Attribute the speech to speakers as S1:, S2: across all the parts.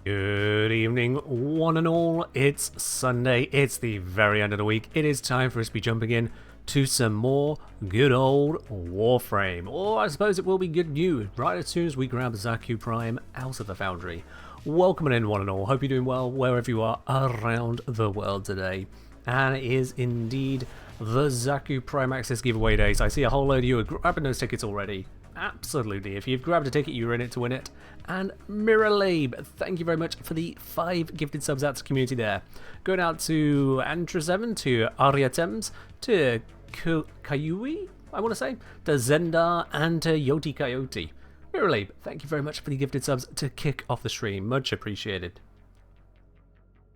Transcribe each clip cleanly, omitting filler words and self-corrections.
S1: Good evening, one and all. It's Sunday. It's the very end of the week. It is time for us to be jumping in to some more good old Warframe. Or I suppose it will be good news right as soon as we grab Xaku Prime out of the foundry. Welcome in, one and all. Hope you're doing well wherever you are around the world today. And it is indeed the Xaku Prime Access giveaway days. I see a whole load of you are grabbing those tickets already. Absolutely. If you've grabbed a ticket, you're in it to win it. And Miralabe, thank you very much for the 5 gifted subs out to the community there. Going out to Antra7, to Ariatems, to Kayui, I want to say, to Zendar, and to Yoti Coyote. Miralabe, thank you very much for the gifted subs to kick off the stream. Much appreciated.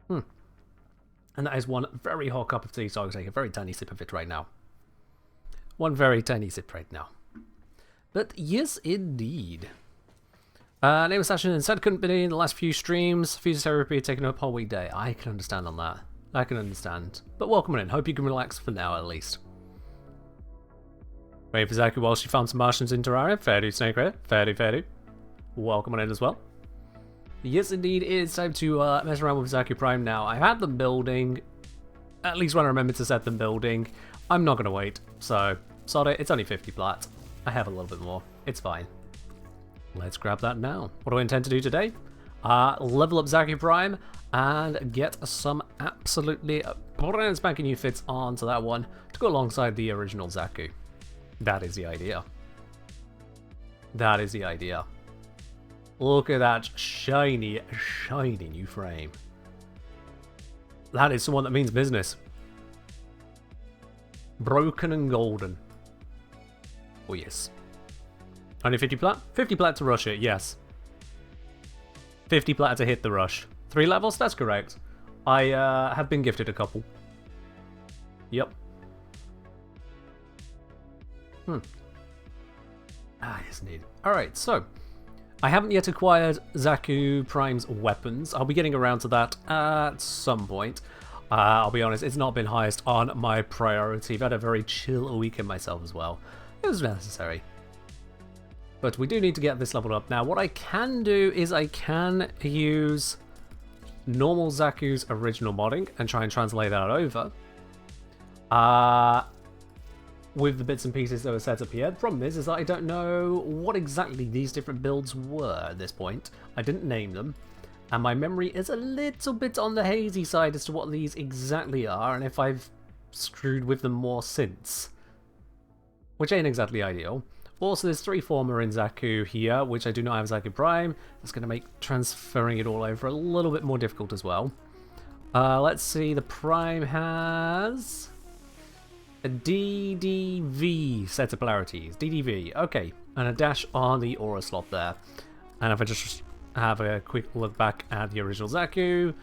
S1: And that is one very hot cup of tea, so I'll take a very tiny sip of it right now. One very tiny sip right now. But yes, indeed. Name of session and said couldn't be in the last few streams. Physiotherapy taking up a whole weekday. I can understand on that. I can understand. But welcome in. Hope you can relax for now at least. Wait for Xaku while she found some Martians in Terraria. Fair do, Snake Ray. Fair do, fair do. Welcome on in as well. Yes, indeed, it is time to mess around with Xaku Prime now. I've had them building, at least when I remember to set them building. I'm not going to wait, so sorry, it's only 50 plat. I have a little bit more. It's fine. Let's grab that now. What do I intend to do today? Level up Xaku Prime and get some absolutely brand spanking new fits onto that one to go alongside the original Xaku. That is the idea. That is the idea. Look at that shiny, shiny new frame. That is someone that means business. Broken and golden. Oh yes. Only 50 plat? 50 plat to rush it, yes. 50 plat to hit the rush. 3 levels? That's correct. I have been gifted a couple. Yep. Yes indeed. Alright, so I haven't yet acquired Xaku Prime's weapons. I'll be getting around to that at some point. I'll be honest, it's not been highest on my priority. I've had a very chill weekend myself as well. It was necessary. But we do need to get this leveled up. Now, what I can do is I can use normal Xaku's original modding and try and translate that over. With the bits and pieces that were set up here. The problem is that I don't know what exactly these different builds were at this point. I didn't name them, and my memory is a little bit on the hazy side as to what these exactly are, and if I've screwed with them more since. Which ain't exactly ideal. Also, there's 3 former in Xaku here, which I do not have Xaku Prime. That's going to make transferring it all over a little bit more difficult as well. Let's see, the Prime has a DDV set of polarities. DDV, okay. And a dash on the aura slot there. And if I just have a quick look back at the original Xaku,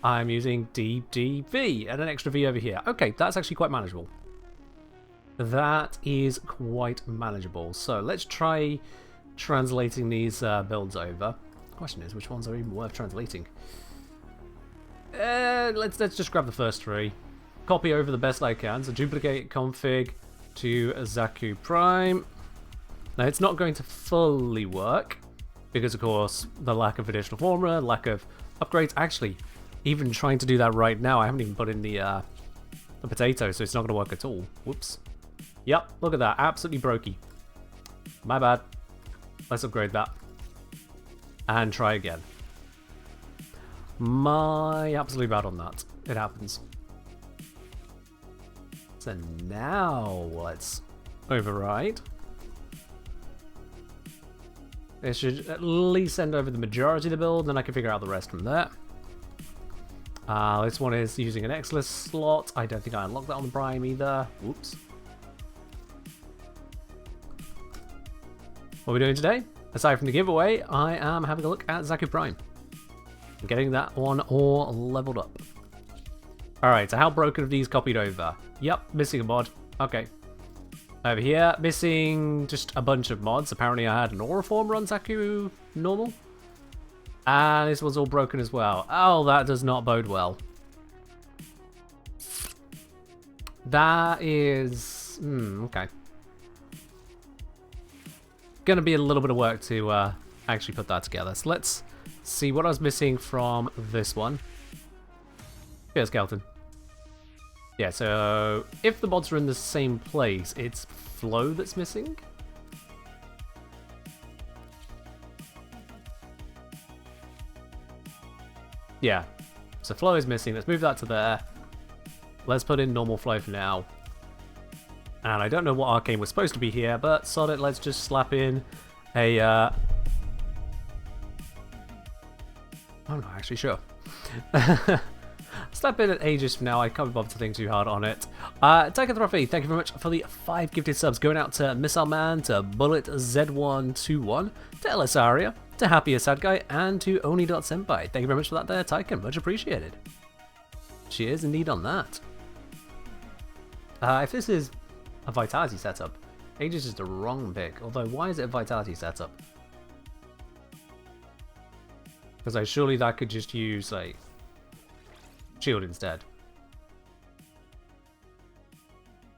S1: I'm using DDV and an extra V over here. Okay, that's actually quite manageable. That is quite manageable. So let's try translating these builds over. The question is, which ones are even worth translating? Let's just grab the first 3. Copy over the best I can, so duplicate config to Xaku Prime. Now it's not going to fully work, because of course the lack of additional formula, lack of upgrades. Actually, even trying to do that right now, I haven't even put in the potato, so it's not going to work at all. Whoops. Yep, look at that, absolutely brokey. My bad. Let's upgrade that. And try again. My absolutely bad on that. It happens. So now let's override. It should at least send over the majority of the build, then I can figure out the rest from there. This one is using an X-list slot. I don't think I unlocked that on the Prime either. Whoops. What are we doing today? Aside from the giveaway, I am having a look at Xaku Prime. I'm getting that one all leveled up. Alright, so how broken have these copied over? Yep, missing a mod. Okay. Over here, missing just a bunch of mods. Apparently I had an aura form run Xaku normal. And this was all broken as well. Oh, that does not bode well. That is... okay. Gonna be a little bit of work to actually put that together. So let's see what I was missing from this one. Here's Skeleton. Yeah, so if the mods are in the same place, it's flow that's missing. Yeah, so flow is missing. Let's move that to there. Let's put in normal flow for now. And I don't know what arcane was supposed to be here, but sod it, let's just slap in a... I'm not actually sure. Slap in at Aegis for now, I can't be bothered to think too hard on it. Takatrophy, thank you very much for the 5 gifted subs, going out to Missile Man, to Bullet Z121, to Elisaria, to Happier Sad Guy, and to Oni.Senpai. Thank you very much for that there, Tyken, much appreciated. Cheers indeed on that. If this is a Vitality setup, Aegis is the wrong pick, although why is it a Vitality setup? Because surely that could just use, like, shield instead.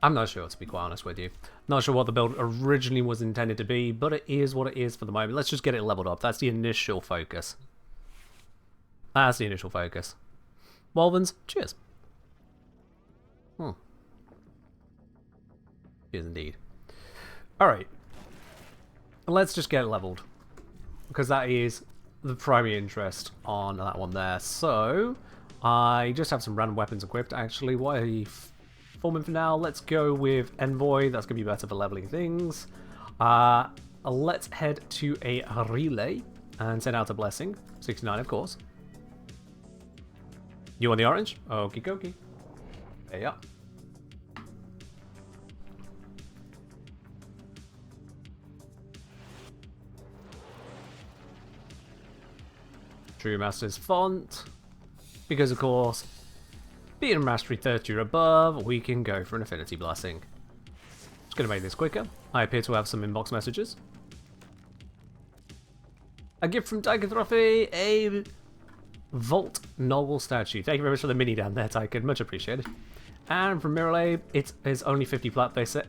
S1: I'm not sure, to be quite honest with you. Not sure what the build originally was intended to be, but it is what it is for the moment. Let's just get it leveled up. That's the initial focus. That's the initial focus. Wolvens, cheers. Cheers indeed. Alright. Let's just get it leveled. Because that is the primary interest on that one there. So, I just have some random weapons equipped, actually. What are you forming for now? Let's go with Envoy. That's going to be better for leveling things. Let's head to a relay and send out a blessing. 69, of course. You want the orange? Okie dokie. There you are. True Master's font. Because, of course, being Mastery 30 or above, we can go for an Affinity Blessing. Just going to make this quicker. I appear to have some inbox messages. A gift from Tychotrophy, a Vault Noble statue. Thank you very much for the mini down there, Tychon. Much appreciated. And from Mirrorlab, it is only 50 plat, they say.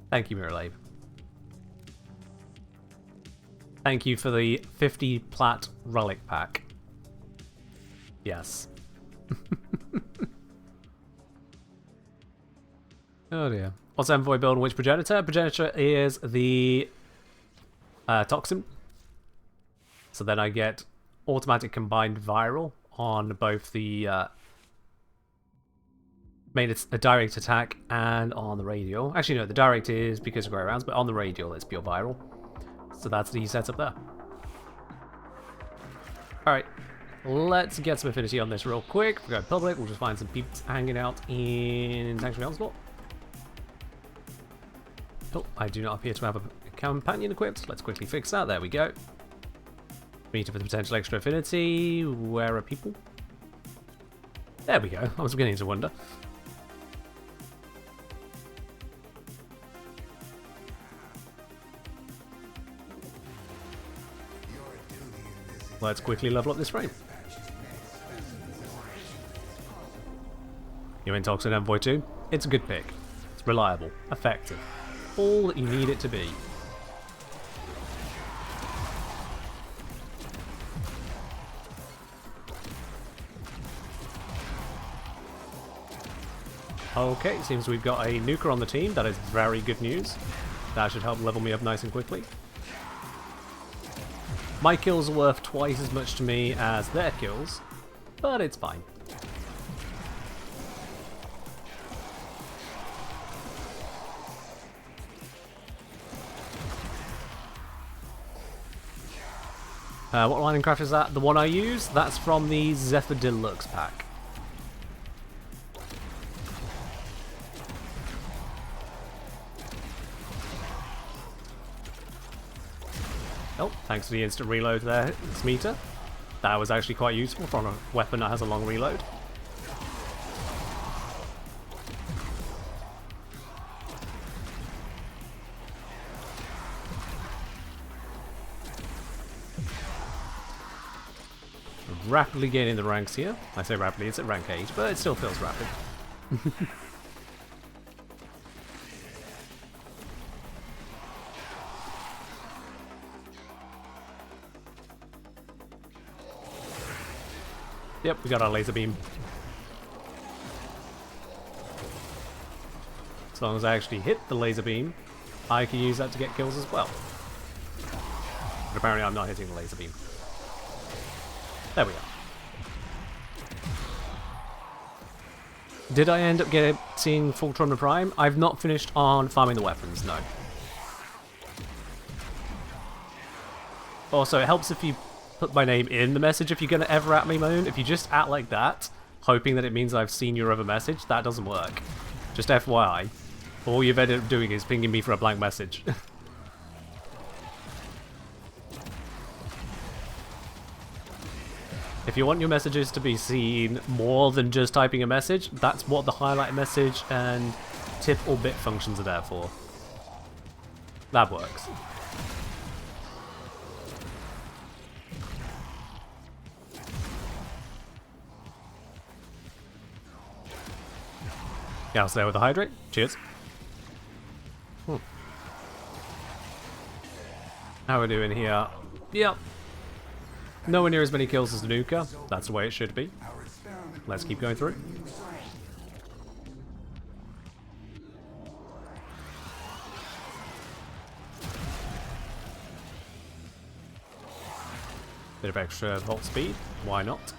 S1: Thank you, Mirrorlab. Thank you for the 50 plat relic pack. Yes. Oh dear. What's Envoy build and which progenitor? Progenitor is the toxin. So then I get automatic combined viral on both the made it a direct attack and on the radial. Actually no, the direct is because of grow rounds, but on the radial it's pure viral. So that's the setup there. Alright. Let's get some affinity on this real quick. We'll go public, we'll just find some peeps hanging out in Sanctuary Onslaught. Oh, I do not appear to have a companion equipped. Let's quickly fix that. There we go. Meter for the potential extra affinity. Where are people? There we go. I was beginning to wonder. Let's quickly level up this frame. You're in Toxin Envoy 2. It's a good pick. It's reliable, effective. All that you need it to be. Okay, seems we've got a nuker on the team. That is very good news. That should help level me up nice and quickly. My kills are worth twice as much to me as their kills, but it's fine. What Lightning Craft is that? The one I use? That's from the Zephyr Deluxe pack. Oh, thanks for the instant reload there, Smeeta. That was actually quite useful from a weapon that has a long reload. rapidly gaining the ranks here. I say rapidly, it's at rank 8, but it still feels rapid. Yep, we got our laser beam. As long as I actually hit the laser beam, I can use that to get kills as well. But apparently I'm not hitting the laser beam. There we are. Did I end up getting full Xaku Prime? I've not finished on farming the weapons, no. Also, it helps if you put my name in the message if you're going to ever at me, Moon. If you just at like that, hoping that it means I've seen your other message, that doesn't work. Just FYI. All you've ended up doing is pinging me for a blank message. If you want your messages to be seen more than just typing a message, that's what the highlight message and tip or bit functions are there for. That works. Yeah, I'll stay with the hydrate. Cheers. How are we doing here? Yep. Nowhere near as many kills as the Nuka. That's the way it should be. Let's keep going through. Bit of extra volt speed. Why not?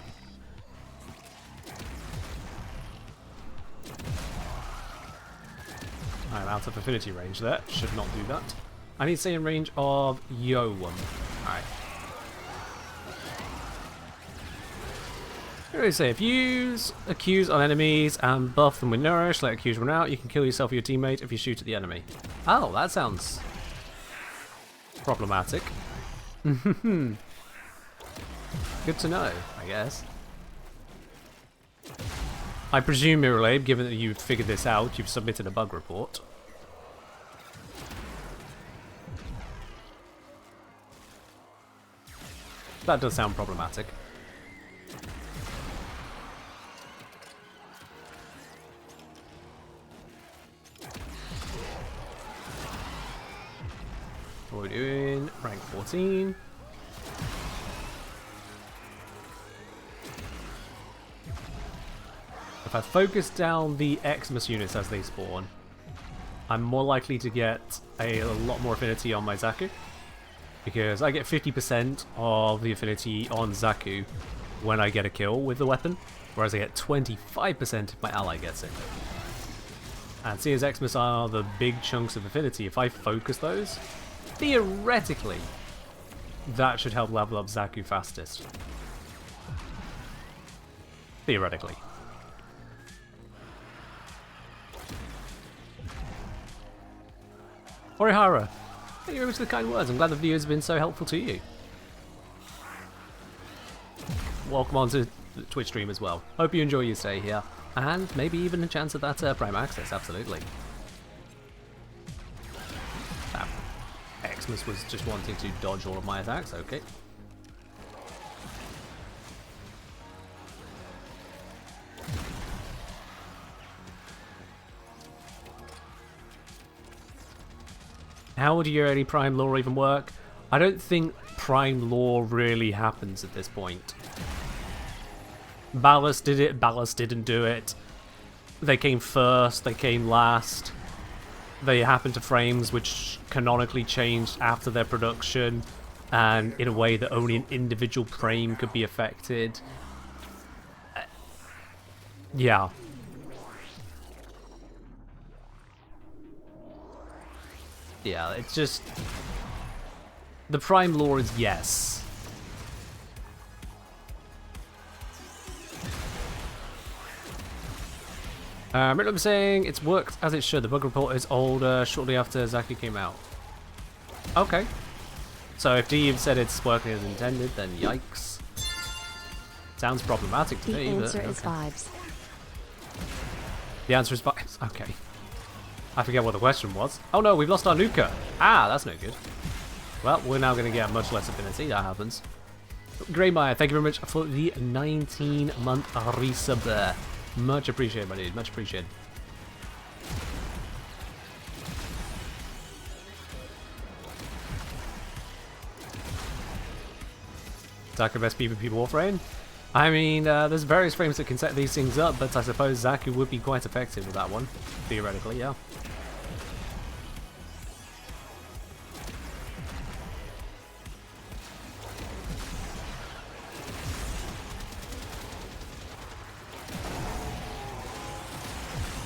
S1: I'm out of affinity range there. Should not do that. I need to stay in range of Yo one. Alright. What do I say? If you use Accuse on enemies and buff them with Nourish, let Accuse run out, you can kill yourself or your teammate if you shoot at the enemy. Oh, that sounds problematic. Good to know, I guess. I presume, Miralabe, given that you've figured this out, you've submitted a bug report. That does sound problematic. What are we doing? Rank 14. If I focus down the Xmas units as they spawn, I'm more likely to get a lot more affinity on my Xaku. Because I get 50% of the affinity on Xaku when I get a kill with the weapon, whereas I get 25% if my ally gets it. And seeing as Xmas are the big chunks of affinity, if I focus those, theoretically, that should help level up Xaku fastest. Theoretically. Orihara, thank you very much for the kind words. I'm glad the video has been so helpful to you. Welcome on to the Twitch stream as well. Hope you enjoy your stay here. And maybe even a chance at that Prime Access, absolutely. Xmas was just wanting to dodge all of my attacks, okay. How would your early Prime lore even work? I don't think Prime lore really happens at this point. Ballast did it, Ballast didn't do it. They came first, they came last. They happened to frames which canonically changed after their production, and in a way that only an individual frame could be affected. Yeah. Yeah, it's just... The Prime lore is yes. I'm saying it's worked as it should. The bug report is older, shortly after Xaku came out. Okay. So if Dave said it's working as intended, then yikes. Sounds problematic to me.
S2: The answer is vibes.
S1: The answer is vibes. Okay. I forget what the question was. Oh no, we've lost our Nuka. Ah, that's no good. Well, we're now going to get much less affinity. That happens. Greymire, thank you very much for the 19-month resub there. Much appreciated, my dude. Much appreciated. Xaku best PvP Warframe? I mean, there's various frames that can set these things up, but I suppose Xaku would be quite effective with that one. Theoretically, yeah.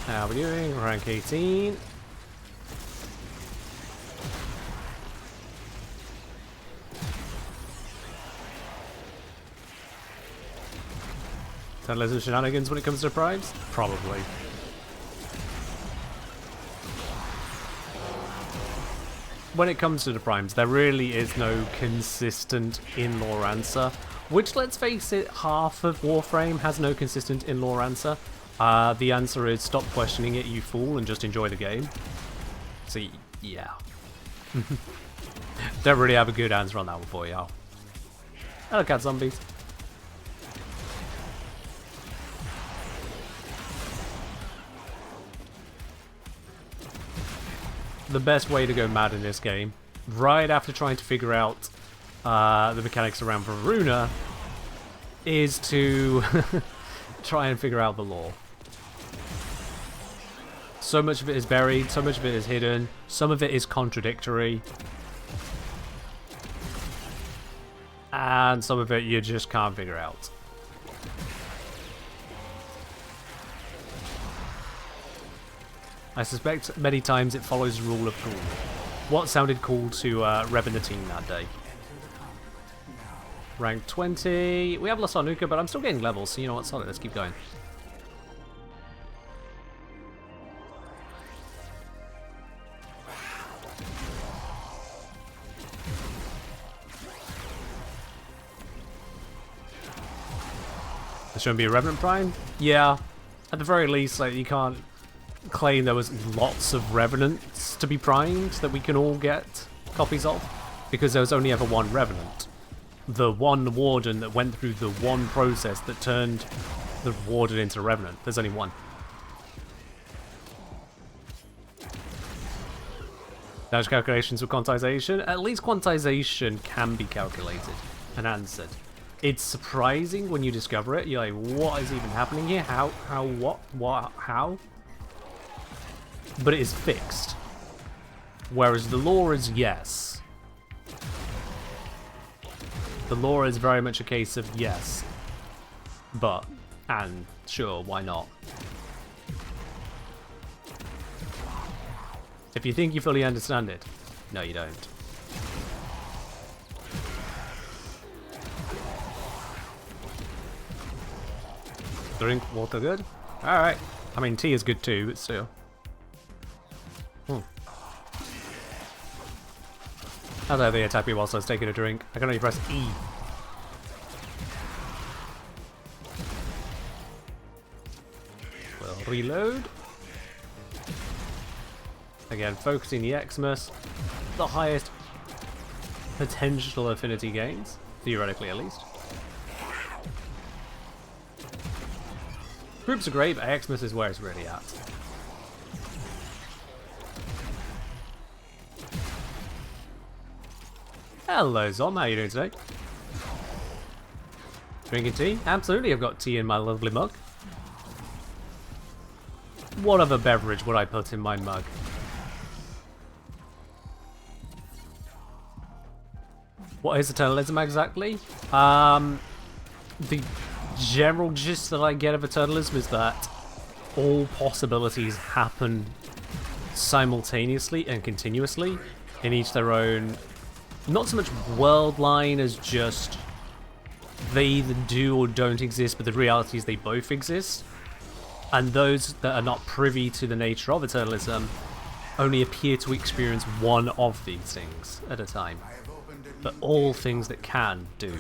S1: How are we doing? Rank 18. Tunnelers and shenanigans when it comes to primes? Probably. When it comes to the primes, there really is no consistent in-law answer. Which, let's face it, half of Warframe has no consistent in-law answer. The answer is stop questioning it, you fool, and just enjoy the game. So, yeah. Don't really have a good answer on that one for you. Hello, cat zombies. The best way to go mad in this game, right after trying to figure out the mechanics around Varuna, is to try and figure out the lore. So much of it is buried, so much of it is hidden, some of it is contradictory, and some of it you just can't figure out. I suspect many times it follows the rule of cool. What sounded cool to Reb and the team that day? Rank 20. We have La Sarnuka, but I'm still getting levels, so you know what, solid, let's keep going. There shouldn't be a Revenant Prime? Yeah. At the very least, like, you can't claim there was lots of Revenants to be primed that we can all get copies of, because there was only ever one Revenant. The one Warden that went through the one process that turned the Warden into Revenant. There's only one. Those calculations with quantization. At least quantization can be calculated and answered. It's surprising when you discover it. You're like, what is even happening here? How, what, how? But it is fixed. Whereas the lore is yes. The lore is very much a case of yes, but, and sure, why not? If you think you fully understand it, no you don't. Drink water good? Alright. I mean, tea is good too, but still. How dare they attack me whilst I was taking a drink? I can only press E. We'll reload. Again, focusing the Xmas. The highest potential affinity gains. Theoretically, at least. Groups are great, but Xmas is where it's really at. Hello Zom, how are you doing today? Drinking tea? Absolutely, I've got tea in my lovely mug. What other beverage would I put in my mug? What is Eternalism exactly? The general gist that I get of Eternalism is that all possibilities happen simultaneously and continuously in each their own. Not so much world line as just they either do or don't exist, but the reality is they both exist. And those that are not privy to the nature of Eternalism only appear to experience one of these things at a time. But all things that can do.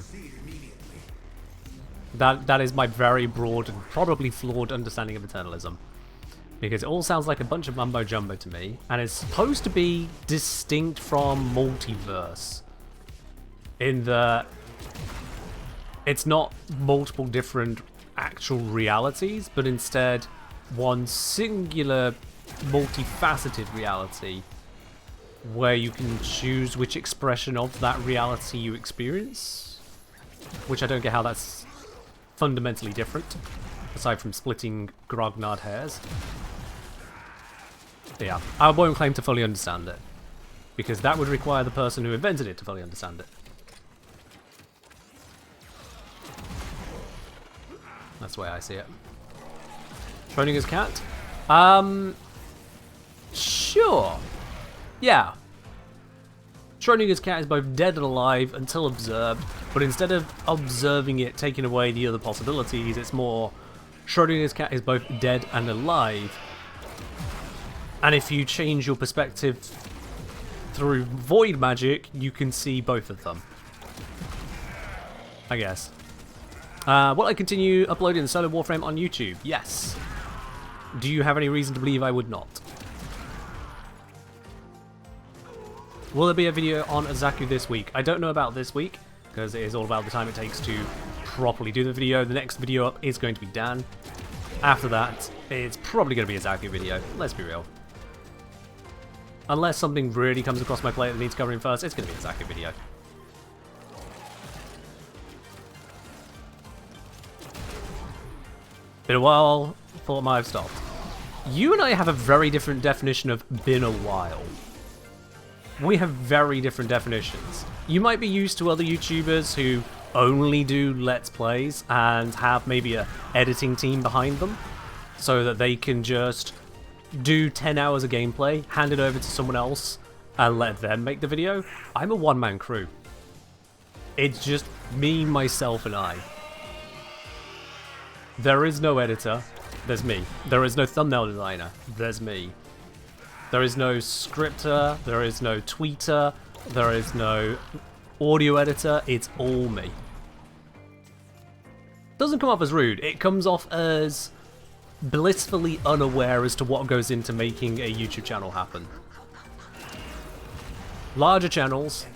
S1: That is my very broad and probably flawed understanding of Eternalism. Because it all sounds like a bunch of mumbo jumbo to me, and it's supposed to be distinct from multiverse. In that It's not multiple different actual realities, but instead one singular, multifaceted reality where you can choose which expression of that reality you experience, which I don't get how that's fundamentally different, aside from splitting grognard hairs. Yeah, I won't claim to fully understand it, because that would require the person who invented it to fully understand it. That's the way I see it. Schrodinger's cat? Sure. Yeah. Schrodinger's cat is both dead and alive until observed, but instead of observing it taking away the other possibilities, it's more Schrodinger's cat is both dead and alive. And if you change your perspective through void magic, you can see both of them. I guess. Will I continue uploading the solo Warframe on YouTube? Yes. Do you have any reason to believe I would not? Will there be a video on Xaku this week? I don't know about this week, because it is all about the time it takes to properly do the video. The next video up is going to be Dan. After that, it's probably going to be a Xaku video. Let's be real. Unless something really comes across my plate that needs covering first, it's going to be a Xaku video. Been a while, thought I might have stopped. You and I have a very different definition of been a while. We have very different definitions. You might be used to other YouTubers who only do Let's Plays and have maybe a editing team behind them so that they can just do 10 hours of gameplay, hand it over to someone else and let them make the video. I'm a one-man crew. It's just me, myself, and I. There is no editor, there's me. There is no thumbnail designer, there's me. There is no scripter, there is no tweeter, there is no audio editor, it's all me. Doesn't come off as rude, it comes off as blissfully unaware as to what goes into making a YouTube channel happen. Larger channels,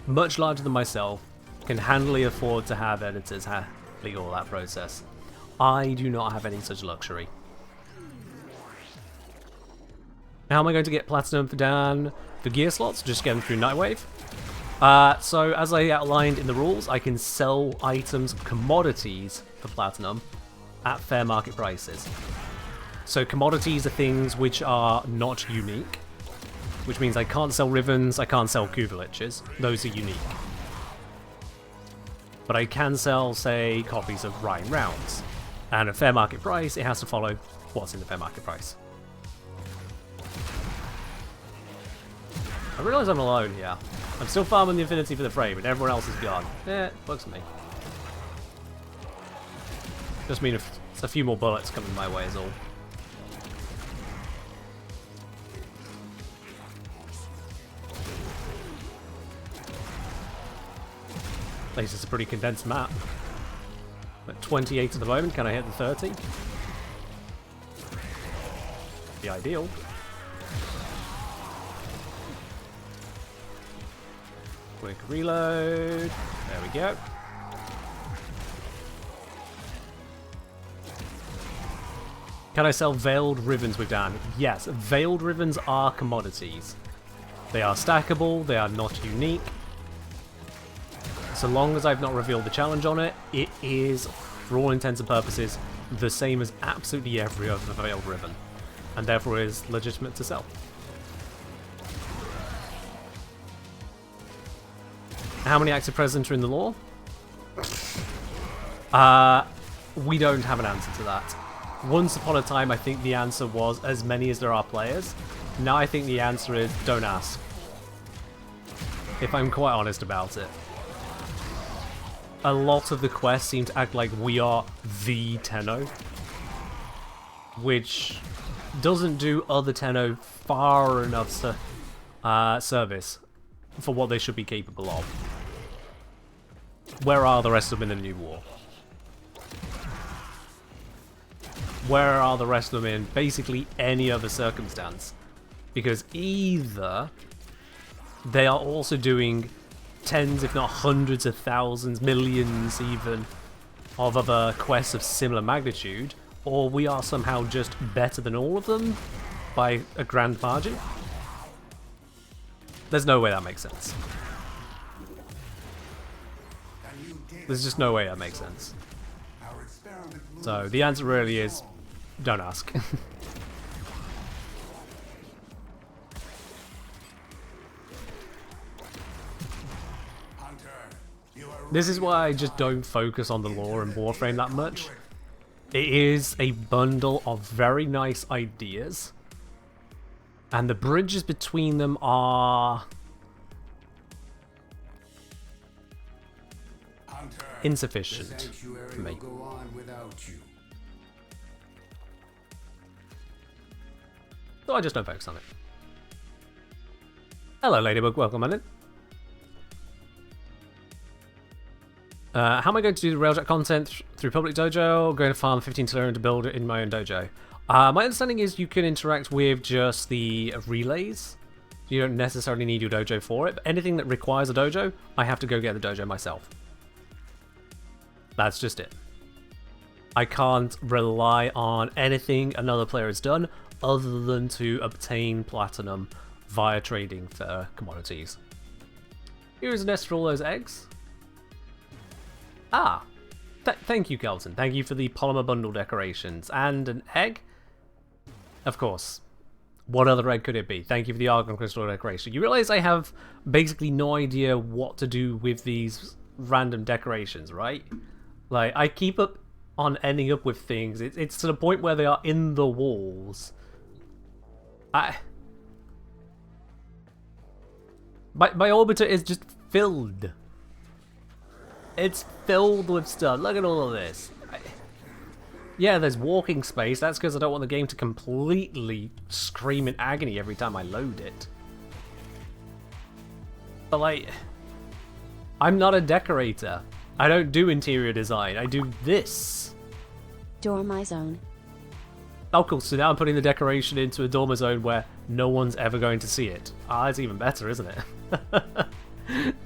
S1: much larger than myself, can handily afford to have editors handling all that process. I do not have any such luxury. How am I going to get platinum for Dan? For gear slots, just get them through Nightwave. So as I outlined in the rules, I can sell items, commodities for platinum at fair market prices. So commodities are things which are not unique, which means I can't sell Rivens, I can't sell Kuvaliches. Those are unique. But I can sell, say, copies of Rhine Rounds. And at fair market price, it has to follow what's in the fair market price. I realise I'm alone here. I'm still farming the Infinity for the frame, and everyone else is gone. Eh, works for me. Just mean if it's a few more bullets coming my way is all. This is a pretty condensed map. At 28 at the moment, can I hit the 30? The ideal. Quick reload. There we go. Can I sell Veiled Rivens with Dan? Yes, Veiled Rivens are commodities. They are stackable, they are not unique. So long as I've not revealed the challenge on it, it is, for all intents and purposes, the same as absolutely every other Veiled Riven, and therefore is legitimate to sell. How many active presidents are in the lore? We don't have an answer to that. Once upon a time, I think the answer was as many as there are players. Now I think the answer is don't ask. If I'm quite honest about it. A lot of the quests seem to act like we are the Tenno, which doesn't do other Tenno far enough service for what they should be capable of. Where are the rest of them in the new war? Where are the rest of them in basically any other circumstance? Because either they are also doing tens, if not hundreds of thousands, millions even, of other quests of similar magnitude, or we are somehow just better than all of them by a grand margin. There's no way that makes sense. There's just no way that makes sense. So the answer really is, don't ask. This is why I just don't focus on the lore in Warframe that much. It is a bundle of very nice ideas, and the bridges between them are insufficient for me. So I just don't focus on it. Hello, Ladybug. Welcome on in. How am I going to do the Railjack content through public dojo? Going to farm 15 to learn to build it in my own dojo. My understanding is you can interact with just the relays. You don't necessarily need your dojo for it, but anything that requires a dojo, I have to go get the dojo myself. That's just it. I can't rely on anything another player has done other than to obtain platinum via trading for commodities. Here's a nest for all those eggs. Ah, thank you, Kelton. Thank you for the polymer bundle decorations. And an egg? Of course. What other egg could it be? Thank you for the argon crystal decoration. You realize I have basically no idea what to do with these random decorations, right? Like, I keep up on ending up with things. It's to the point where they are in the walls. My orbiter is just filled. It's filled with stuff. Look at all of this. Yeah, there's walking space. That's because I don't want the game to completely scream in agony every time I load it. But like, I'm not a decorator. I don't do interior design. I do this.
S2: Dormy zone.
S1: Oh cool, so now I'm putting the decoration into a dormer zone where no one's ever going to see it. Ah, it's even better, isn't it?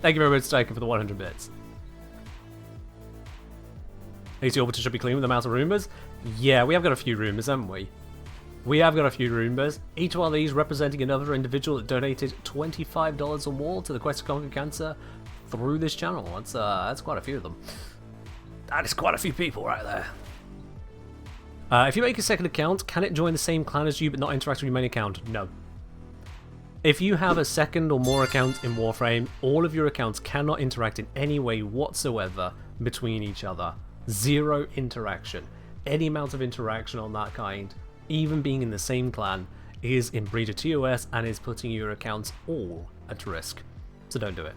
S1: Thank you very much, Striker, for the 100 bits. AC Orbiter should be clean with the amount of Roombas. Yeah, we have got a few Roombas, haven't we? We have got a few Roombas. Each one of these representing another individual that donated $25 or more to the Quest to Conquer Cancer through this channel. That's quite a few of them. That is quite a few people right there. If you make a second account, can it join the same clan as you but not interact with your main account? No. If you have a second or more account in Warframe, all of your accounts cannot interact in any way whatsoever between each other. Zero interaction. Any amount of interaction on that kind, even being in the same clan, is in breach of TOS and is putting your accounts all at risk. So don't do it.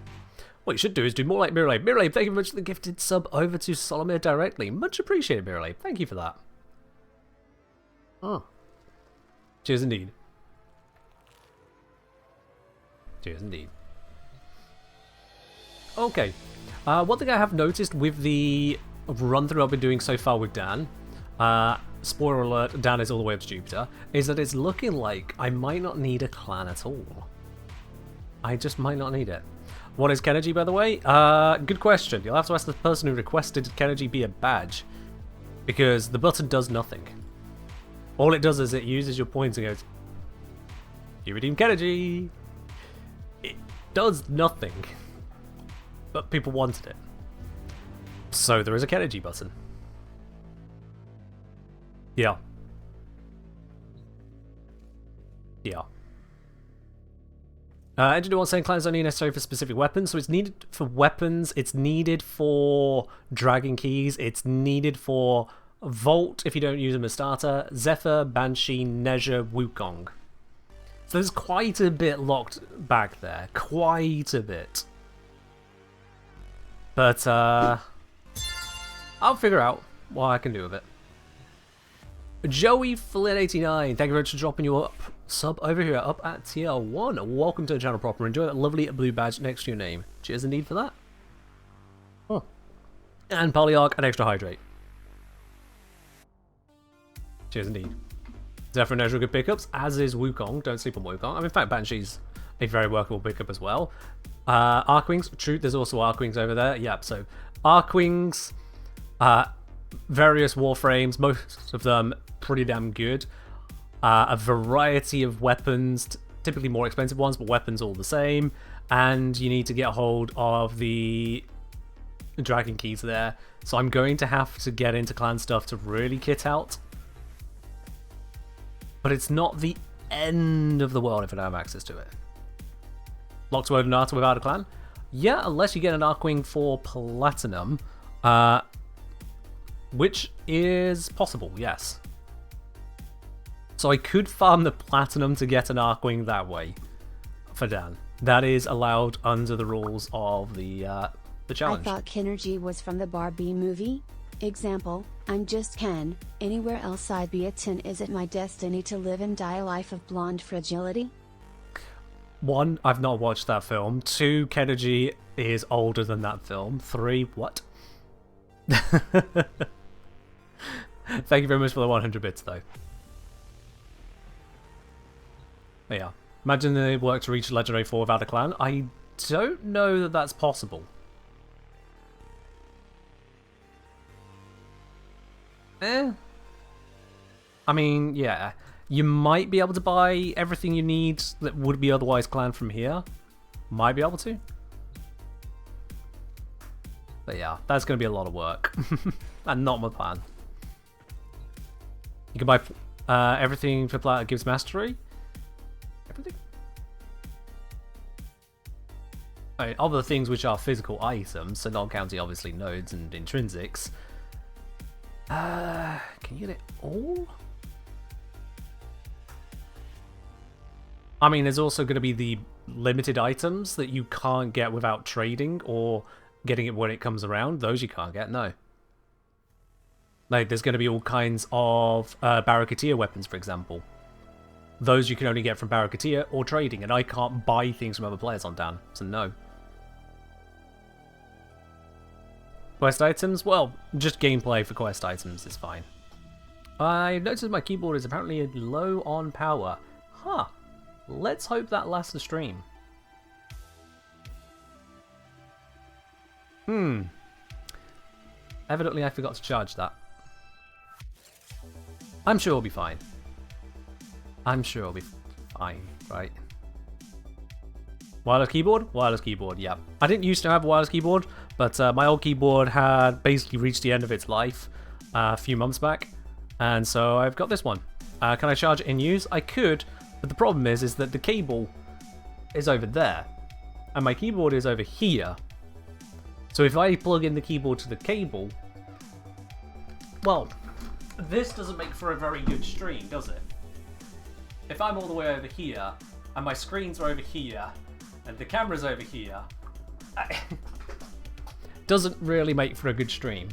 S1: What you should do is do more like Miralabe. Miralabe, thank you very much for the gifted sub over to Solomir directly. Much appreciated, Miralabe. Thank you for that. Oh. Cheers indeed. Cheers indeed. Okay. One thing I have noticed with the run through I've been doing so far with Dan, spoiler alert, Dan is all the way up to Jupiter, is that it's looking like I might not need a clan at all. I just might not need it. What is Kenergy, by the way? Good question. You'll have to ask the person who requested Kenergy be a badge, because the button does nothing. All it does is it uses your points and goes, you redeem Kenergy. It does nothing, but people wanted it. So there is a Kenergy button. Yeah. Yeah. Engineer was saying clans only necessary for specific weapons, so it's needed for weapons, it's needed for dragon keys, it's needed for Vault if you don't use them as starter, Zephyr, Banshee, Nezha, Wukong. So there's quite a bit locked back there. Quite a bit. But, I'll figure out what I can do with it. Joey Flint89, thank you very much for dropping your sub over here, up at tier 1. Welcome to the channel proper. Enjoy that lovely blue badge next to your name. Cheers indeed for that. Oh. And Polyarch and Extra Hydrate. Cheers indeed. Zephyr and Ezra good pickups, as is Wukong. Don't sleep on Wukong. I mean, in fact, Banshee's a very workable pickup as well. Arcwings, true, there's also Arcwings over there. Yep, so Arcwings, various Warframes, most of them pretty damn good. A variety of weapons, typically more expensive ones, but weapons all the same. And you need to get hold of the Dragon Keys there. So I'm going to have to get into clan stuff to really kit out. But it's not the end of the world if I don't have access to it. Locked Word and Arta without a clan? Yeah, unless you get an Arcwing for Platinum. Which is possible, yes. So I could farm the Platinum to get an Arcwing that way. For Dan. That is allowed under the rules of the challenge.
S2: I thought Kinergy was from the Barbie movie. Example, I'm just Ken, anywhere else I'd be a 10. Is it my destiny to live and die a life of blonde fragility?
S1: 1, I've not watched that film. 2, Kinergy is older than that film. 3, what? Thank you very much for the 100 bits though. But yeah. Imagine they work to reach Legendary 4 without a clan. I don't know that that's possible. I mean, yeah. You might be able to buy everything you need that would be otherwise clan from here. Might be able to. But yeah, that's going to be a lot of work. And not my plan. You can buy everything for Plat that gives mastery. Everything? I mean, other things which are physical items, so not counting obviously nodes and intrinsics. Can you get it all? I mean, there's also going to be the limited items that you can't get without trading or getting it when it comes around. Those you can't get, no. Like, there's going to be all kinds of Barracutia weapons, for example. Those you can only get from Barracutia or trading, and I can't buy things from other players on Dan, so no. Quest items? Well, just gameplay for quest items is fine. I noticed my keyboard is apparently low on power. Huh. Let's hope that lasts the stream. Evidently I forgot to charge that. I'm sure it'll be fine. I'm sure it'll be fine, right? Wireless keyboard? Wireless keyboard, yeah. I didn't used to have a wireless keyboard, but my old keyboard had basically reached the end of its life a few months back, and so I've got this one. Can I charge it in use? I could, but the problem is that the cable is over there, and my keyboard is over here. So if I plug in the keyboard to the cable, well, this doesn't make for a very good stream, does it? If I'm all the way over here, and my screens are over here, and the camera's over here, doesn't really make for a good stream.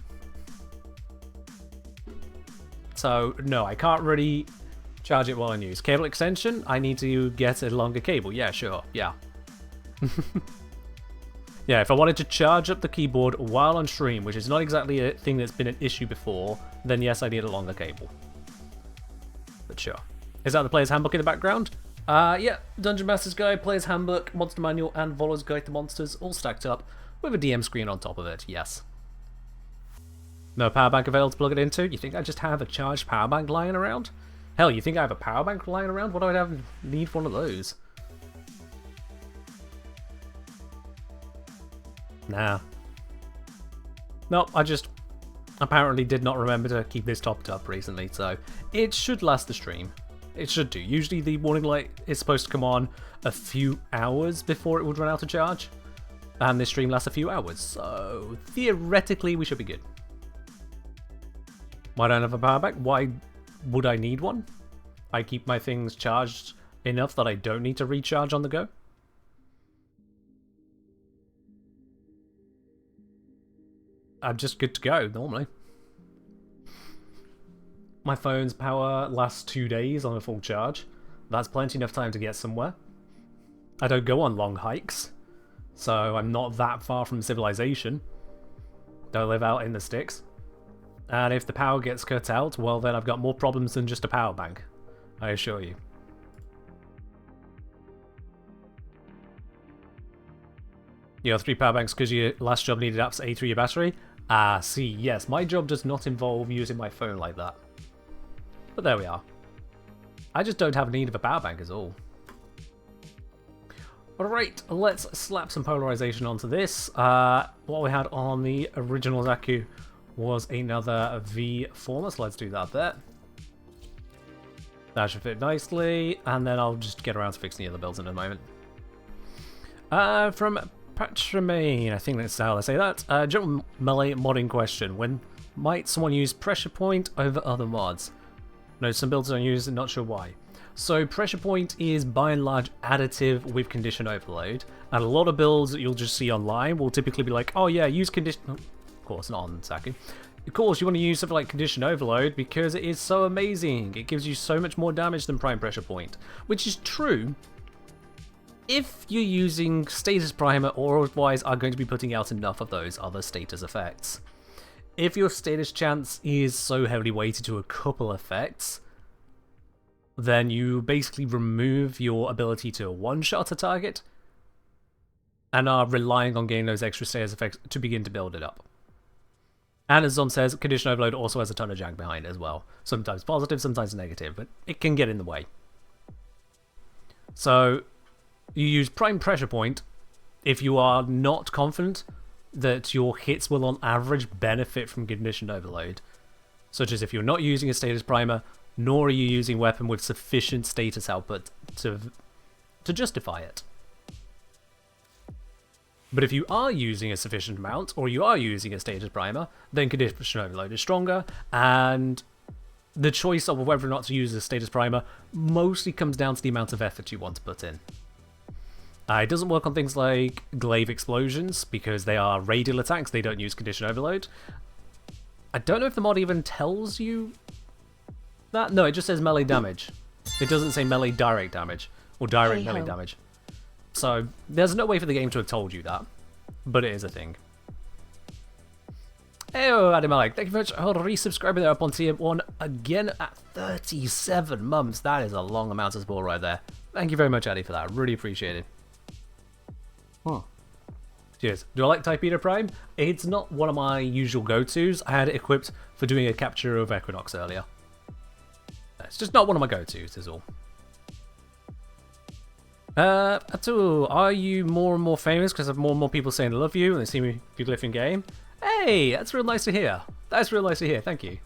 S1: So, no, I can't really charge it while in use. Cable extension, I need to get a longer cable. Yeah, sure, yeah. Yeah, if I wanted to charge up the keyboard while on stream, which is not exactly a thing that's been an issue before, then yes, I need a longer cable. But sure. Is that the player's handbook in the background? Yeah, Dungeon Master's Guide, Player's Handbook, Monster Manual, and Volo's Guide to Monsters, all stacked up, with a DM screen on top of it, yes. No power bank available to plug it into? You think I just have a charged power bank lying around? Hell, you think I have a power bank lying around? What do I need for one of those? Nah. Nope, I just apparently did not remember to keep this topped up recently, so it should last the stream. It should do. Usually the warning light is supposed to come on a few hours before it would run out of charge, and this stream lasts a few hours, so theoretically we should be good. Why don't I have a power bank? Why would I need one? I keep my things charged enough that I don't need to recharge on the go. I'm just good to go, normally. My phone's power lasts 2 days on a full charge. That's plenty enough time to get somewhere. I don't go on long hikes, so I'm not that far from civilization. Don't live out in the sticks. And if the power gets cut out, well then I've got more problems than just a power bank, I assure you. You have 3 power banks because your last job needed apps A3 your battery? Ah, see, yes, my job does not involve using my phone like that. But there we are. I just don't have need of a power bank at all. Alright, let's slap some polarization onto this. What we had on the original Xaku was another V former, so let's do that there. That should fit nicely, and then I'll just get around to fixing the other builds in a moment. From Patramain, I think that's how I say that. General melee modding question. When might someone use pressure point over other mods? No, some builds don't use it, not sure why. So pressure point is by and large additive with condition overload, and a lot of builds that you'll just see online will typically be like, oh yeah, use condition... Of course, not on Xaku. Of course, you want to use something like condition overload because it is so amazing. It gives you so much more damage than prime pressure point, which is true if you're using status primer or otherwise are going to be putting out enough of those other status effects. If your status chance is so heavily weighted to a couple effects, then you basically remove your ability to one-shot a target and are relying on getting those extra status effects to begin to build it up. And as Zon says, condition overload also has a ton of jank behind it as well. Sometimes positive, sometimes negative, but it can get in the way. So you use prime pressure point if you are not confident that your hits will on average benefit from condition overload, such as if you're not using a status primer, nor are you using a weapon with sufficient status output to justify it. But if you are using a sufficient amount, or you are using a status primer, then condition overload is stronger, and the choice of whether or not to use a status primer mostly comes down to the amount of effort you want to put in. It doesn't work on things like glaive explosions, because they are radial attacks, they don't use condition overload. I don't know if the mod even tells you that. No, it just says melee damage. It doesn't say melee direct damage, or direct melee damage. So, there's no way for the game to have told you that, but it is a thing. Heyo, Adamalik, thank you very much for resubscribing there up on tier 1 again at 37 months. That is a long amount of support right there. Thank you very much, Addy, for that. Really appreciate it. Cheers. Do I like Typeater Prime? It's not one of my usual go-tos. I had it equipped for doing a capture of Equinox earlier. It's just not one of my go-tos, is all. Atu, are you more and more famous because of more and more people saying they love you and they see me if you live in game? Hey, that's real nice to hear. That's real nice to hear, thank you.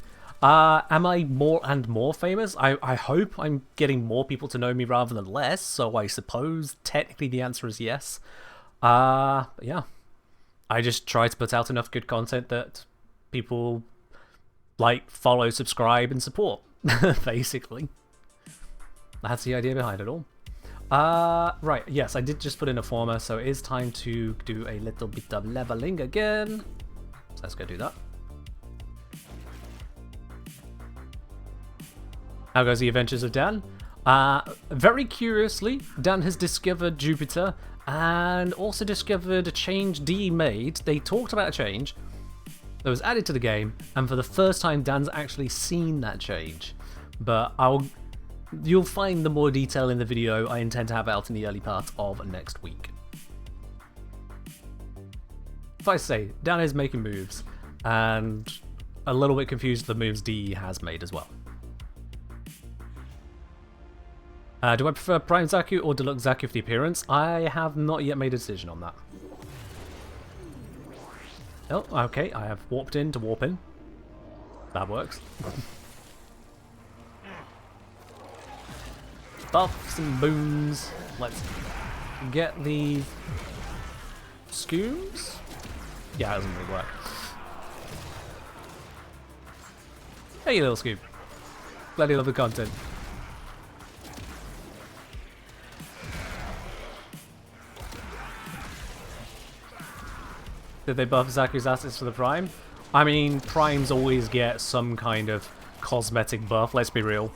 S1: Am I more and more famous? I hope I'm getting more people to know me rather than less, so I suppose technically the answer is yes. Yeah. I just try to put out enough good content that people like, follow, subscribe, and support, basically. That's the idea behind it all. Right, yes, I did just put in a former, so it is time to do a little bit of leveling again. So let's go do that. How goes the adventures of Dan? Very curiously, Dan has discovered Jupiter and also discovered a change D made. They talked about a change that was added to the game, and for the first time Dan's actually seen that change. But you'll find the more detail in the video I intend to have out in the early part of next week. If I say, Dan is making moves, and a little bit confused the moves D has made as well. Do I prefer Prime Xaku or Deluxe Xaku for the appearance? I have not yet made a decision on that. Oh, okay, I have warped in to warp in. That works. Buffs and boons. Let's get the Scooms? Yeah, it doesn't really work. Hey, little Scoob. Glad you love the content. Did they buff Xaku's assets for the Prime? I mean, Primes always get some kind of cosmetic buff, let's be real.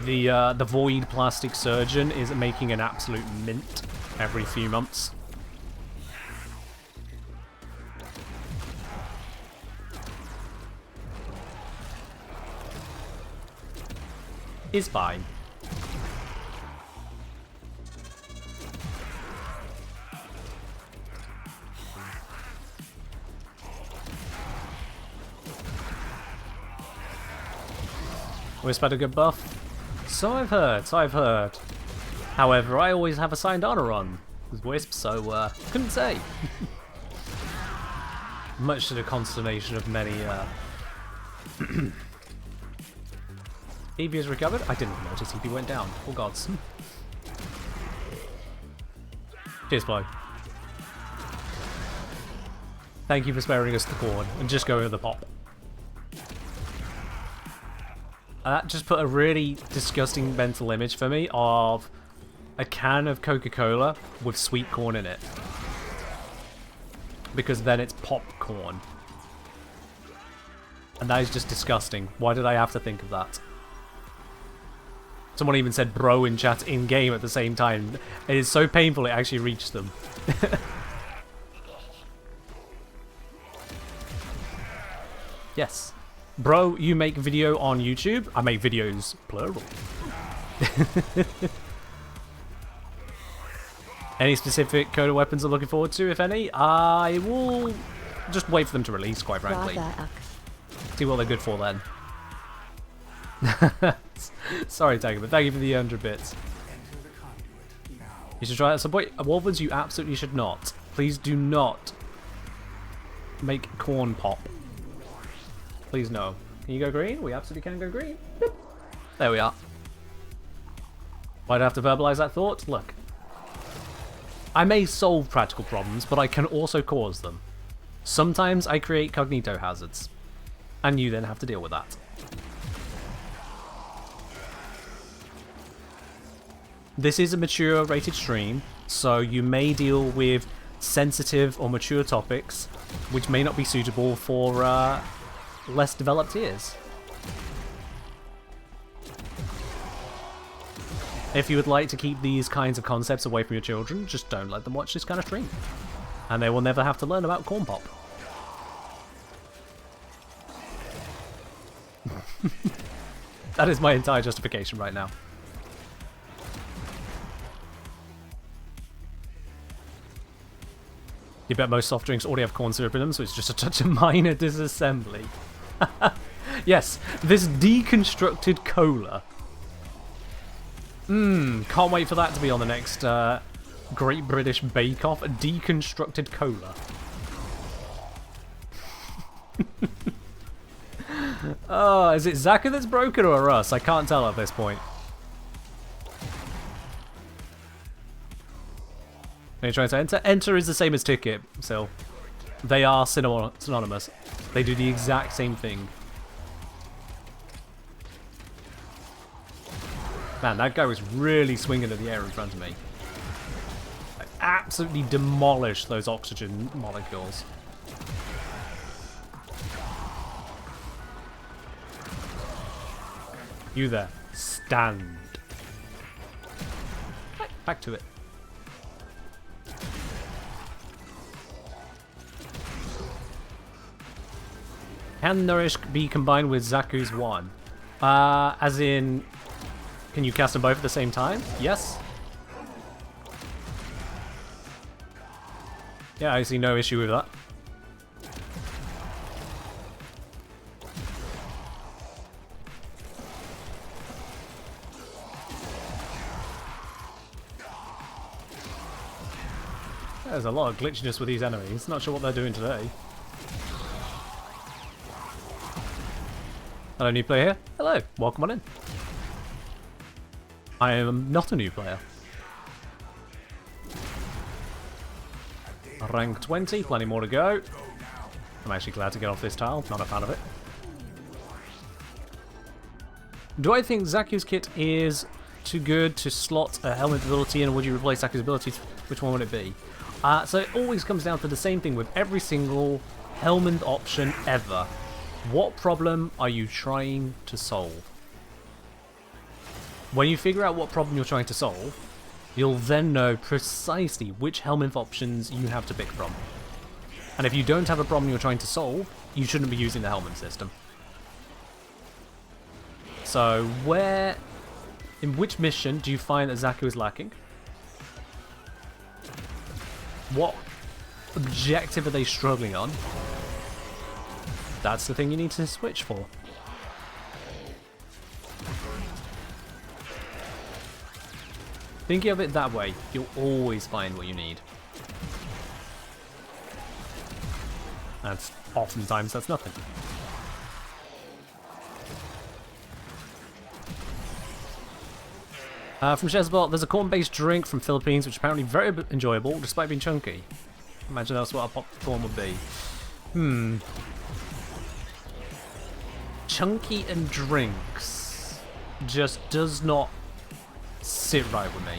S1: The Void Plastic Surgeon is making an absolute mint every few months. It's fine. Wisp had a good buff. So I've heard, so I've heard. However, I always have assigned honor on with Wisp, so couldn't say. Much to the consternation of many. Eevee has recovered? I didn't notice Eevee went down. Oh gods. Cheers, Flo. Thank you for sparing us the corn and just going with the pop. That just put a really disgusting mental image for me of a can of Coca-Cola with sweet corn in it. Because then it's popcorn. And that is just disgusting. Why did I have to think of that? Someone even said bro in chat in-game at the same time. It is so painful it actually reached them. Yes. Bro, you make video on YouTube. I make videos plural. Any specific Coda weapons I'm looking forward to, if any? I will just wait for them to release, quite frankly. See what they're good for then. Sorry, Tiger, but thank you for the 100 bits. You should try it at some point. Wolverines, you absolutely should not. Please do not make corn pop. Please no. Can you go green? We absolutely can go green. Boop. There we are. Why'd I have to verbalize that thought? Look. I may solve practical problems, but I can also cause them. Sometimes I create cognito hazards. And you then have to deal with that. This is a mature rated stream, so you may deal with sensitive or mature topics, which may not be suitable for less developed ears. If you would like to keep these kinds of concepts away from your children, just don't let them watch this kind of stream. And they will never have to learn about corn pop. That is my entire justification right now. You bet most soft drinks already have corn syrup in them, so it's just a touch of minor disassembly. Yes, this deconstructed cola. Can't wait for that to be on the next Great British Bake Off. A deconstructed cola. Oh, is it Xaku that's broken or us? I can't tell at this point. Are you trying to enter? Enter is the same as ticket, so they are synonymous. They do the exact same thing. Man, that guy was really swinging in the air in front of me. I absolutely demolished those oxygen molecules. You there. Stand. Back to it. Can Nourish be combined with Xaku's one? As in, can you cast them both at the same time? Yes. Yeah, I see no issue with that. There's a lot of glitchiness with these enemies. Not sure what they're doing today. Hello, new player here. Hello, welcome on in. I am not a new player. Rank 20, plenty more to go. I'm actually glad to get off this tile, not a fan of it. Do I think Xaku's kit is too good to slot a helmet ability in, or would you replace Xaku's ability? Which one would it be? So it always comes down to the same thing with every single helmet option ever. What problem are you trying to solve? When you figure out what problem you're trying to solve, you'll then know precisely which helmet options you have to pick from. And if you don't have a problem you're trying to solve, you shouldn't be using the helmet system. So in which mission do you find that Xaku is lacking? What objective are they struggling on? That's the thing you need to switch for. Thinking of it that way, you'll always find what you need. That's oftentimes that's nothing. From Shezbot, there's a corn-based drink from Philippines which is apparently very enjoyable despite being chunky. Imagine that's what a popcorn would be. Chunky and drinks just does not sit right with me.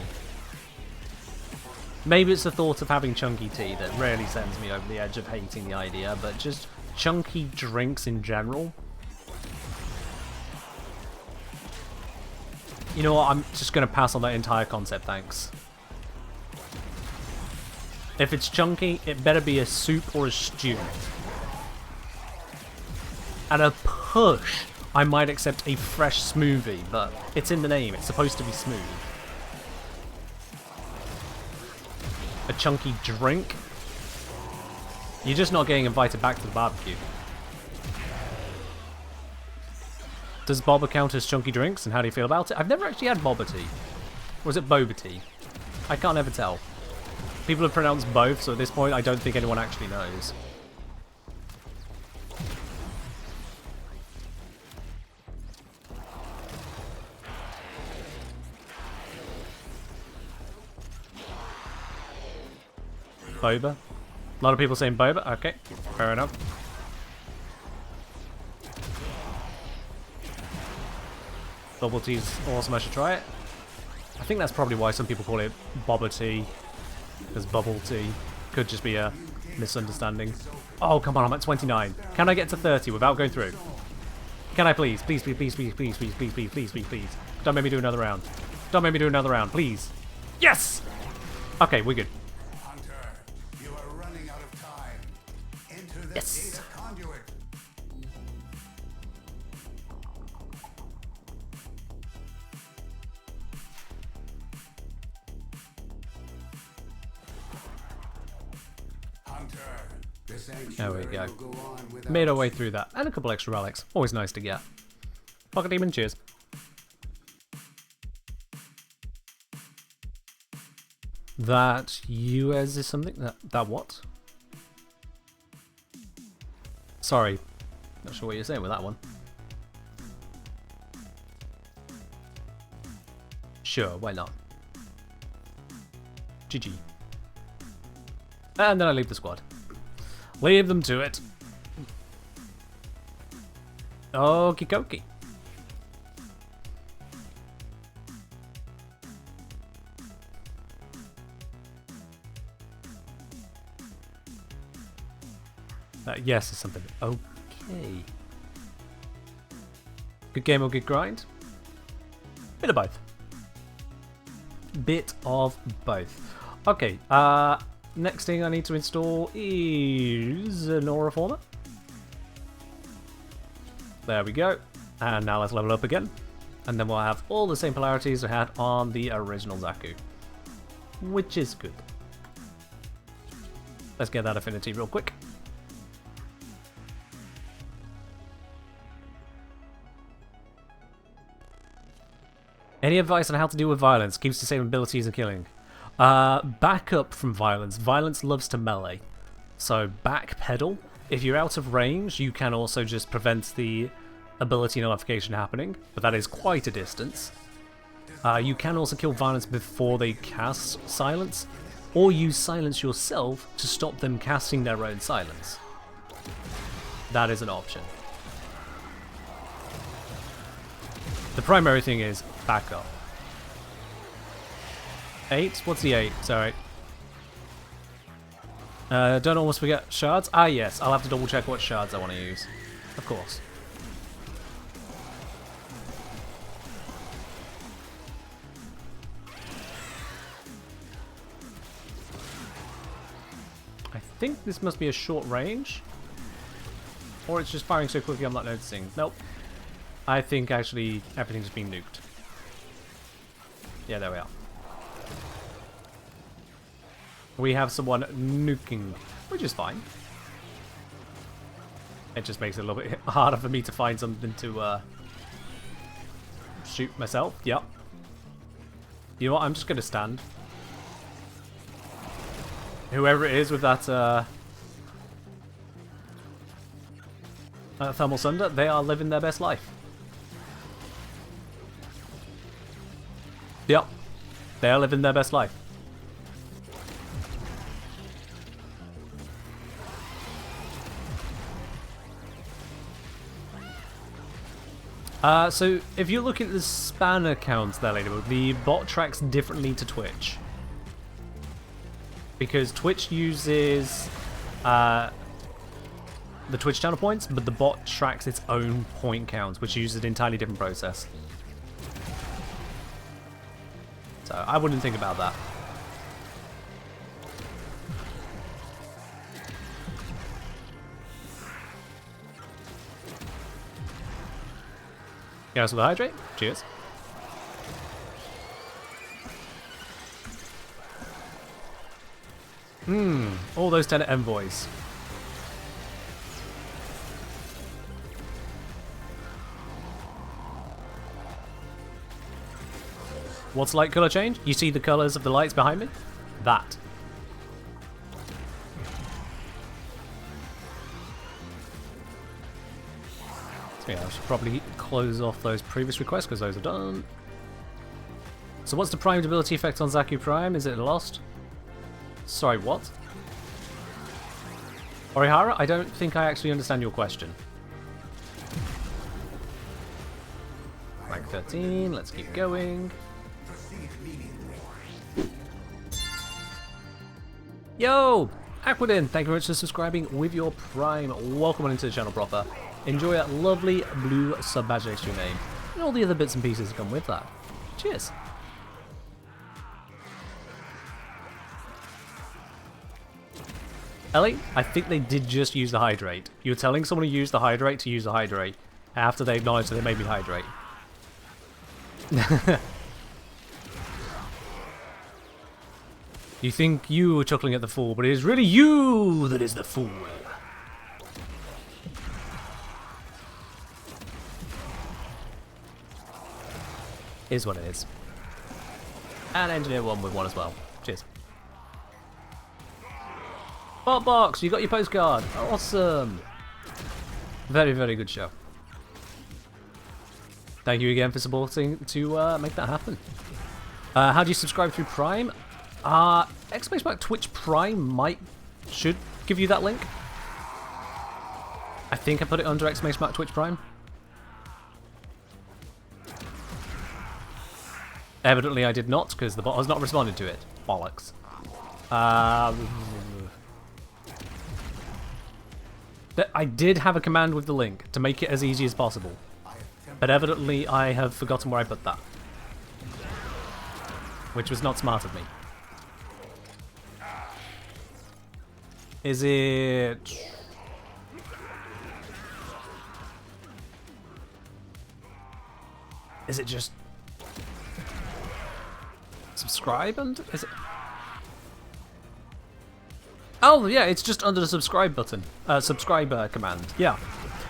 S1: Maybe it's the thought of having chunky tea that really sends me over the edge of hating the idea, but just chunky drinks in general. You know what, I'm just going to pass on that entire concept, thanks. If it's chunky, it better be a soup or a stew. At a push, I might accept a fresh smoothie, but it's in the name, it's supposed to be smooth. A chunky drink? You're just not getting invited back to the barbecue. Does boba count as chunky drinks, and how do you feel about it? I've never actually had boba tea. Or is it boba tea? I can't ever tell. People have pronounced both, so at this point I don't think anyone actually knows. Boba? A lot of people saying boba? Okay, fair enough. Bubble tea's awesome, I should try it. I think that's probably why some people call it boba tea. Because bubble tea could just be a misunderstanding. Oh, come on, I'm at 29. Can I get to 30 without going through? Can I please? Please, please, please, please, please, please, please, please, please, please, please. Don't make me do another round. Don't make me do another round, please. Yes! Okay, we're good.
S3: Hunter, you are running out of time. Enter the
S1: Yes.
S3: data conduit. Hunter, the
S1: There we
S3: sanctuary
S1: go.
S3: will go on without
S1: Made our way through that. And a couple extra relics. Always nice to get. Pocket Demon, cheers. That US is something? That what? Sorry. Not sure what you're saying with that one. Sure, why not? GG. And then I leave the squad. Leave them to it. Okie dokie. Yes, is something. Okay. Good game or good grind? Bit of both. Bit of both. Okay, next thing I need to install is an Aura Former. There we go. And now let's level up again. And then we'll have all the same polarities we had on the original Xaku. Which is good. Let's get that affinity real quick. Any advice on how to deal with violence? Keeps the same abilities and killing. Back up from violence. Violence loves to melee. So backpedal. If you're out of range, you can also just prevent the ability nullification happening, but that is quite a distance. You can also kill violence before they cast silence, or use silence yourself to stop them casting their own silence. That is an option. The primary thing is back up. 8? What's the 8? Sorry. Don't almost forget shards? Ah yes, I'll have to double check what shards I want to use. Of course. I think this must be a short range. Or it's just firing so quickly I'm not noticing. Nope. I think actually everything's been nuked. Yeah, there we are. We have someone nuking, which is fine. It just makes it a little bit harder for me to find something to shoot myself. Yep. You know what? I'm just going to stand. Whoever it is with that thermal sunder, they are living their best life. Yep. They are living their best life. So if you look at the span accounts there, Ladybug, the bot tracks differently to Twitch. Because Twitch uses the Twitch channel points, but the bot tracks its own point counts, which uses an entirely different process. So I wouldn't think about that. Guys, with hydrate. Cheers. All those 10 envoys. What's light color change? You see the colors of the lights behind me? That. So yeah, I should probably close off those previous requests because those are done. So what's the primed ability effect on Xaku Prime? Is it lost? Sorry, what? Orihara, I don't think I actually understand your question. Rank 13, let's keep going. Yo! Aquadin, thank you very much for subscribing with your Prime. Welcome on into the channel proper. Enjoy that lovely blue sub badge next to your name. And all the other bits and pieces that come with that. Cheers. Ellie, I think they did just use the hydrate. You're telling someone to use the hydrate to use the hydrate after they acknowledge that they made me hydrate. You think you were chuckling at the fool, but it is really you that is the fool. Is what it is. And Engineer 1 with 1 as well. Cheers. Bot Box, you got your postcard. Awesome. Very, very good show. Thank you again for supporting to make that happen. How do you subscribe through Prime? Twitch Prime should give you that link. I think I put it under Twitch Prime. Evidently I did not, because the bot has not responded to it. Bollocks. I did have a command with the link to make it as easy as possible. But evidently I have forgotten where I put that. Which was not smart of me. Is it... Is it just... subscribe and... is it... Oh, yeah, it's just under the subscribe button. Subscriber command, yeah.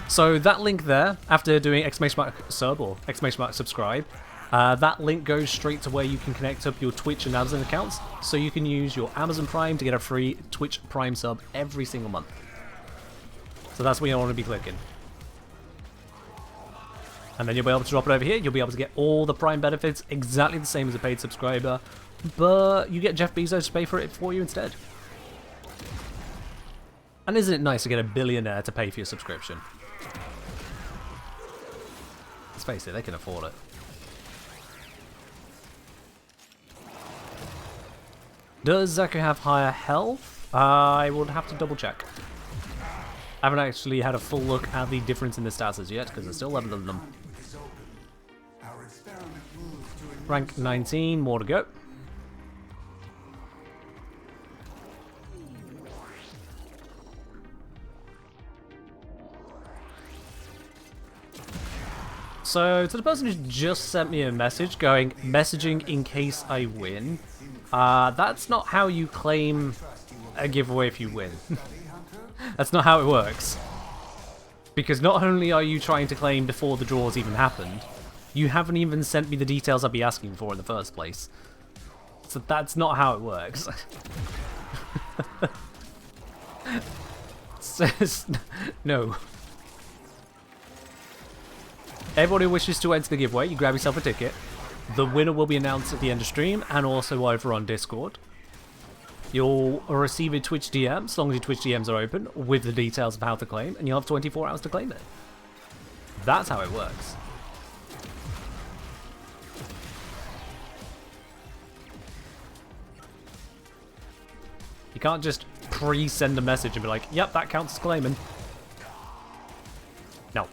S1: So that link there, after doing !sub or !subscribe, that link goes straight to where you can connect up your Twitch and Amazon accounts, so you can use your Amazon Prime to get a free Twitch Prime sub every single month. So that's where you want to be clicking. And then you'll be able to drop it over here, you'll be able to get all the Prime benefits exactly the same as a paid subscriber, but you get Jeff Bezos to pay for it for you instead. And isn't it nice to get a billionaire to pay for your subscription? Let's face it, they can afford it. Does Xaku have higher health? I would have to double check. I haven't actually had a full look at the difference in the stats yet, because there's still 11 of them. Rank 19, more to go. So, to the person who just sent me a message going, messaging in case I win, that's not how you claim a giveaway if you win. That's not how it works. Because not only are you trying to claim before the draws even happened, you haven't even sent me the details I'd be asking for in the first place. That's not how it works. It says no. Everybody who wishes to enter the giveaway, you grab yourself a ticket. The winner will be announced at the end of stream and also over on Discord. You'll receive a Twitch DM, as long as your Twitch DMs are open, with the details of how to claim, and you'll have 24 hours to claim it. That's how it works. You can't just pre-send a message and be like, yep, that counts as claiming. No.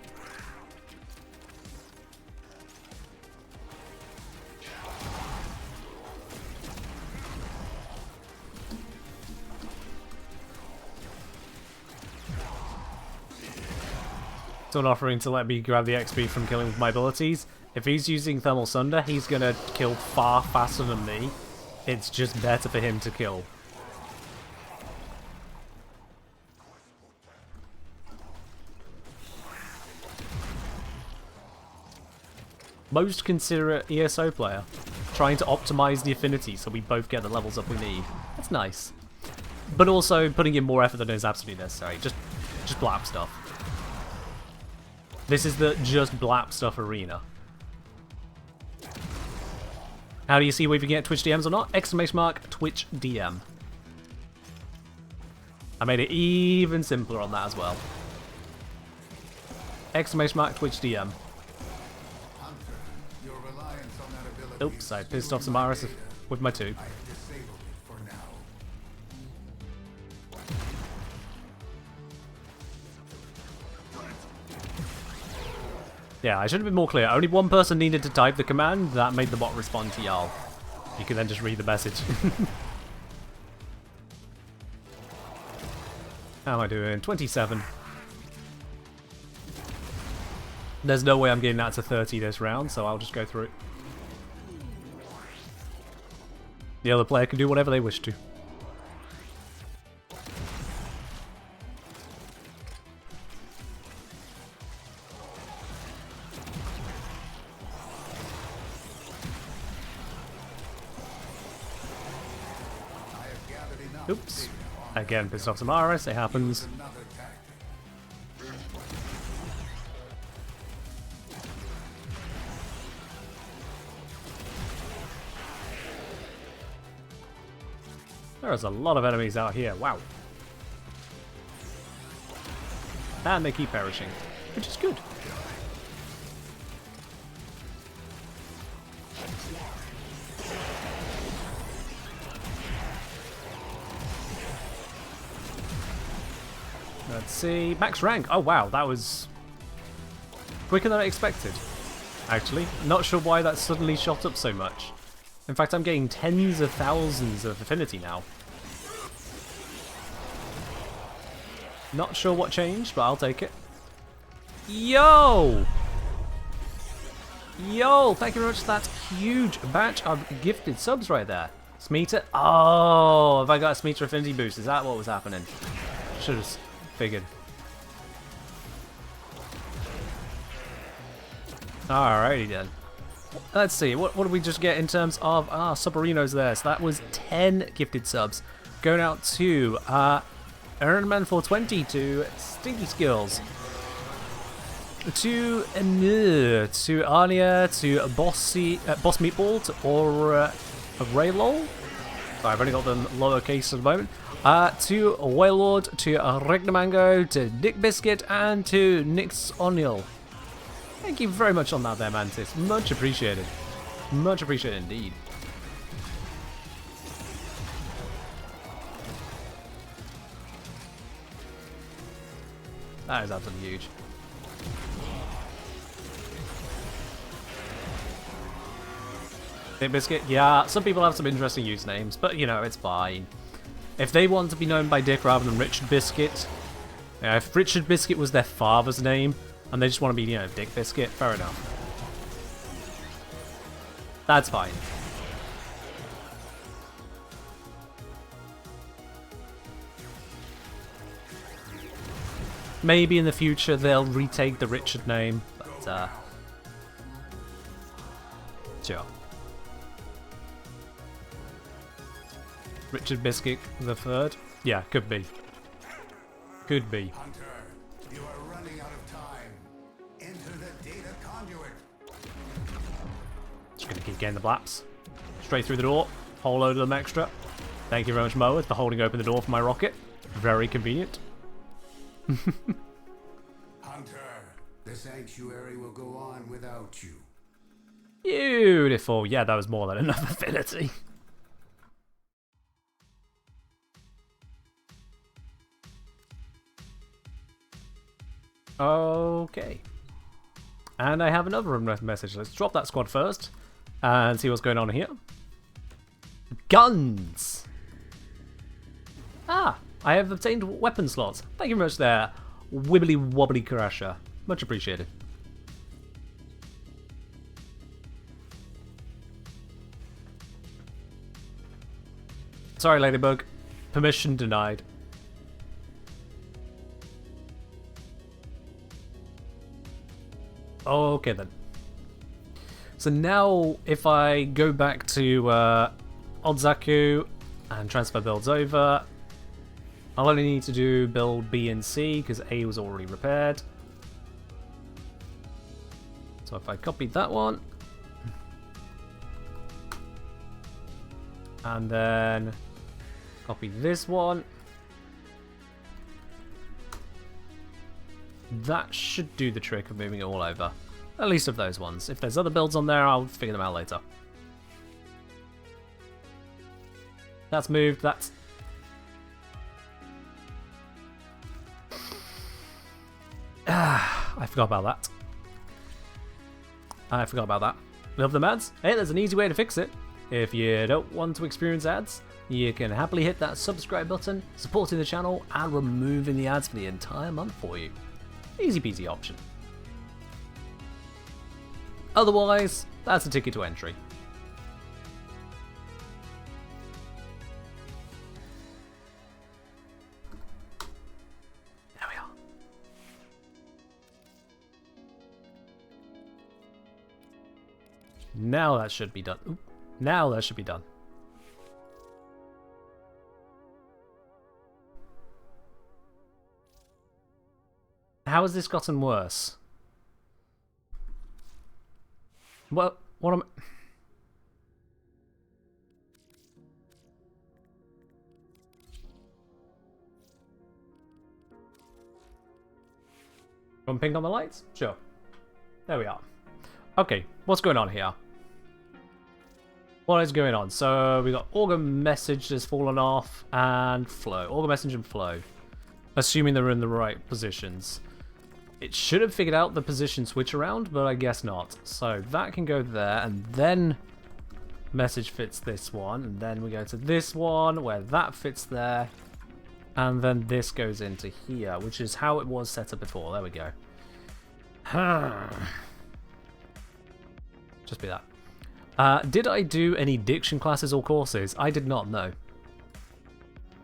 S1: Someone offering to let me grab the XP from killing with my abilities. If he's using Thermal Sunder, he's gonna kill far faster than me. It's just better for him to kill. Most considerate ESO player. Trying to optimize the affinity so we both get the levels up we need. That's nice. But also putting in more effort than is absolutely necessary. Just blap stuff. This is the just blap stuff arena. How do you see whether you get Twitch DMs or not? Exclamation mark Twitch DM. I made it even simpler on that as well. Exclamation mark Twitch DM. Oops, I pissed off Samaris with my 2. Yeah, I should have been more clear. Only one person needed to type the command. That made the bot respond to y'all. You can then just read the message. How am I doing? 27. There's no way I'm getting that to 30 this round, so I'll just go through it. The other player can do whatever they wish to. Oops. Again, pissed off Samaris. It happens. There's a lot of enemies out here. Wow. And they keep perishing, which is good. Let's see. Max rank. Oh, wow. That was quicker than I expected, actually. Not sure why that suddenly shot up so much. In fact, I'm getting tens of thousands of affinity now. Not sure what changed, but I'll take it. Yo! Yo! Thank you very much for that huge batch of gifted subs right there. Smeeter? Oh, have I got a Smeeter affinity boost? Is that what was happening? Should have figured. Alrighty then. Let's see, what did we just get in terms of sub-arenos there? So that was 10 gifted subs. Going out to Ironman420, to Stinky Skills, to Anya, to Boss Meatball, to Aura Raylol. Sorry, I've only got them lowercase at the moment. To Waylord, to Regnamango, to Dick Biscuit, and to Nix O'Neill. Thank you very much on that there, Mantis. Much appreciated. Much appreciated indeed. That is absolutely huge. Dick Biscuit? Yeah, some people have some interesting usernames, but you know, it's fine. If they want to be known by Dick rather than Richard Biscuit, if Richard Biscuit was their father's name, and they just want to be, you know, Dick Biscuit, fair enough. That's fine. Maybe in the future they'll retake the Richard name, but, sure. Richard Biscuit the third? Yeah, could be. Could be.
S3: Hunter, you are running out of time. Enter the data conduit.
S1: Just gonna keep getting the blaps. Straight through the door. Whole load of them extra. Thank you very much, Moa, for holding open the door for my rocket. Very convenient.
S3: Hunter, the sanctuary will go on without you.
S1: Beautiful. Yeah, that was more than enough affinity. Okay. And I have another message. Let's drop that squad first and see what's going on here. Guns! Ah, I have obtained weapon slots. Thank you very much there, Wibbly Wobbly Crasher. Much appreciated. Sorry, Ladybug. Permission denied. Okay then. So now, if I go back to Old Xaku and transfer builds over, I'll only need to do build B and C because A was already repaired. So if I copy that one, and then copy this one, that should do the trick of moving it all over. At least of those ones. If there's other builds on there, I'll figure them out later. That's moved, that's... I forgot about that. I forgot about that. Love them ads? Hey, there's an easy way to fix it. If you don't want to experience ads, you can happily hit that subscribe button, supporting the channel, and removing the ads for the entire month for you. Easy peasy option. Otherwise, that's a ticket to entry. There we are. Now that should be done. Oop. Now that should be done. How has this gotten worse? What am I... Want ping on the lights? Sure. There we are. Okay, what's going on here? What is going on? So we got Augur Message has fallen off and Flow. Augur Message and Flow. Assuming they're in the right positions. It should have figured out the position switch around, but I guess not. So that can go there, and then Message fits this one, and then we go to this one, where that fits there, and then this goes into here, which is how it was set up before. There we go. Just be that. Did I do any diction classes or courses? I did not, no.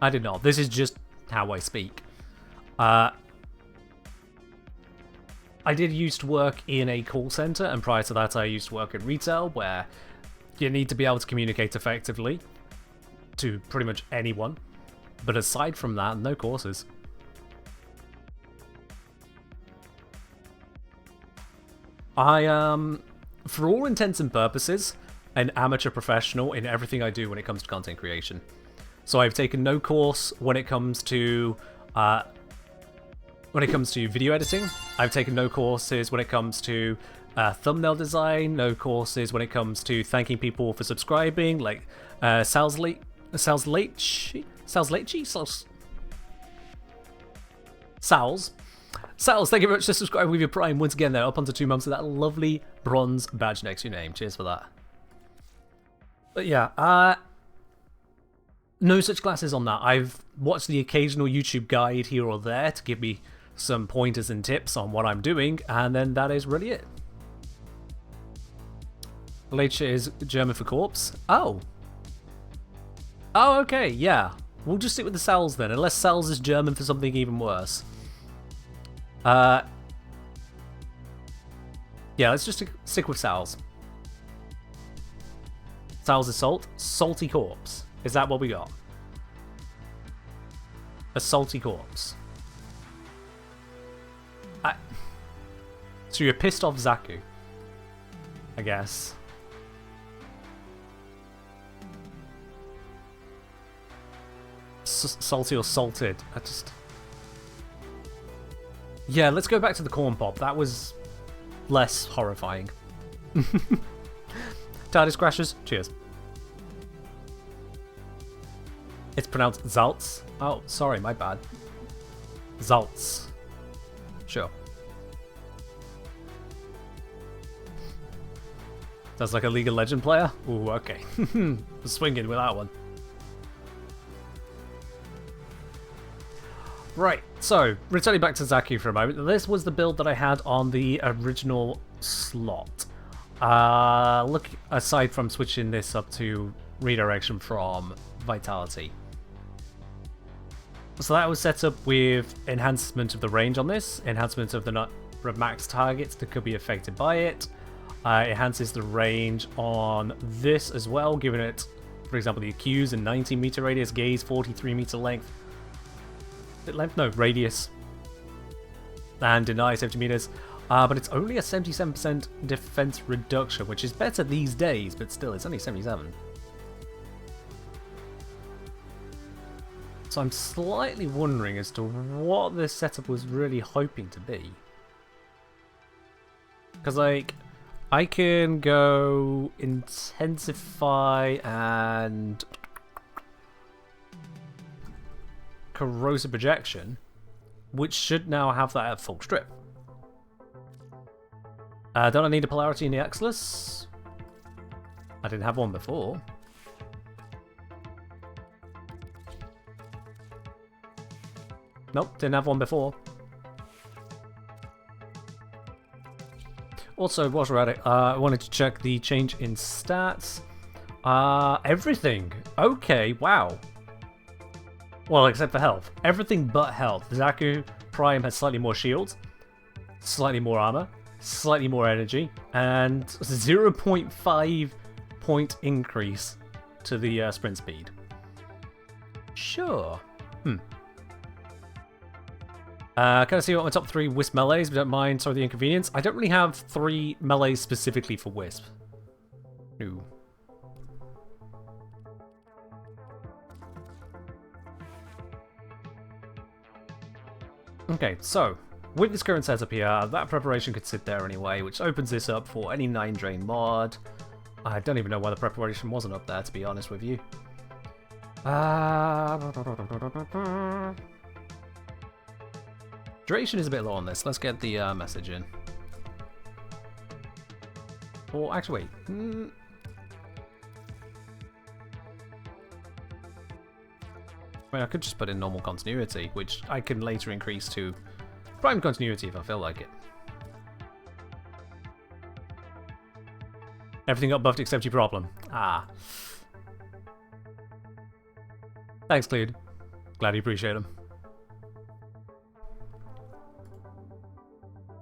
S1: I did not. This is just how I speak. I did used to work in a call center, and prior to that I used to work in retail, where you need to be able to communicate effectively to pretty much anyone. But aside from that, no courses. I am, for all intents and purposes, an amateur professional in everything I do when it comes to content creation. So I've taken no course when it comes to video editing. I've taken no courses when it comes to thumbnail design, no courses when it comes to thanking people for subscribing, like Sal's, thank you very much for subscribing with your Prime once again there, up onto 2 months with that lovely bronze badge next to your name. Cheers for that. But yeah, no such classes on that. I've watched the occasional YouTube guide here or there to give me some pointers and tips on what I'm doing, and then that is really it. Leiche is German for corpse. Oh. Oh, okay, yeah. We'll just stick with the Sals then, unless Sals is German for something even worse. Yeah, let's just stick with Sals. Sals is salt. Salty corpse. Is that what we got? A salty corpse. So you're pissed off Xaku, I guess. Salty or salted. I just... Yeah, let's go back to the corn pop. That was less horrifying. TARDIS crashes. Cheers. It's pronounced Zaltz. Oh, sorry, my bad. Zaltz. Sure. Sounds like a League of Legends player. Ooh, okay. Swinging with that one. Right, so, returning back to Xaku for a moment. This was the build that I had on the original slot. Look, aside from switching this up to redirection from Vitality. So that was set up with enhancement of the range on this, enhancement of the number of max targets that could be affected by it. It enhances the range on this as well, giving it, for example, the Accuse and 90 meter radius, Gaze 43 meter length. Length? No, radius. And Deny 70 meters. But it's only a 77% defense reduction, which is better these days, but still, it's only 77. So I'm slightly wondering as to what this setup was really hoping to be. Because, like, I can go Intensify and Corrosive Projection, which should now have that at full strip. Don't I need a Polarity in the Exilus? I didn't have one before. Nope, didn't have one before. Also, whilst we're at it, I wanted to check the change in stats. Everything. Okay, wow. Well, except for health. Everything but health. Xaku Prime has slightly more shields, slightly more armor, slightly more energy, and 0.5 point increase to the sprint speed. Sure. Can I see what my top 3 Wisp melees? We don't mind, sorry the inconvenience. I don't really have 3 melees specifically for Wisp. No. Okay, so, with this current setup here, that preparation could sit there anyway, which opens this up for any 9 drain mod. I don't even know why the preparation wasn't up there, to be honest with you. Duration is a bit low on this. Let's get the message in. Or actually, wait. I mean, I could just put in normal continuity, which I can later increase to prime continuity if I feel like it. Everything got buffed except your problem. Ah. Thanks, Cleed. Glad you appreciate them.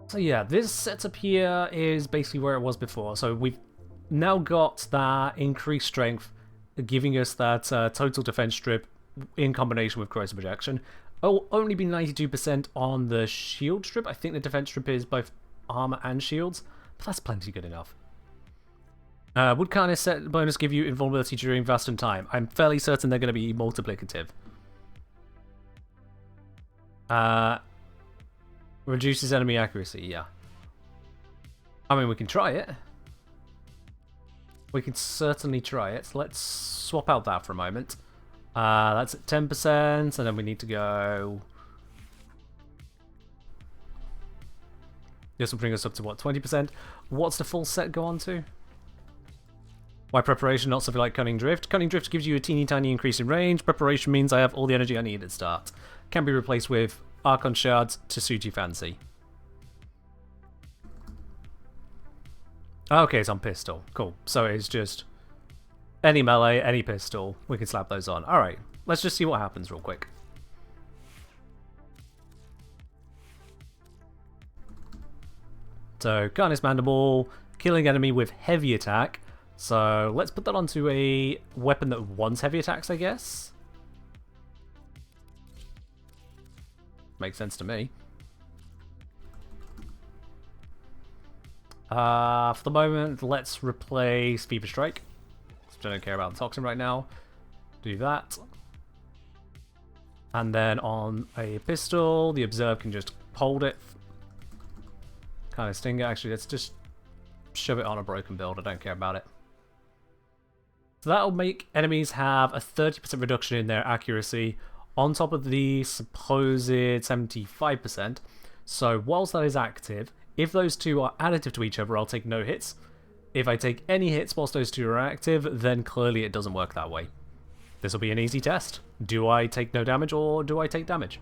S1: So yeah, this setup here is basically where it was before. So we've now got that increased strength, giving us that total defense strip in combination with corrosive projection. Oh, only be 92% on the shield strip. I think the defense strip is both armor and shields, but that's plenty good enough. Would Carnage set bonus give you invulnerability during Vastan time? I'm fairly certain they're going to be multiplicative. Reduces enemy accuracy, yeah. I mean, we can try it. We can certainly try it. Let's swap out that for a moment. That's at 10%, and then we need to go... This will bring us up to, what, 20%? What's the full set go on to? Why preparation, not something like Cunning Drift? Cunning Drift gives you a teeny tiny increase in range. Preparation means I have all the energy I need at start. Can be replaced with Archon Shards to suit your fancy. Okay, it's on pistol. Cool. So it's just any melee, any pistol. We can slap those on. Alright, let's just see what happens real quick. So, Carnage Mandible, killing enemy with heavy attack. So let's put that onto a weapon that wants heavy attacks, I guess. Makes sense to me. For the moment, let's replace Fever Strike. I don't care about the Toxin right now. Do that. And then on a pistol, the Observe can just hold it. Kind of sting it. Actually, let's just shove it on a broken build. I don't care about it. So that'll make enemies have a 30% reduction in their accuracy on top of the supposed 75%. So whilst that is active, if those two are additive to each other, I'll take no hits. If I take any hits whilst those two are active, then clearly it doesn't work that way. This will be an easy test. Do I take no damage or do I take damage?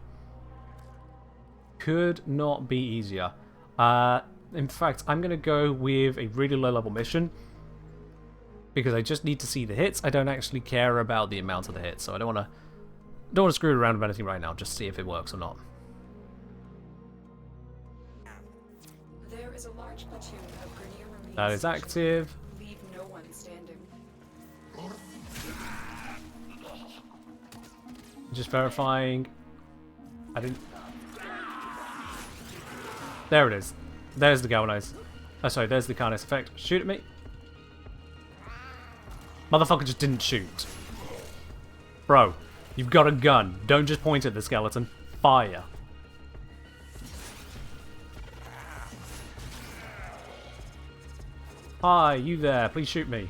S1: Could not be easier. In fact, I'm going to go with a really low level mission because I just need to see the hits. I don't actually care about the amount of the hits, so I don't want to screw around with anything right now. Just see if it works or not.
S4: There is a large platoon of Grenier Marines.
S1: That is active.
S4: Leave no one standing.
S1: Just verifying. I didn't. There it is. There's the galvanize. Oh, sorry, there's the Carnage effect. Shoot at me. Motherfucker just didn't shoot. Bro, you've got a gun. Don't just point at the skeleton. Fire. Hi, you there. Please shoot me.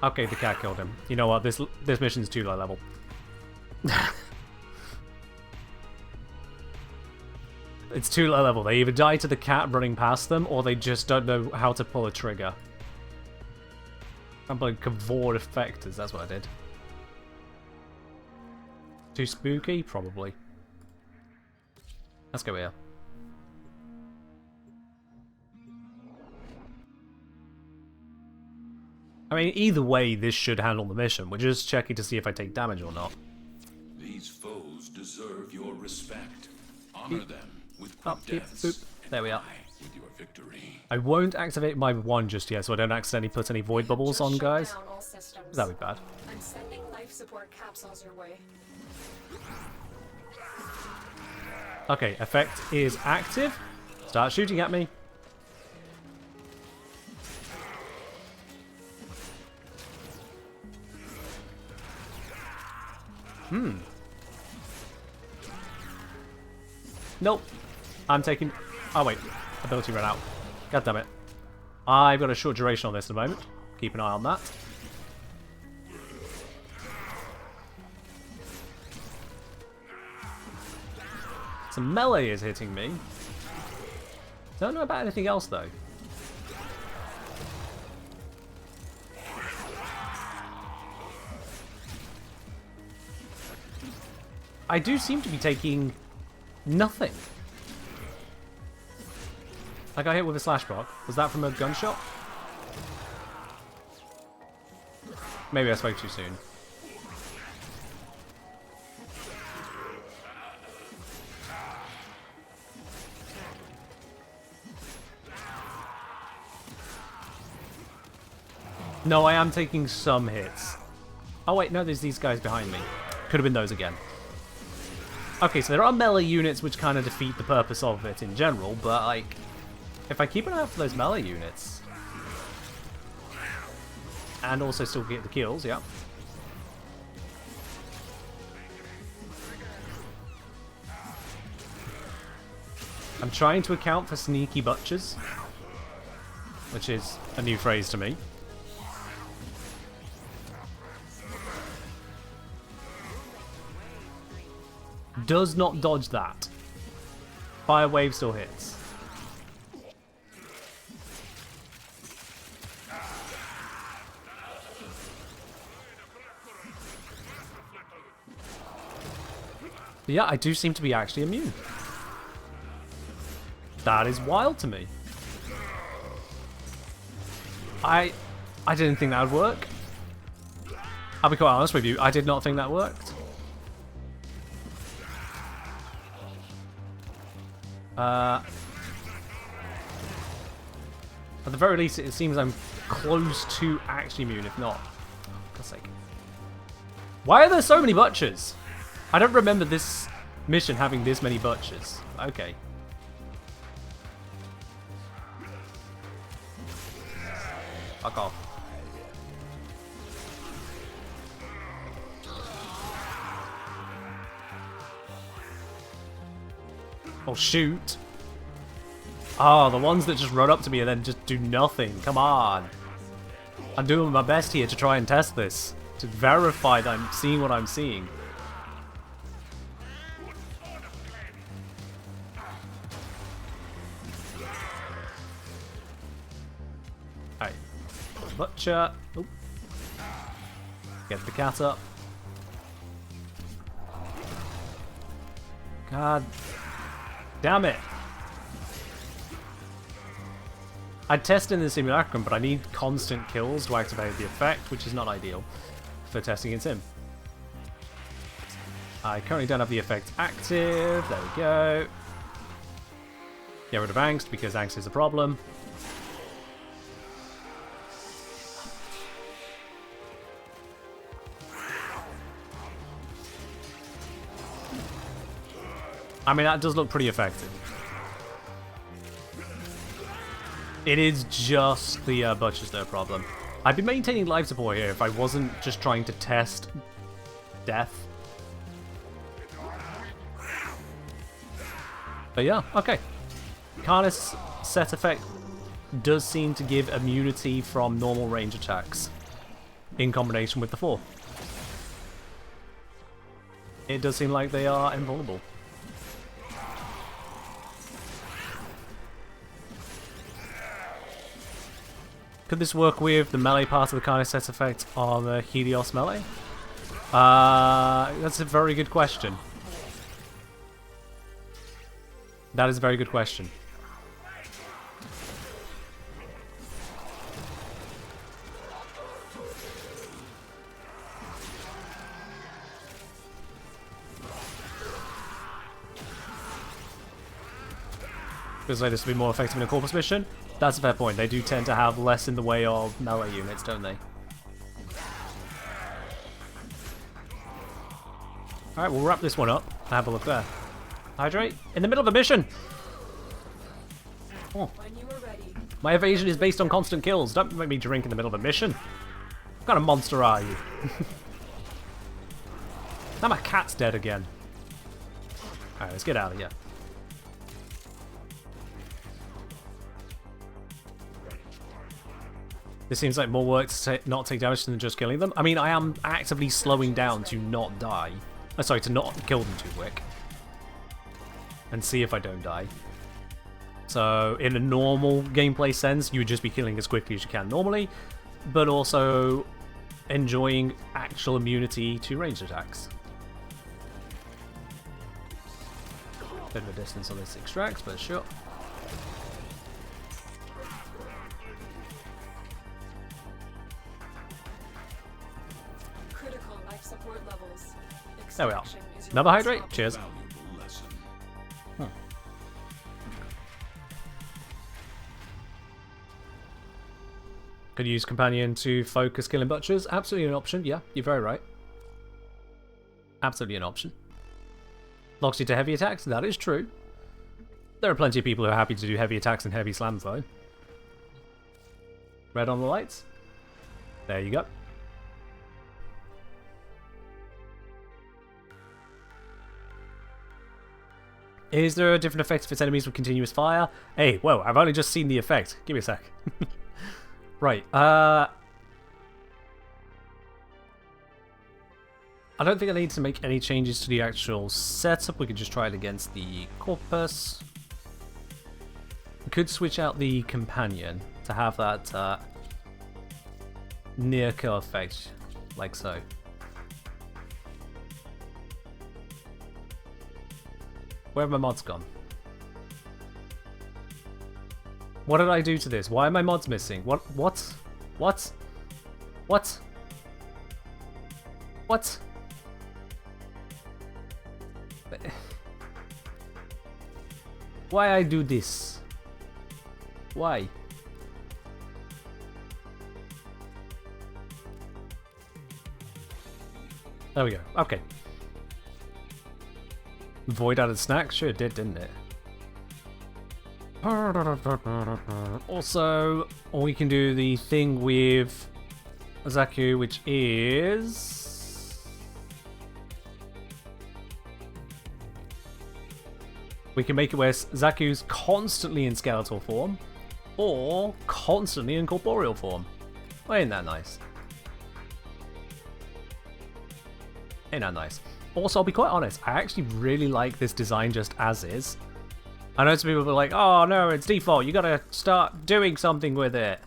S1: Okay, the cat killed him. You know what? This mission's too low level. It's too low level. They either die to the cat running past them, or they just don't know how to pull a trigger. I'm like Cavord effectors, that's what I did. Too spooky? Probably. Let's go here. I mean, either way, this should handle the mission. We're just checking to see if I take damage or not.
S5: These foes deserve your respect. Honor them with quick
S1: Up, keep,
S5: deaths.
S1: boop. There we are.
S5: With your victory.
S1: I won't activate my wand just yet, so I don't accidentally put any void bubbles on, guys.
S4: Shut down all systems.
S1: That'd be bad.
S4: I'm sending life support capsules your way.
S1: Okay, effect is active. Start shooting at me. Nope. I'm taking... Oh, wait. Ability ran out. God damn it. I've got a short duration on this at the moment. Keep an eye on that. Some melee is hitting me. Don't know about anything else, though. I do seem to be taking nothing. I got hit with a slash block. Was that from a gunshot? Maybe I spoke too soon. No, I am taking some hits. Oh wait, no, there's these guys behind me. Could have been those again. Okay, so there are melee units which kind of defeat the purpose of it in general, but like, if I keep an eye out for those melee units, and also still get the kills, yeah. I'm trying to account for sneaky butchers, which is a new phrase to me. Does not dodge that. Fire wave still hits. But yeah, I do seem to be actually immune. That is wild to me. I didn't think that would work. I'll be quite honest with you, I did not think that worked. At the very least, it seems I'm close to actually immune, if not. For God's sake. Why are there so many butchers? I don't remember this mission having this many butchers. Okay. Fuck off. Oh, shoot. Oh, the ones that just run up to me and then just do nothing. Come on. I'm doing my best here to try and test this. To verify that I'm seeing what I'm seeing. Alright. Butcher. Oh. Get the cat up. God damn it. I'd test in the simulacrum, but I need constant kills to activate the effect, which is not ideal for testing against him. I currently don't have the effect active. There we go. Get rid of angst, because angst is a problem. I mean, that does look pretty effective. It is just the butchers that are a problem. I'd be maintaining life support here if I wasn't just trying to test death. But yeah, okay. Karna's set effect does seem to give immunity from normal range attacks in combination with the 4. It does seem like they are invulnerable. Could this work with the melee part of the Karna set effect on the Helios melee? That's a very good question. That is a very good question. Feels like this would be more effective in a corpus mission. That's a fair point. They do tend to have less in the way of melee units, don't they? Alright, we'll wrap this one up. Have a look there. Hydrate. In the middle of a mission! Oh. My evasion is based on constant kills. Don't make me drink in the middle of a mission. What kind of monster are you? Now my cat's dead again. Alright, let's get out of here. This seems like more work to not take damage than just killing them. I mean, I am actively slowing down to not die. Sorry, to not kill them too quick. And see if I don't die. So, in a normal gameplay sense, you would just be killing as quickly as you can normally, but also enjoying actual immunity to ranged attacks. Bit of a distance on this extract, but sure. There we are. Another hydrate. Cheers. Could use companion to focus killing butchers. Absolutely an option. Yeah, you're very right. Absolutely an option. Locks you to heavy attacks. That is true. There are plenty of people who are happy to do heavy attacks and heavy slams though. Red on the lights. There you go. Is there a different effect if it's enemies with continuous fire? Hey, whoa, I've only just seen the effect. Give me a sec. Right, I don't think I need to make any changes to the actual setup. We could just try it against the corpus. We could switch out the companion to have that near kill effect, like so. Where have my mods gone? What did I do to this? Why are my mods missing? What? What? What? What? What? Why I do this? Why? There we go. Okay. Void added snacks? Sure did, didn't it? Also, we can do the thing with Xaku, which is... we can make it where Xaku's constantly in skeletal form, or constantly in corporeal form. Well, ain't that nice? Ain't that nice? Also, I'll be quite honest, I actually really like this design just as is. I know some people are like, oh no, it's default, you gotta start doing something with it.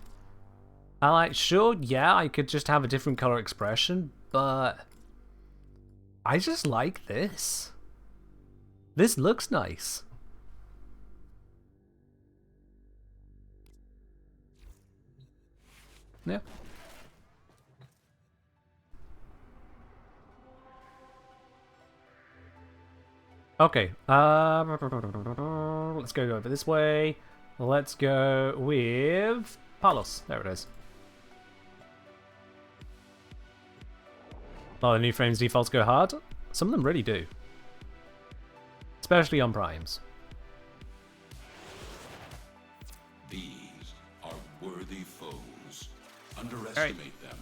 S1: I'm like, sure, yeah, I could just have a different color expression, but I just like this. This looks nice. Yeah. Okay, let's go over this way. Let's go with Palos. There it is. Oh, the new frames defaults go hard? Some of them really do. Especially on primes.
S5: These are worthy foes. Underestimate them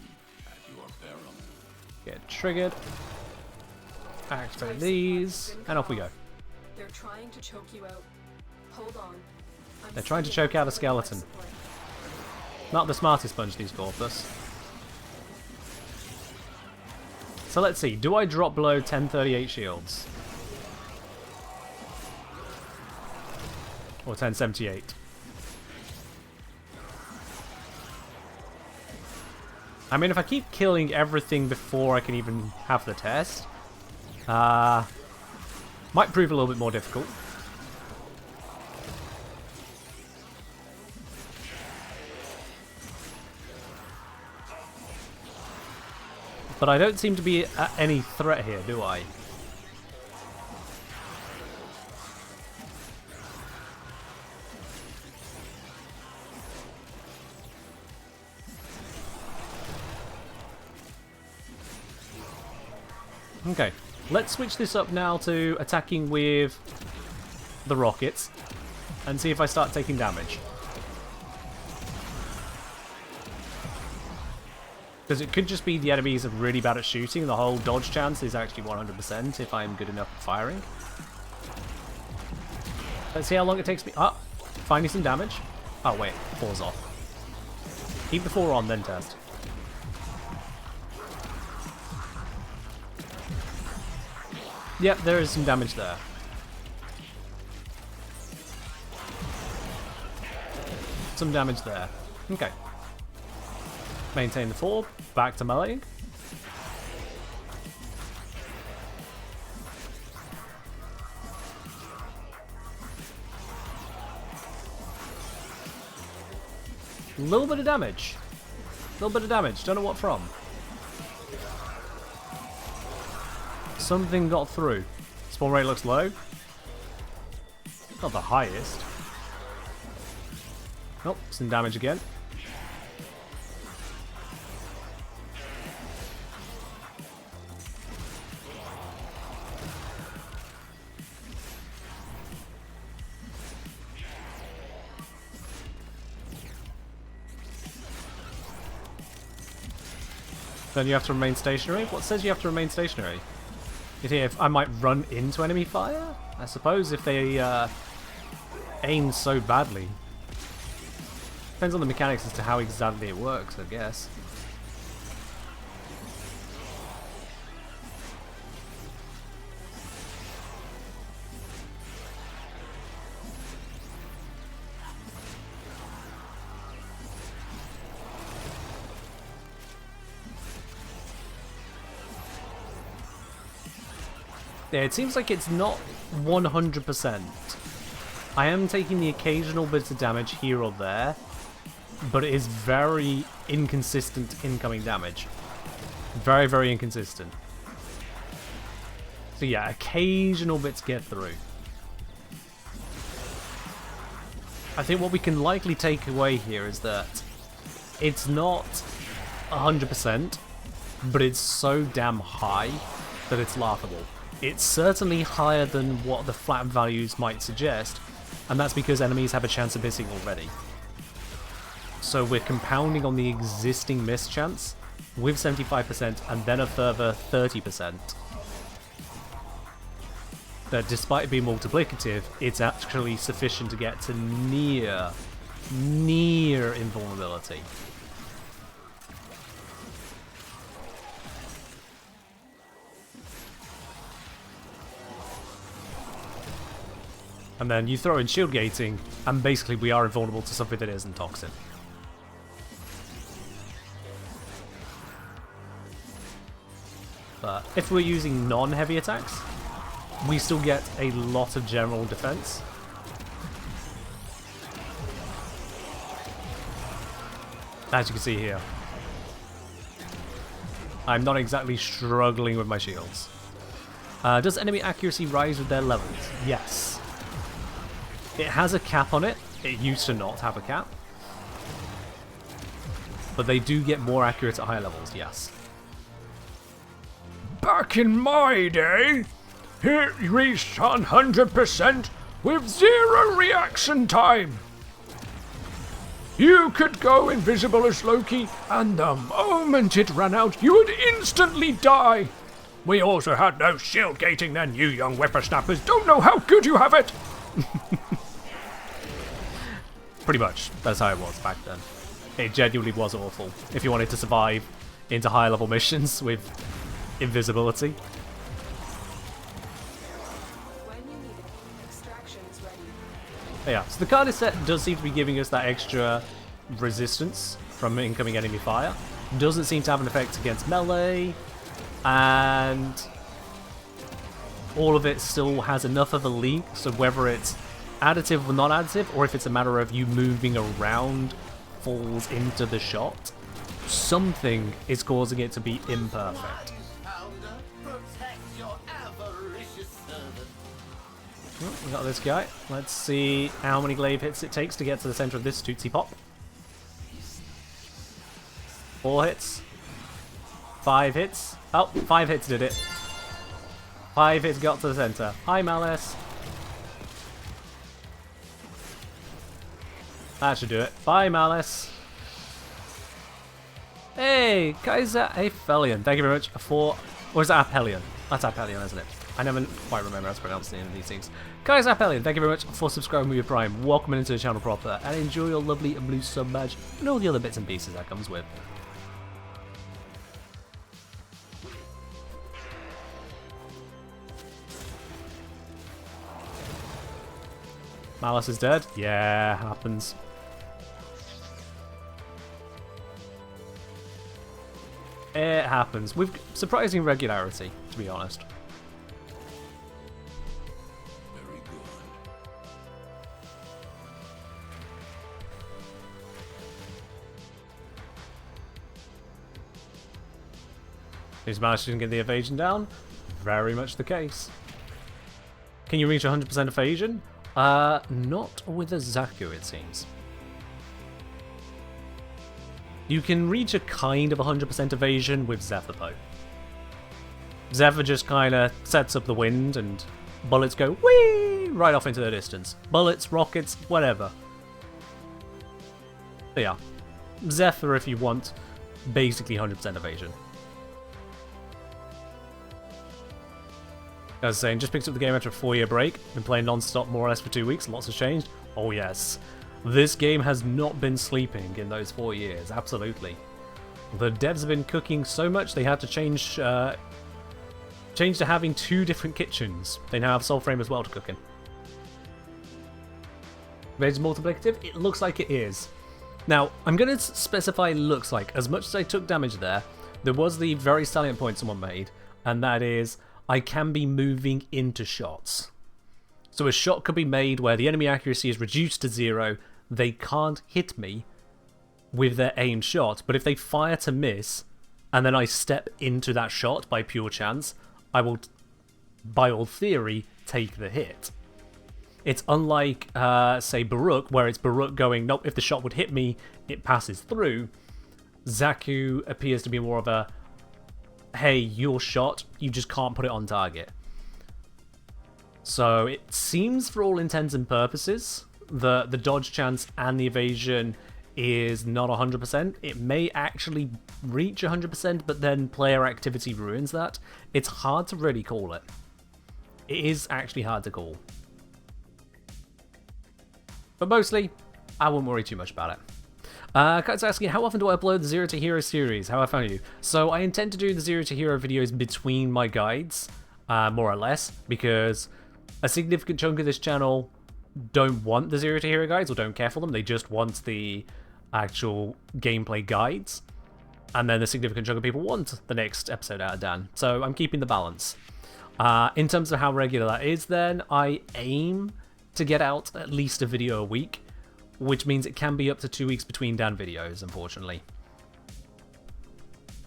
S5: at your peril.
S1: Get triggered. Activate these, and off we go.
S4: They're trying to choke you out. Hold on.
S1: They're trying to choke out a skeleton. Not the smartest bunch, these Corpus. So let's see, do I drop below 1038 shields? Or 1078? I mean, if I keep killing everything before I can even have the test, might prove a little bit more difficult. But I don't seem to be any threat here, do I? Okay, let's switch this up now to attacking with the rockets and see if I start taking damage. Because it could just be the enemies are really bad at shooting, the whole dodge chance is actually 100% if I'm good enough at firing. Let's see how long it takes me. Ah, finding some damage. Oh wait, 4's off. Keep the 4 on, then test. Yep, there is some damage there. Some damage there. Okay. Maintain the 4. Back to meleeing. A little bit of damage. A little bit of damage. Don't know what from. Something got through. Spawn rate looks low. Not the highest. Nope, some damage again. Then you have to remain stationary? What says you have to remain stationary? If I might run into enemy fire? I suppose if they aim so badly. Depends on the mechanics as to how exactly it works, I guess. Yeah, it seems like it's not 100%. I am taking the occasional bits of damage here or there, but it is very inconsistent incoming damage. Very, very inconsistent. So yeah, occasional bits get through. I think what we can likely take away here is that it's not 100%, but it's so damn high that it's laughable. It's certainly higher than what the flat values might suggest, and that's because enemies have a chance of missing already. So we're compounding on the existing miss chance with 75% and then a further 30%. That despite being multiplicative, it's actually sufficient to get to near invulnerability. And then you throw in shield gating, and basically we are invulnerable to something that isn't toxin. But if we're using non-heavy attacks, we still get a lot of general defense. As you can see here, I'm not exactly struggling with my shields. Does enemy accuracy rise with their levels? Yes. It has a cap on it. It used to not have a cap. But they do get more accurate at higher levels, yes.
S6: Back in my day, it reached 100% with 0 reaction time. You could go invisible as Loki, and the moment it ran out, you would instantly die. We also had no shield gating then, you young whippersnappers don't know how good you have it.
S1: Pretty much, that's how it was back then. It genuinely was awful if you wanted to survive into higher level missions with invisibility.
S4: When you need it, extraction is ready.
S1: Yeah, so the card set does seem to be giving us that extra resistance from incoming enemy fire. Doesn't seem to have an effect against melee, and all of it still has enough of a link, so whether it's additive or non-additive, or if it's a matter of you moving around falls into the shot, something is causing it to be imperfect. Oh, we got this guy. Let's see how many glaive hits it takes to get to the center of this Tootsie Pop. 4 hits. 5 hits. Oh, 5 hits did it. 5 hits got to the center. Hi, Malice. That should do it. Bye, Malice. Hey, Kaiser Aphelion. Thank you very much for... Or is that Aphelion? That's Aphelion, isn't it? I never quite remember how to pronounce the name of these things. Kaiser Aphelion, thank you very much for subscribing with your Prime. Welcome into the channel proper, and enjoy your lovely blue sub badge and all the other bits and pieces that comes with. Malice is dead? Yeah, happens. It happens, with surprising regularity, to be honest.
S5: Very good.
S1: Who's managed to get the evasion down? Very much the case. Can you reach 100% evasion? Not with a Xaku, it seems. You can reach a kind of 100% evasion with Zephyr, though. Zephyr just kind of sets up the wind and bullets go whee right off into the distance. Bullets, rockets, whatever. But yeah, Zephyr if you want basically 100% evasion. As I was saying, just picked up the game after a 4-year break. Been playing non-stop more or less for 2 weeks. Lots has changed. Oh yes. This game has not been sleeping in those 4 years, absolutely. The devs have been cooking so much they had to change to having 2 different kitchens. They now have Warframe as well to cook in. Is it multiplicative? It looks like it is. Now, I'm going to specify looks like. As much as I took damage there was the very salient point someone made, and that is I can be moving into shots. So a shot could be made where the enemy accuracy is reduced to 0, they can't hit me with their aimed shot, but if they fire to miss, and then I step into that shot by pure chance, I will, by all theory, take the hit. It's unlike, say, Baruch, where it's Baruch going, nope, if the shot would hit me, it passes through. Xaku appears to be more of a, hey, your shot, you just can't put it on target. So it seems, for all intents and purposes, the dodge chance and the evasion is not 100%. It may actually reach 100%, but then player activity ruins that. It's hard to really call it. It is actually hard to call. But mostly, I won't worry too much about it. Kite's asking, how often do I upload the Zero to Hero series? How I found you? So I intend to do the Zero to Hero videos between my guides, more or less, because a significant chunk of this channel don't want the Zero to Hero guides or don't care for them. They just want the actual gameplay guides. And then the significant chunk of people want the next episode out of Dan. So I'm keeping the balance. In terms of how regular that is, then, I aim to get out at least a video a week, which means it can be up to 2 weeks between Dan videos, unfortunately.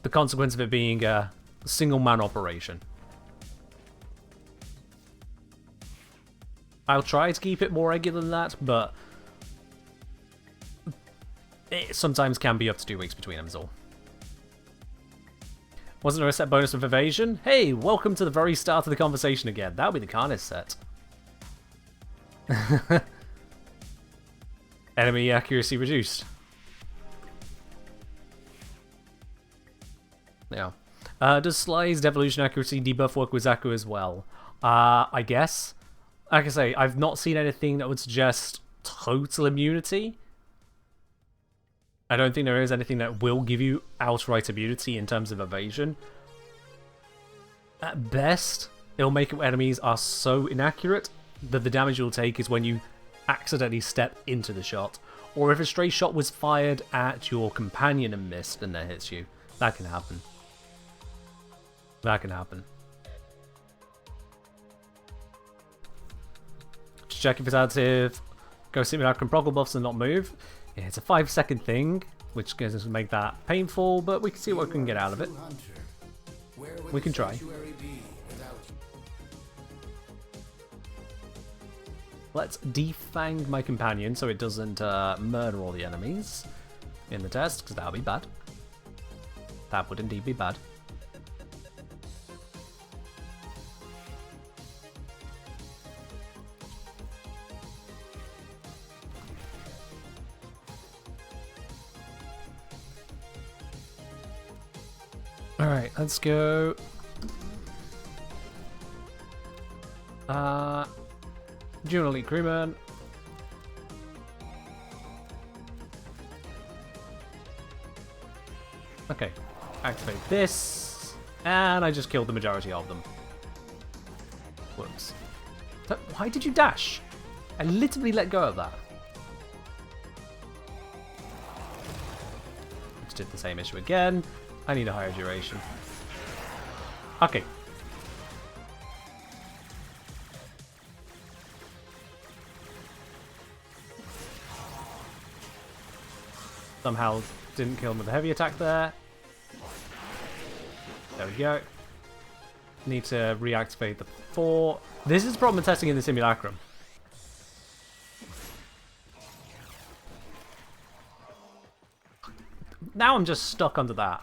S1: The consequence of it being a single-man operation. I'll try to keep it more regular than that, but it sometimes can be up to 2 weeks between them is all. Wasn't there a set bonus of evasion? Hey, welcome to the very start of the conversation again. That'll be the Carnage set. Enemy accuracy reduced. Yeah. Does Sly's devolution accuracy debuff work with Xaku as well? I guess. Like I say, I've not seen anything that would suggest total immunity. I don't think there is anything that will give you outright immunity in terms of evasion. At best, it'll make it where enemies are so inaccurate that the damage you'll take is when you accidentally step into the shot. Or if a stray shot was fired at your companion and missed and then hits you. That can happen. That can happen. Just check if it's active. Go simulacrum proggle buffs and not move. Yeah, it's a 5-second thing, which is going to make that painful, but we can see what we can get out of it. We can try. Let's defang my companion so it doesn't murder all the enemies in the test, because that would be bad. That would indeed be bad. Alright, let's go. June Elite Crewman. Okay, activate this. And I just killed the majority of them. Whoops. Why did you dash? I literally let go of that. Just did the same issue again. I need a higher duration. Okay. Somehow didn't kill him with a heavy attack there. There we go. Need to reactivate the 4. This is the problem with testing in the simulacrum. Now I'm just stuck under that.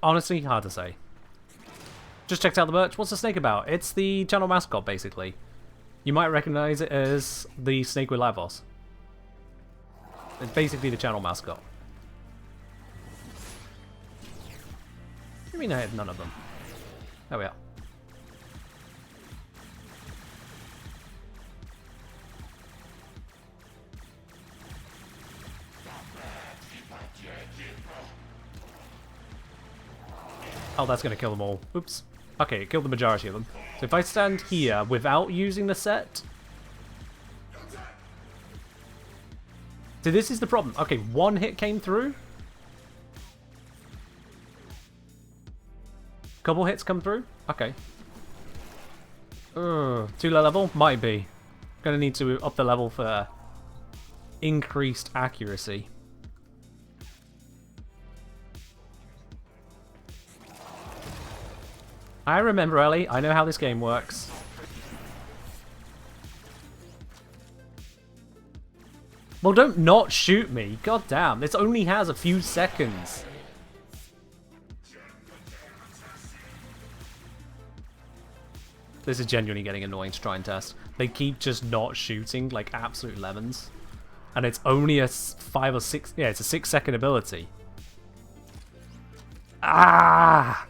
S1: Honestly, hard to say. Just checked out the merch. What's the snake about? It's the channel mascot, basically. You might recognize it as the snake with Lavos. It's basically the channel mascot. What do you mean I had none of them? There we are. Oh, that's going to kill them all. Oops. Okay, it killed the majority of them. So if I stand here without using the set... So this is the problem. Okay, 1 hit came through. Couple hits come through. Okay. Too low level? Might be. Gonna need to up the level for increased accuracy. I remember, Ellie. I know how this game works. Well, don't not shoot me. God damn, this only has a few seconds. This is genuinely getting annoying to try and test. They keep just not shooting like absolute lemons. And it's only a 5 or 6... Yeah, it's a 6-second ability. Ah!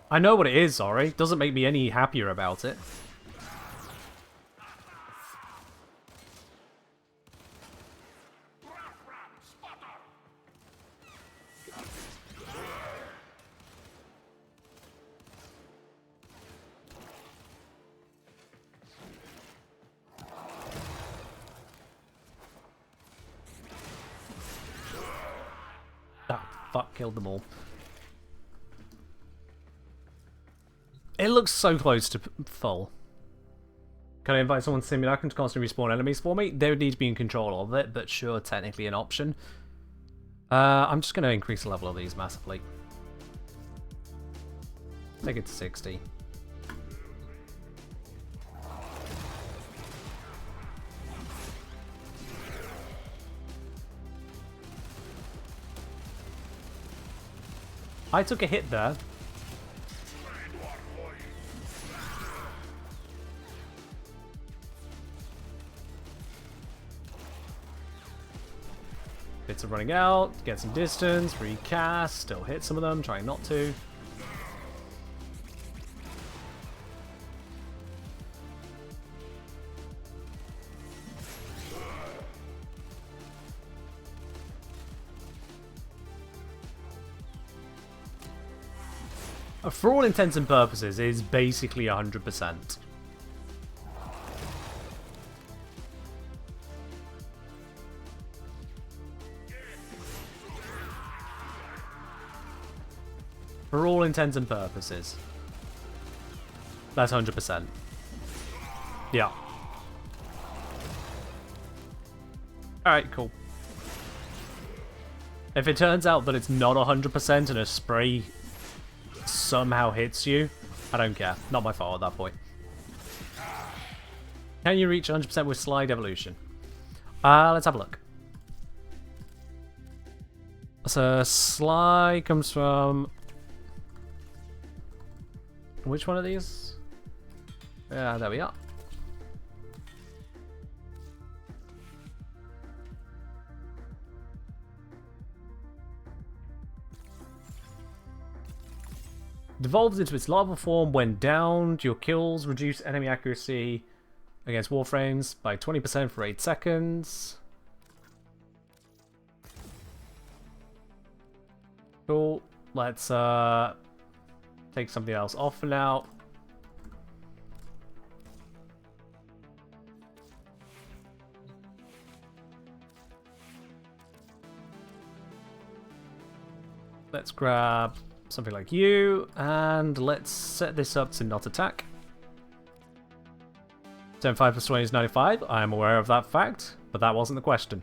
S1: I know what it is, sorry. Doesn't make me any happier about it. Fuck, killed them all. It looks so close to full. Can I invite someone to Simulacrum to constantly respawn enemies for me? They would need to be in control of it, but sure, technically an option. I'm just going to increase the level of these massively. Take it to 60. I took a hit there. Bits are running out, get some distance, recast, still hit some of them, trying not to. For all intents and purposes, it is basically 100%. For all intents and purposes. That's 100%. Yeah. Alright, cool. If it turns out that it's not 100% and a spray somehow hits you, I don't care. Not my fault at that point. Can you reach 100% with slide evolution? Let's have a look. So slide comes from... Which one of these? Yeah, there we are. Devolves into its larval form when downed. Your kills reduce enemy accuracy against Warframes by 20% for 8 seconds. Cool. Let's take something else off for now. Let's grab something like you, and let's set this up to not attack. 75 plus 20 is 95. I am aware of that fact, but that wasn't the question.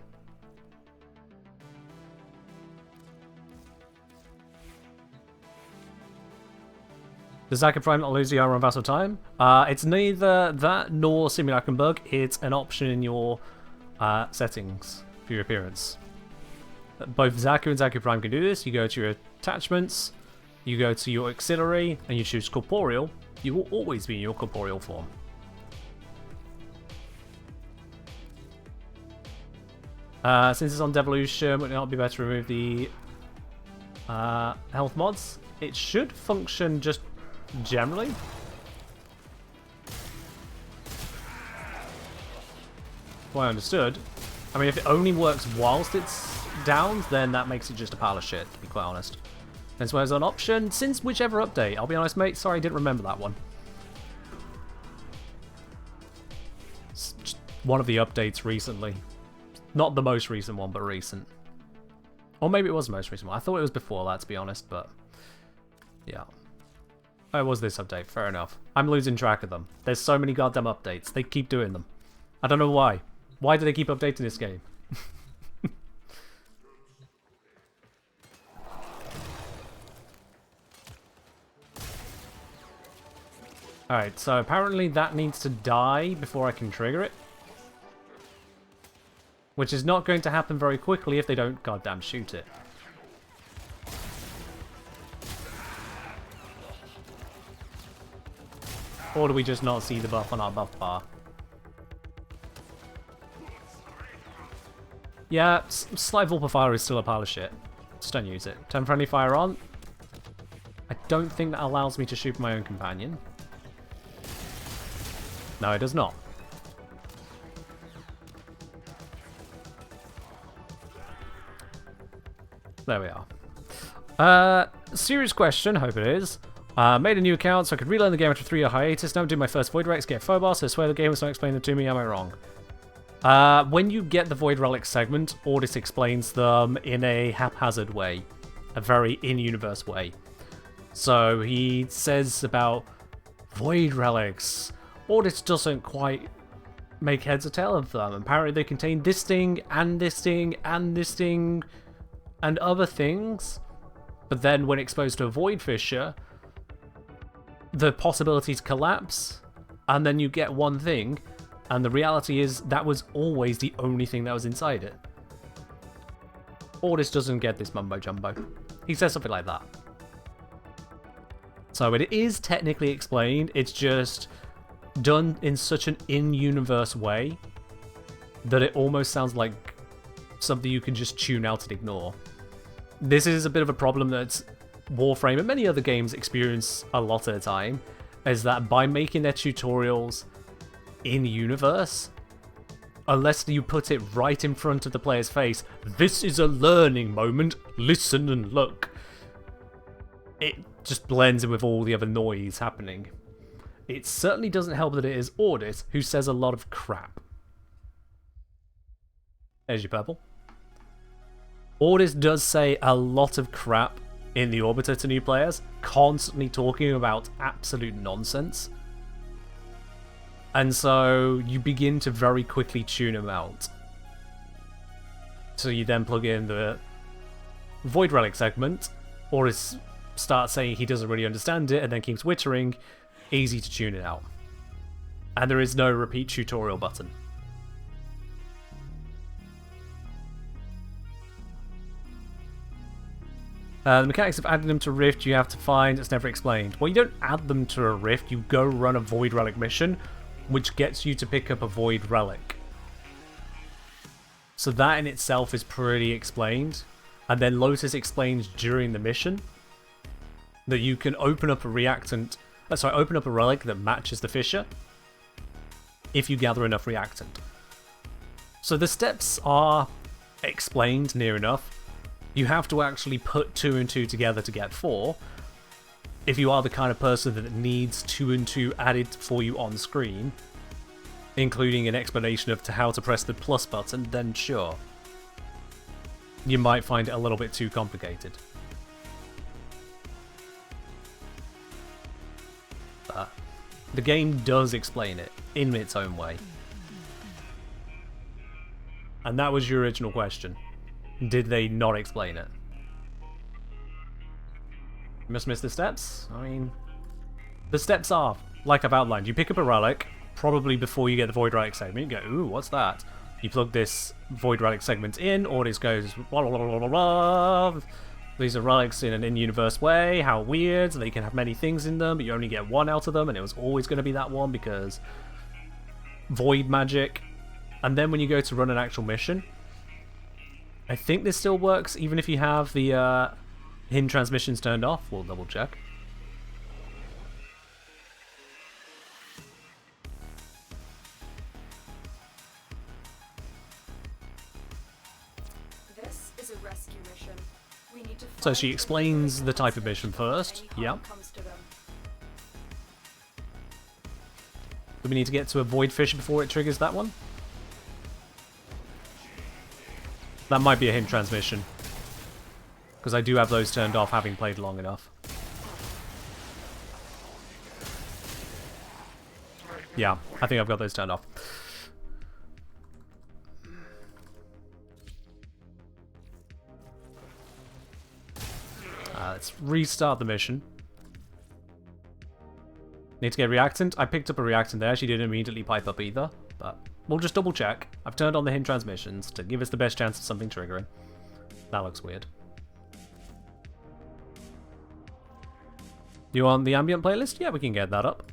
S1: Does Xaku Prime not lose the armor on Vassal Time? It's neither that nor Simulacrum Bug. It's an option in your settings for your appearance. Both Xaku and Xaku Prime can do this. You go to your attachments, you go to your auxiliary, and you choose corporeal. You will always be in your corporeal form. Since it's on devolution, would it not be better to remove the health mods? It should function just generally. Well, I understood. I mean, if it only works whilst it's down, then that makes it just a pile of shit, to be quite honest. Hence why it's an option since whichever update. I'll be honest, mate. Sorry, I didn't remember that one. It's just one of the updates recently. Not the most recent one, but recent. Or maybe it was the most recent one. I thought it was before that, to be honest, but... yeah. Oh, it was this update. Fair enough. I'm losing track of them. There's so many goddamn updates. They keep doing them. I don't know why. Why do they keep updating this game? Alright, so apparently that needs to die before I can trigger it. Which is not going to happen very quickly if they don't goddamn shoot it. Or do we just not see the buff on our buff bar? Yeah, Slight Vulpar Fire is still a pile of shit. Just don't use it. Turn Friendly Fire on. I don't think that allows me to shoot my own companion. No, it does not. There we are. Serious question, hope it is. Made a new account so I could relearn the game after a 3-year hiatus. Now do my first Void Relics, get Phobos, so I swear the game was not explaining them to me, am I wrong? When you get the Void Relic segment, Ordis explains them in a haphazard way. A very in-universe way. So he says about Void Relics. Ordis doesn't quite make heads or tail of them. Apparently they contain this thing, and this thing, and this thing, and other things. But then when exposed to a Void Fissure, the possibilities collapse, and then you get one thing, and the reality is that was always the only thing that was inside it. Ordis doesn't get this mumbo jumbo. He says something like that. So it is technically explained, it's just done in such an in-universe way that it almost sounds like something you can just tune out and ignore. This is a bit of a problem that Warframe and many other games experience a lot of the time, is that by making their tutorials in-universe, unless you put it right in front of the player's face, this is a learning moment, listen and look, it just blends in with all the other noise happening. It certainly doesn't help that it is Ordis who says a lot of crap. There's your purple. Ordis does say a lot of crap in the Orbiter to new players, constantly talking about absolute nonsense. And so you begin to very quickly tune him out. So you then plug in the Void Relic segment, Ordis starts saying he doesn't really understand it and then keeps wittering. Easy to tune it out. And there is no repeat tutorial button. The mechanics of adding them to Rift you have to find, it's never explained. Well, you don't add them to a Rift, you go run a Void Relic mission, which gets you to pick up a Void Relic. So that in itself is pretty explained. And then Lotus explains during the mission that you can open up a open up a relic that matches the fissure if you gather enough reactant. So the steps are explained near enough. You have to actually put 2 and 2 together to get 4. If you are the kind of person that needs 2 and 2 added for you on screen, including an explanation of how to press the plus button, then sure. You might find it a little bit too complicated. But the game does explain it in its own way. And that was your original question. Did they not explain it? You must miss the steps? I mean, the steps are, like I've outlined, you pick up a relic, probably before you get the Void Relic segment, you go, ooh, what's that? You plug this Void Relic segment in, Ordis goes, blah, blah, blah, blah, blah. These are relics in an in-universe way, how weird, they can have many things in them, but you only get one out of them, and it was always going to be that one because void magic. And then when you go to run an actual mission, I think this still works even if you have the hidden transmissions turned off. We'll double check.
S4: This is a rescue mission. We need to
S1: So she explains the type of mission first. Yeah. Do we need to get to a void fish before it triggers that one? That might be a hidden transmission. Because I do have those turned off, having played long enough. Yeah, I think I've got those turned off. Let's restart the mission. Need to get a reactant. I picked up a reactant there. She didn't immediately pipe up either. But we'll just double check. I've turned on the hint transmissions to give us the best chance of something triggering. That looks weird. You on the ambient playlist? Yeah, we can get that up.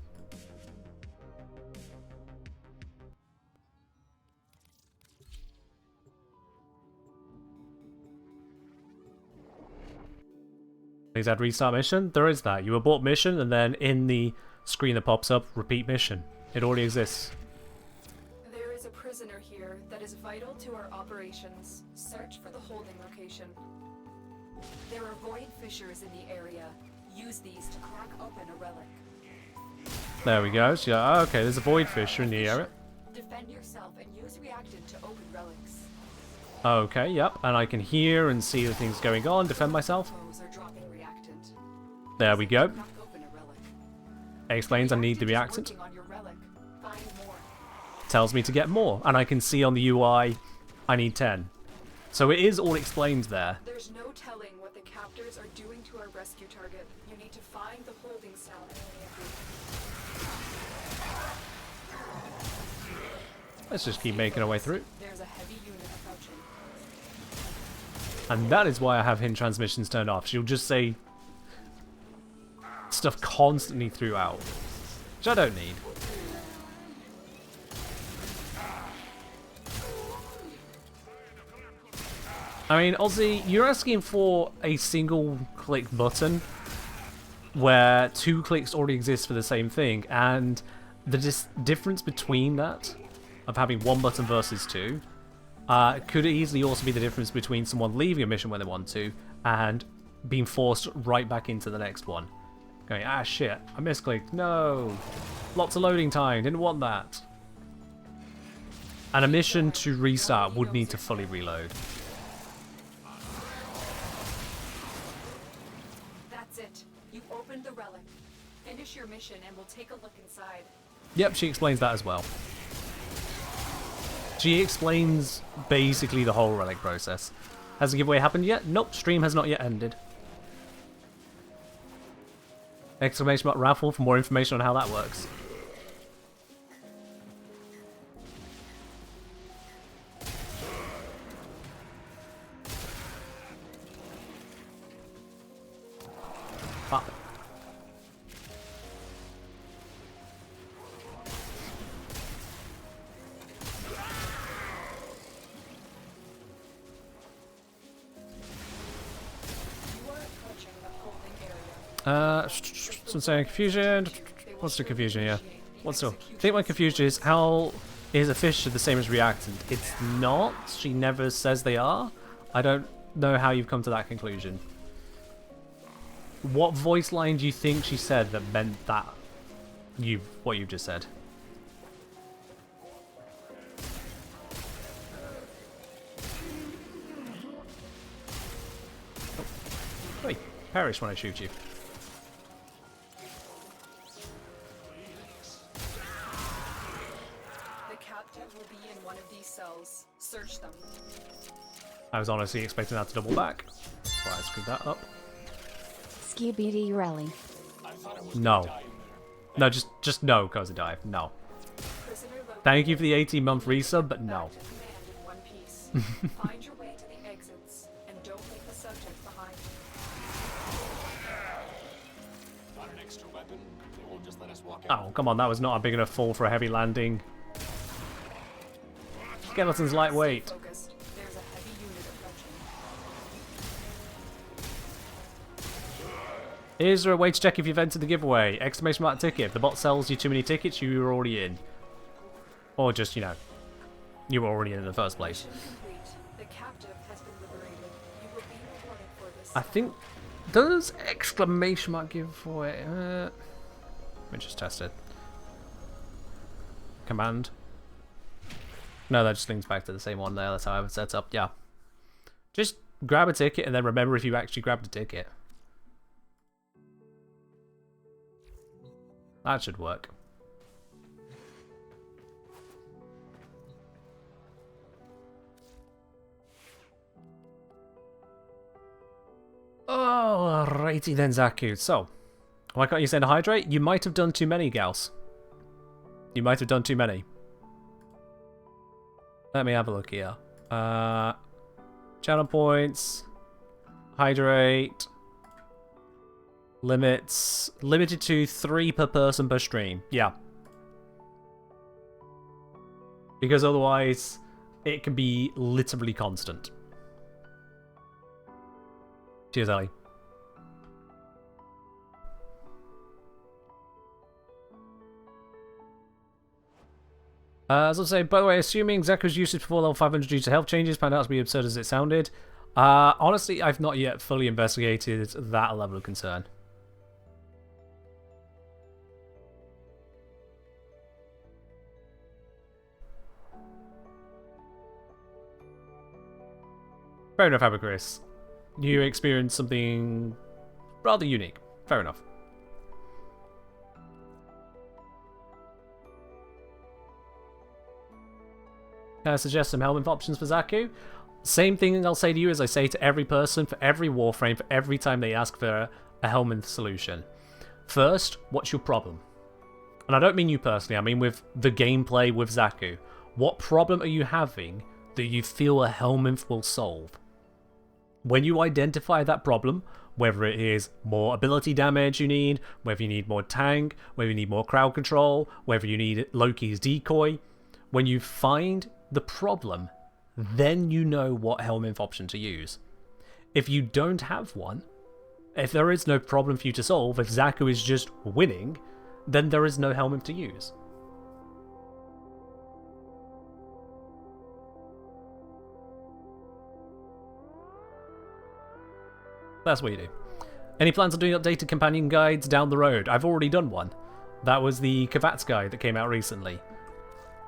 S1: Please add restart mission. There is that. You abort mission, and then in the screen that pops up, repeat mission. It already exists.
S4: There is a prisoner here that is vital to our operations. Search for the holding location. There are void fissures in the area. Use these to crack open a relic.
S1: There we go. So, okay, there's a void fissure in the area.
S4: Defend yourself and use reactant to open relics.
S1: Okay, yep. And I can hear and see the things going on. Defend myself.
S4: Foes are dropping reactant.
S1: There we go.
S4: Crack open a relic.
S1: It explains I need the
S4: Reactant
S1: reactant.
S4: is working on your relic. Find more.
S1: Tells me to get more. And I can see on the UI I need 10. So it is all explained there.
S4: There's no telling what the captors are doing to our rescue target. You need to find the holding cell.
S1: Let's just keep making our way through.
S4: There's a heavy unit approaching.
S1: And that is why I have hint transmissions turned off. She'll just say stuff constantly throughout, which I don't need. I mean, Ozzy, you're asking for a single click button where 2 clicks already exist for the same thing, and the difference between that, of having 1 button versus 2, could easily also be the difference between someone leaving a mission when they want to and being forced right back into the next one. Going, ah shit, I misclicked, no! Lots of loading time, didn't want that. And a mission to restart would need to fully reload.
S4: That's it. You opened the relic. Finish your mission and we'll take a look inside.
S1: Yep, she explains that as well. She explains basically the whole relic process. Has the giveaway happened yet? Nope, stream has not yet ended. Exclamation mark raffle for more information on how that works. Ah. Some saying confusion. What's the confusion here? What's the? I think my confusion is how is a fissure the same as reactant? It's not. She never says they are. I don't know how you've come to that conclusion. What voice line do you think she said that meant that? What you've just said. Oh. Hey, perish when I shoot you.
S4: Search them.
S1: I was honestly expecting that to double back. Right, I screwed that up.
S2: Skibidi Rally.
S1: No. No, just no, Koza Dive. No. Thank you for the 18-month resub, but no.
S4: Find your way to the exits and don't leave the subject behind.
S7: Got an extra weapon? They won't just let us walk
S1: out. Oh, come on, that was not a big enough fall for a heavy landing. Skeleton's lightweight.
S4: There's a heavy unit approaching.
S1: Is there a way to check if you've entered the giveaway? Exclamation mark ticket. If the bot sells you too many tickets, you were already in. Or just, you know, you were already in the first place.
S4: The captive has been liberated. You will be rewarded for this.
S1: I think, does exclamation mark giveaway? Let me just test it. Command. No, that just links back to the same one there. That's how I would set up. Yeah. Just grab a ticket and then remember if you actually grabbed a ticket. That should work. Alrighty then, Xaku. So, Why can't you send a hydrate? You might have done too many, Gauss. You might have done too many. Let me have a look here. Channel points. Hydrate. Limits. Limited to 3 per person per stream. Yeah. Because otherwise, it can be literally constant. Cheers, Ellie. As I was saying, by the way, assuming Xaku's usage before level 500 due to health changes panned out to be absurd as it sounded. Honestly, I've not yet fully investigated that level of concern. Fair enough, Abacris. You experienced something rather unique. Fair enough. Can I suggest some helmet options for Xaku? Same thing I'll say to you as I say to every person for every Warframe, for every time they ask for a helmet solution. First, what's your problem? And I don't mean you personally, I mean with the gameplay with Xaku. What problem are you having that you feel a helmet will solve? When you identify that problem, whether it is more ability damage you need, whether you need more tank, whether you need more crowd control, whether you need Loki's decoy, when you find the problem, then you know what helmet option to use. If you don't have one, if there is no problem for you to solve, if Xaku is just winning, then there is no helmet to use. That's what you do. Any plans on doing updated companion guides down the road? I've already done one. That was the Kavats guide that came out recently.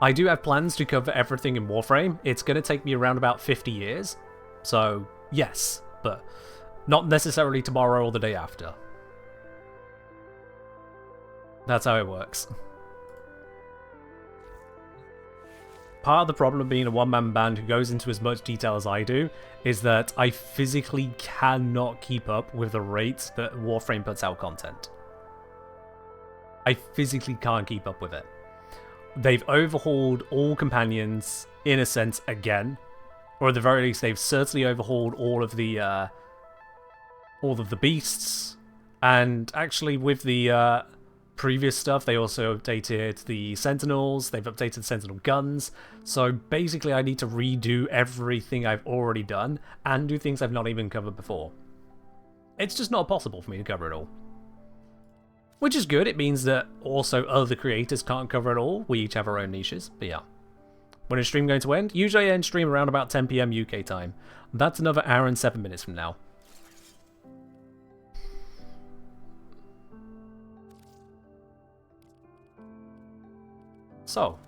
S1: I do have plans to cover everything in Warframe. It's going to take me around about 50 years. So, yes, but not necessarily tomorrow or the day after. That's how it works. Part of the problem of being a one-man band who goes into as much detail as I do is that I physically cannot keep up with the rates that Warframe puts out content. I physically can't keep up with it. They've overhauled all companions, in a sense, again. Or at the very least, they've certainly overhauled all of the beasts. And actually, with the previous stuff, they also updated the Sentinels. They've updated Sentinel guns. So basically, I need to redo everything I've already done and do things I've not even covered before. It's just not possible for me to cover it all. Which is good, it means that also other creators can't cover it all. We each have our own niches, but yeah. When is stream going to end? Usually I end stream around about 10 PM UK time. That's another hour and 7 minutes from now. So.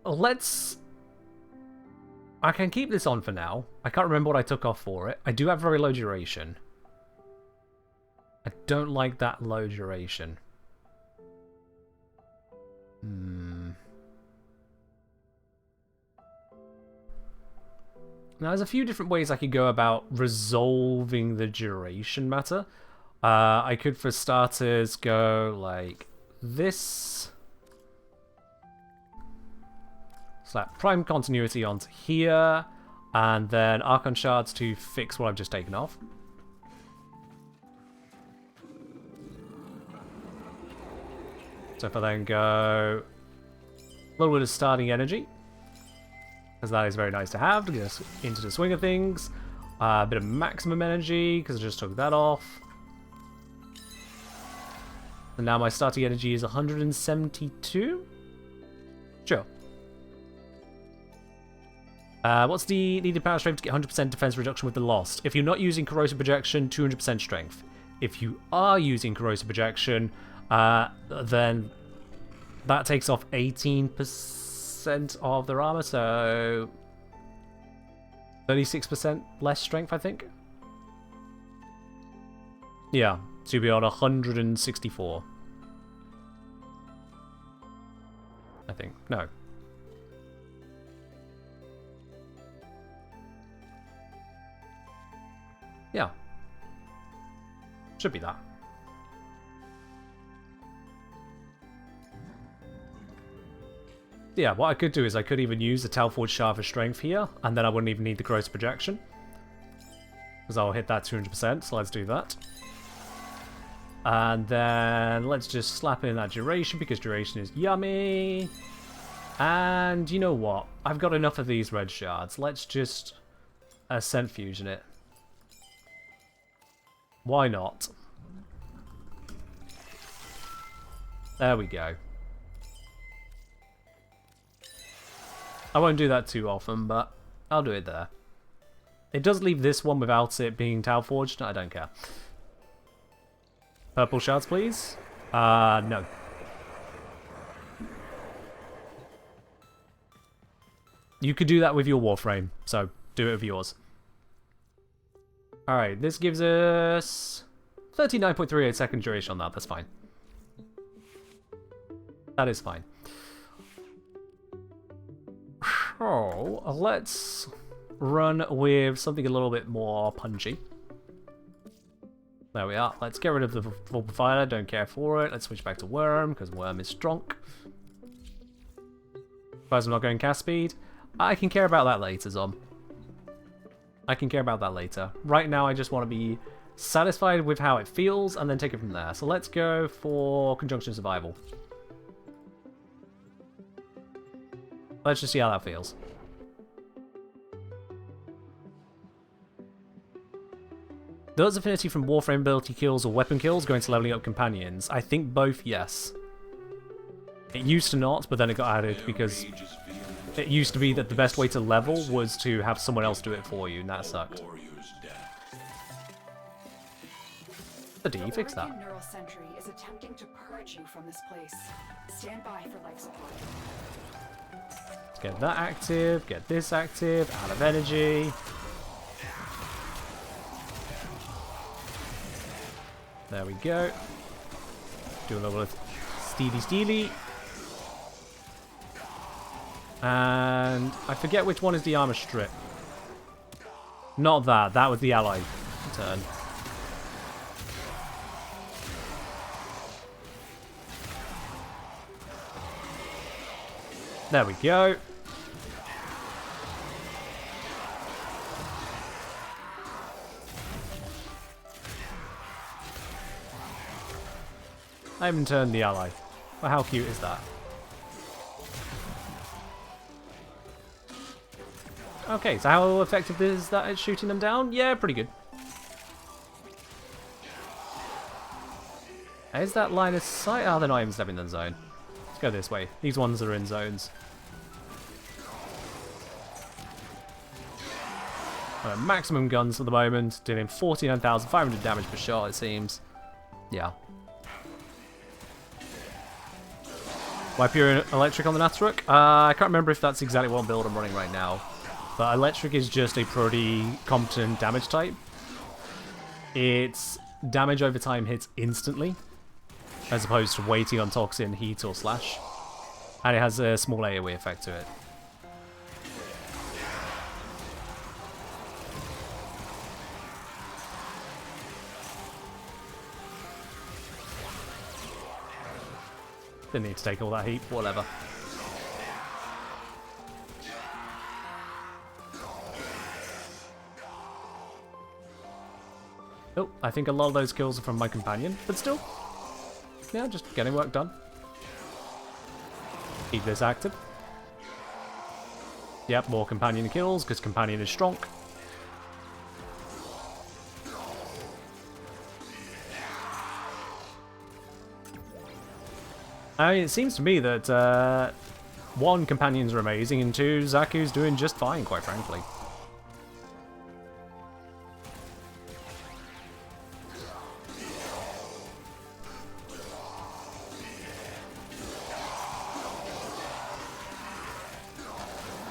S1: Let's... I can keep this on for now. I can't remember what I took off for it. I do have very low duration. I don't like that low duration. Now, there's a few different ways I could go about resolving the duration matter. I could, for starters, go like this. Slap Prime continuity onto here. And then Archon shards to fix what I've just taken off. So if I then go a little bit of starting energy, because that is very nice to have to get us into the swing of things. A bit of maximum energy, because I just took that off. And now my starting energy is 172? Sure. What's the needed power strength to get 100% defense reduction with the Lost? If you're not using corrosive projection, 200% strength. If you are using corrosive projection, then that takes off 18% of their armor, so 36% less strength, I think. Yeah, to be on 164. I think. No. Yeah. Should be that. Yeah, what I could do is I could even use the Talforge Shard of Strength here, and then I wouldn't even need the Gross Projection. Because I'll hit that 200%, so let's do that. And then let's just slap in that Duration, because Duration is yummy. And you know what? I've got enough of these red shards. Let's just Ascent Fusion it. Why not? There we go. I won't do that too often, but I'll do it there. It does leave this one without it being Talforged. I don't care. Purple shards, please. No. You could do that with your Warframe, so do it with yours. Alright, this gives us 39.38 second duration on that. That's fine. That is fine. So, let's run with something a little bit more punchy. There we are. Let's get rid of the full provider. Don't care for it. Let's switch back to Worm, because Worm is strong. Suppose I'm not going cast speed. I can care about that later, Zom. I can care about that later. Right now, I just want to be satisfied with how it feels, and then take it from there. So let's go for Conjunction Survival. Let's just see how that feels. Does affinity from Warframe ability kills or weapon kills go into leveling up companions? I think both, yes. It used to not, but then it got added because it used to be that the best way to level was to have someone else do it for you, and that sucked. So do you fix that?
S4: Neural Sentry is attempting to purge you from this place. Stand by for life support.
S1: Let's get that active, get this active, out of energy. There we go. Do a little of steely. And I forget which one is the armor strip. Not that. That was the ally turn. There we go. I haven't turned the ally. Well, how cute is that? Okay, so how effective is that at shooting them down? Yeah, pretty good. Is that line of sight? Oh, they're not even stepping in the zone. Let's go this way. These ones are in zones. Maximum guns at the moment, dealing 49,500 damage per shot, it seems. Yeah. Why pure electric on the Nathruk? I can't remember if that's exactly what build I'm running right now. But electric is just a pretty competent damage type. Its damage over time hits instantly, as opposed to waiting on toxin, heat, or slash. And it has a small AoE effect to it. Didn't need to take all that heat, whatever. Oh, I think a lot of those kills are from my companion, but still. Yeah, just getting work done. Keep this active. Yep, more companion kills, because companion is strong. I mean, it seems to me that, one, companions are amazing, and two, Xaku's doing just fine, quite frankly.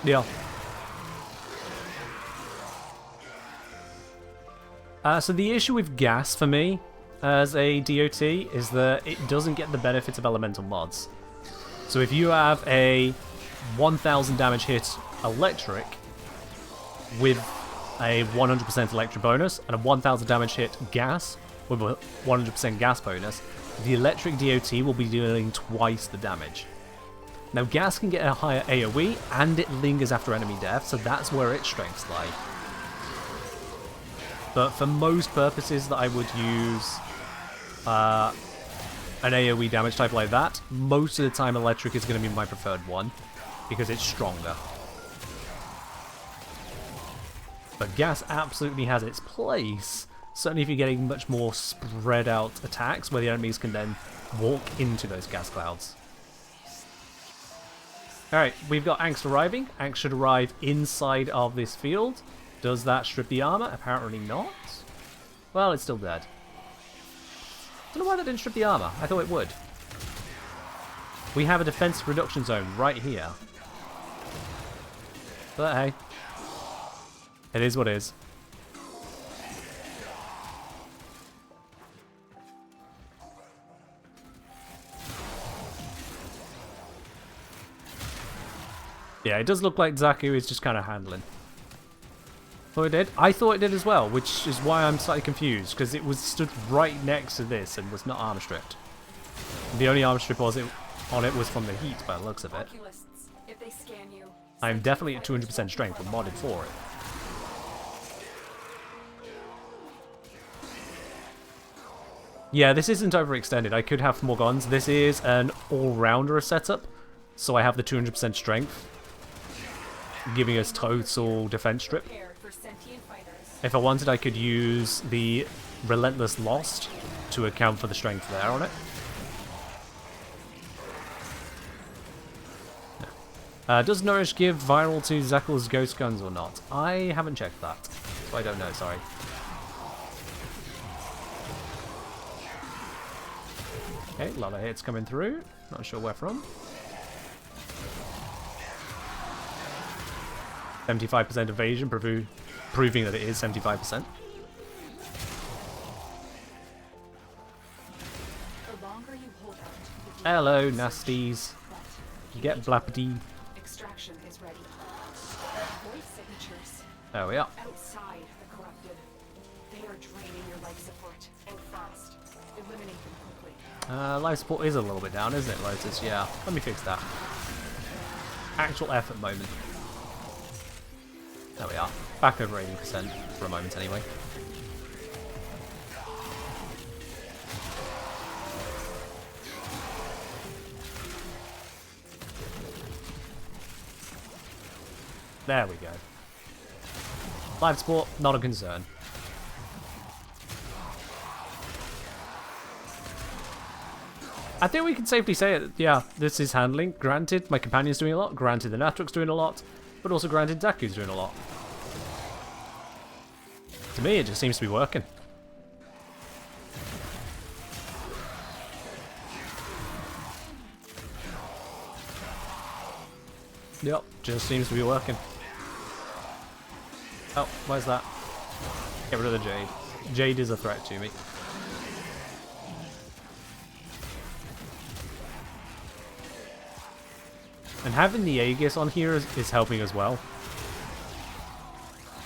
S1: Yeah. So the issue with gas for me as a DOT is that it doesn't get the benefits of elemental mods. So if you have a 1000 damage hit electric with a 100% electric bonus and a 1000 damage hit gas with a 100% gas bonus, the electric DOT will be dealing twice the damage. Now gas can get a higher AoE and it lingers after enemy death, so that's where its strengths lie. But for most purposes that I would use an AoE damage type like that, most of the time electric is going to be my preferred one, because it's stronger. But gas absolutely has its place, certainly if you're getting much more spread out attacks where the enemies can then walk into those gas clouds. Alright, we've got Angst arriving. Angst should arrive inside of this field. Does that strip the armor? Apparently not. Well, it's still dead. Don't know why that didn't strip the armor. I thought it would. We have a defense reduction zone right here. But hey. It is what it is. Yeah, it does look like Xaku is just kind of handling. Thought it did? I thought it did as well, which is why I'm slightly confused, because it was stood right next to this and was not armor stripped. The only armor strip on it was from the heat by the looks of it.
S4: If they scan you,
S1: I'm definitely at 200% strength and modded for it. Yeah, this isn't overextended. I could have more guns. This is an all-rounder setup, so I have the 200% strength, giving us total defense strip. If I wanted, I could use the Relentless Lost to account for the strength there on it. Does Nourish give viral to Xaku's ghost guns or not? I haven't checked that, so I don't know, sorry. Okay, a lot of hits coming through. Not sure where from. 75% evasion, proving that it is 75%. Hello, nasties. Get blappity.
S4: extraction is ready. Void signatures.
S1: There we are.
S4: Outside the corrupted. They are draining your life support. And fast. Eliminate them quickly.
S1: Life support is a little bit down, isn't it, Lotus? Yeah. Let me fix that. Actual effort moment. There we are. Back over 80% for a moment anyway. There we go. Life support, not a concern. I think we can safely say it. Yeah, this is handling. Granted, my companion's doing a lot. Granted, the Natruk's doing a lot. But also granted, Xaku's doing a lot. To me, it just seems to be working. Yep, just seems to be working. Oh, where's that? Get rid of the Jade. Jade is a threat to me. And having the Aegis on here is helping as well.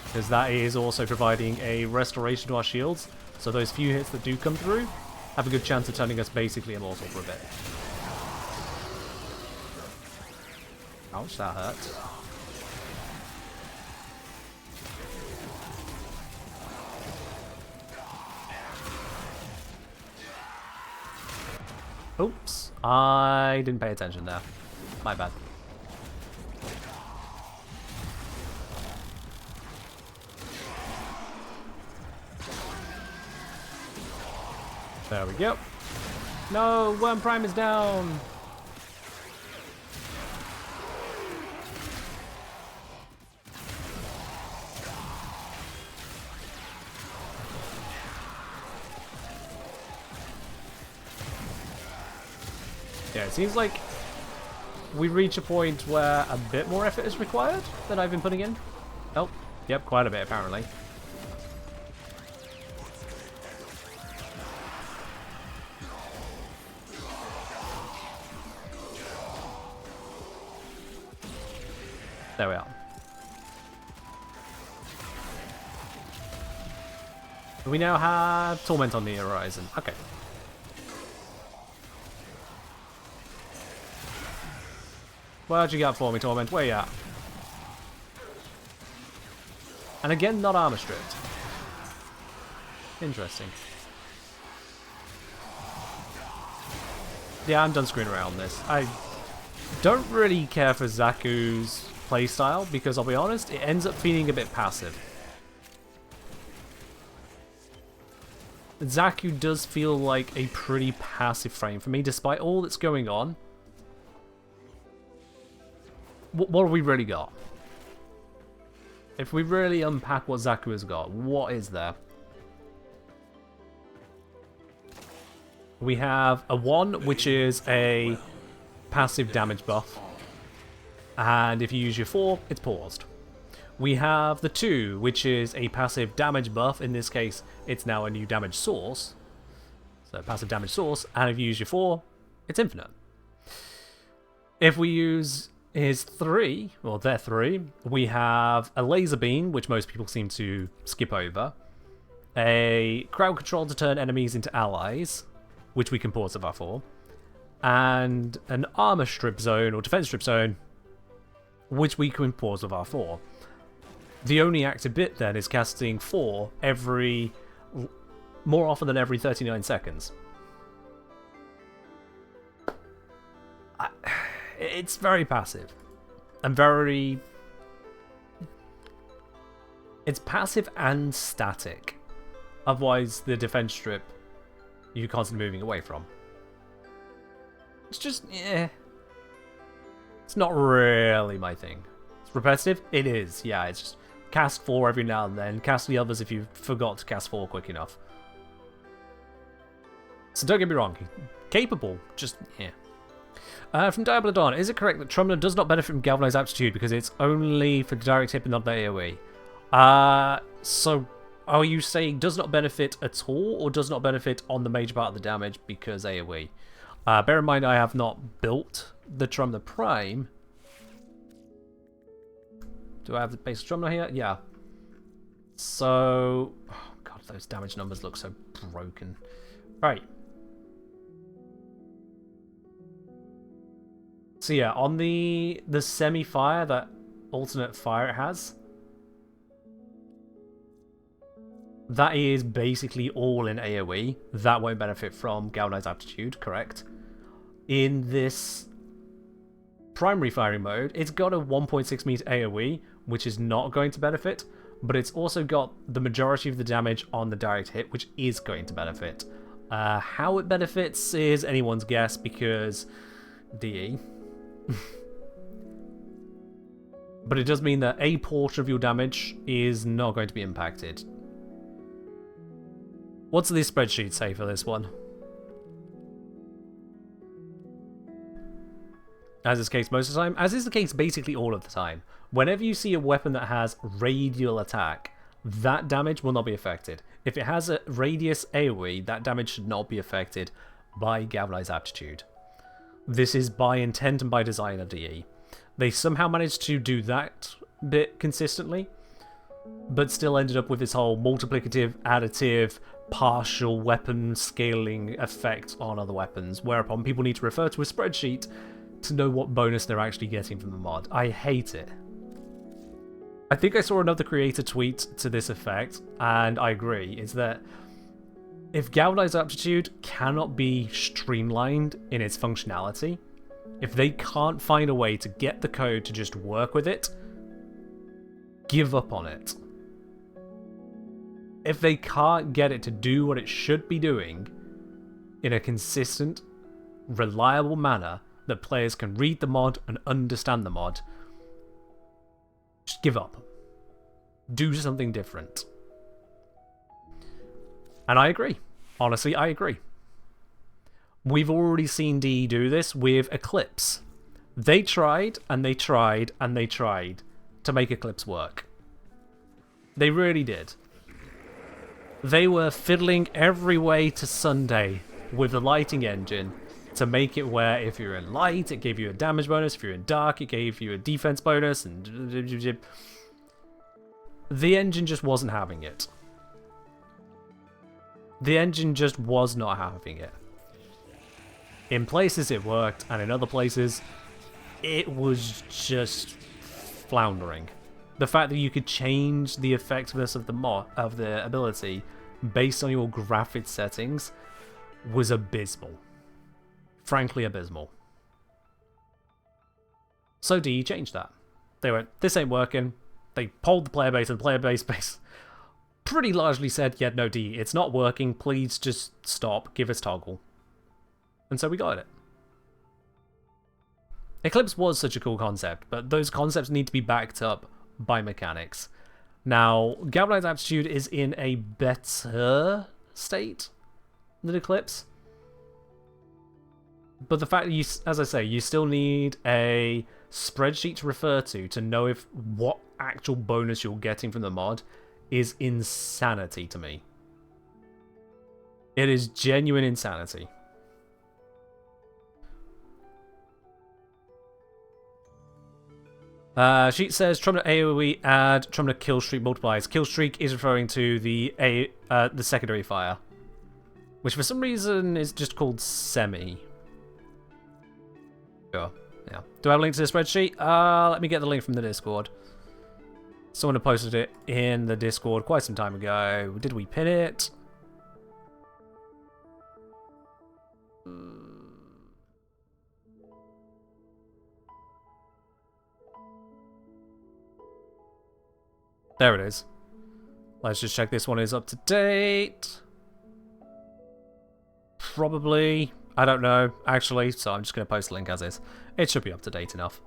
S1: Because that is also providing a restoration to our shields. So those few hits that do come through have a good chance of turning us basically immortal for a bit. Ouch, that hurt. Oops, I didn't pay attention there. My bad. There we go. No, Worm Prime is down. Yeah, it seems like we reach a point where a bit more effort is required than I've been putting in. Oh, yep, quite a bit apparently. There we are. We now have Torment on the horizon. Okay. What'd you got for me, Torment? Where you at? And again, not armor stripped. Interesting. Yeah, I'm done screwing around on this. I don't really care for Xaku's playstyle because I'll be honest, it ends up feeling a bit passive. Xaku does feel like a pretty passive frame for me, despite all that's going on. What have we really got? If we really unpack what Xaku has got, what is there? We have a 1, which is a passive damage buff. And if you use your 4, it's paused. We have the 2, which is a passive damage buff. In this case, it's now a new damage source. So passive damage source. And if you use your 4, it's infinite. If we use his 3, or their 3, we have a laser beam, which most people seem to skip over. A crowd control to turn enemies into allies, which we can pause of our 4. And an armor strip zone, or defense strip zone, which we can pause of our 4. The only active bit then is casting 4 more often than every 39 seconds. It's very passive. And very... It's passive and static. Otherwise, the defense strip, you're constantly moving away from. It's just, it's not really my thing. It's repetitive? It is, yeah. It's just cast 4 every now and then. Cast the others if you forgot to cast 4 quick enough. So don't get me wrong. Capable, just, yeah. From Diablo Dawn, is it correct that Trumler does not benefit from Galvanized Aptitude because it's only for direct hit and not the AoE? So are you saying does not benefit at all, or does not benefit on the major part of the damage because AoE? Bear in mind I have not built the Trumler Prime. Do I have the base Trumler here? Yeah. So... Oh god, those damage numbers look so broken. Right. So yeah, on the semi-fire, that alternate fire it has, that is basically all in AoE. That won't benefit from Galvanized Aptitude, correct? In this primary firing mode, it's got a 1.6 meter AoE, which is not going to benefit, but it's also got the majority of the damage on the direct hit, which is going to benefit. How it benefits is anyone's guess, because DE. But it does mean that a portion of your damage is not going to be impacted. What's the spreadsheet say for this one? As is the case most of the time, as is the case basically all of the time. Whenever you see a weapon that has radial attack, that damage will not be affected. If it has a radius AoE, that damage should not be affected by Galvanized Aptitude. This is by intent and by design of DE. They somehow managed to do that bit consistently, but still ended up with this whole multiplicative, additive, partial weapon scaling effect on other weapons, whereupon people need to refer to a spreadsheet to know what bonus they're actually getting from the mod. I hate it. I think I saw another creator tweet to this effect, and I agree, is that if Galvanized Aptitude cannot be streamlined in its functionality, if they can't find a way to get the code to just work with it, give up on it. If they can't get it to do what it should be doing in a consistent, reliable manner that players can read the mod and understand the mod, just give up. Do something different. And I agree. Honestly, I agree. We've already seen DE do this with Eclipse. They tried, and they tried, and they tried to make Eclipse work. They really did. They were fiddling every way to Sunday with the lighting engine to make it where if you're in light, it gave you a damage bonus. If you're in dark, it gave you a defense bonus. And the engine just wasn't having it. The engine just was not having it. In places it worked, and in other places it was just floundering. The fact that you could change the effectiveness of the ability based on your graphics settings was abysmal. Frankly abysmal. So DE changed that. They went, this ain't working. They polled the player base, and the player base pretty largely said, yeah, no DE, it's not working, please just stop, give us toggle. And so we got it. Eclipse was such a cool concept, but those concepts need to be backed up by mechanics. Now, Galvanized Aptitude is in a better state than Eclipse. But the fact that you, as I say, you still need a spreadsheet to refer to know if what actual bonus you're getting from the mod is insanity to me. It is genuine insanity. Sheet says Trumna AoE add Trumna kill streak multiplies. Kill streak is referring to the secondary fire, which for some reason is just called semi. Sure. Yeah. Do I have a link to the spreadsheet? Let me get the link from the Discord. Someone had posted it in the Discord quite some time ago. Did we pin it? There it is. Let's just check this one is up to date. Probably. I don't know, actually, so I'm just going to post the link as is. It should be up to date enough.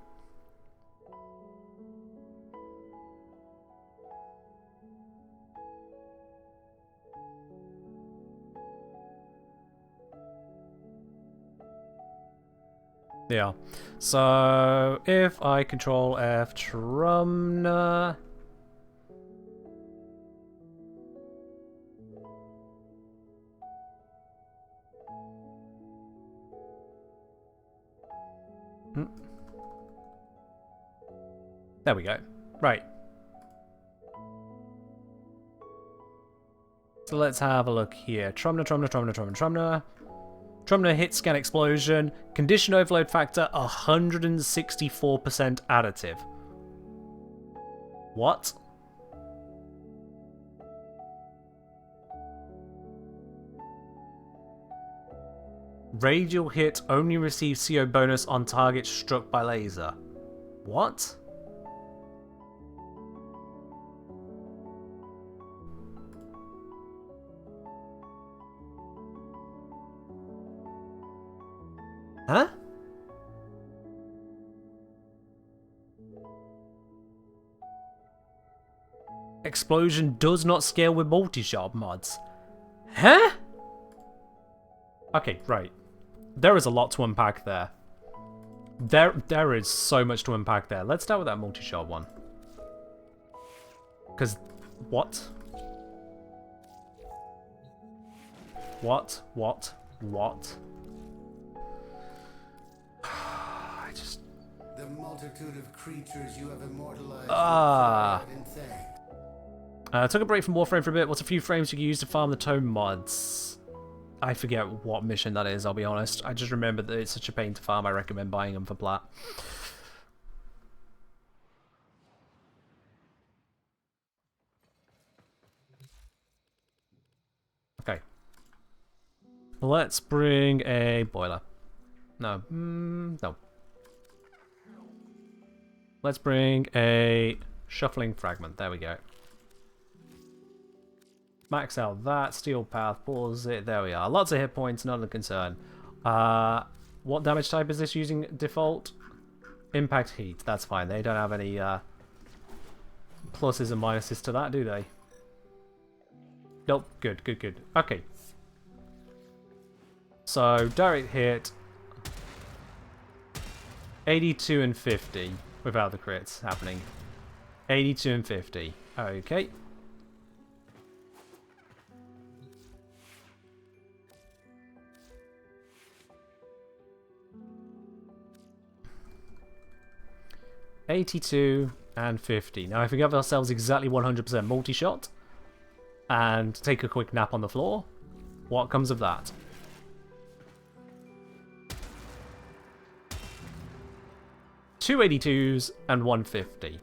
S1: Yeah. So, if I control F Trumna... There we go. Right. So let's have a look here. Trumna. Trumna hit scan explosion. Condition overload factor 164% additive. What? Radial hit only receives CO bonus on target struck by laser. What? Huh? Explosion does not scale with multi-shot mods. Huh? Okay, right. There is a lot to unpack there. There is so much to unpack there. Let's start with that multi-shot one. Because, what? What? I just...
S3: The multitude of creatures you have immortalized.
S1: Took a break from Warframe for a bit. What's a few frames you can use to farm the tome mods? I forget what mission that is, I'll be honest. I just remember that it's such a pain to farm, I recommend buying them for plat. Okay. Let's bring a boiler. No. No. Let's bring a shuffling fragment. There we go. Max out that. Steel path. Pause it. There we are. Lots of hit points. Not a concern. What damage type is this using default? Impact heat. That's fine. They don't have any pluses and minuses to that, do they? Nope. Good. Okay. So, direct hit. 82 and 50 without the crits happening. 82 and 50. Okay. $82 and $50. Now, if we give ourselves exactly 100% multi-shot and take a quick nap on the floor, What comes of that? $282s and $150.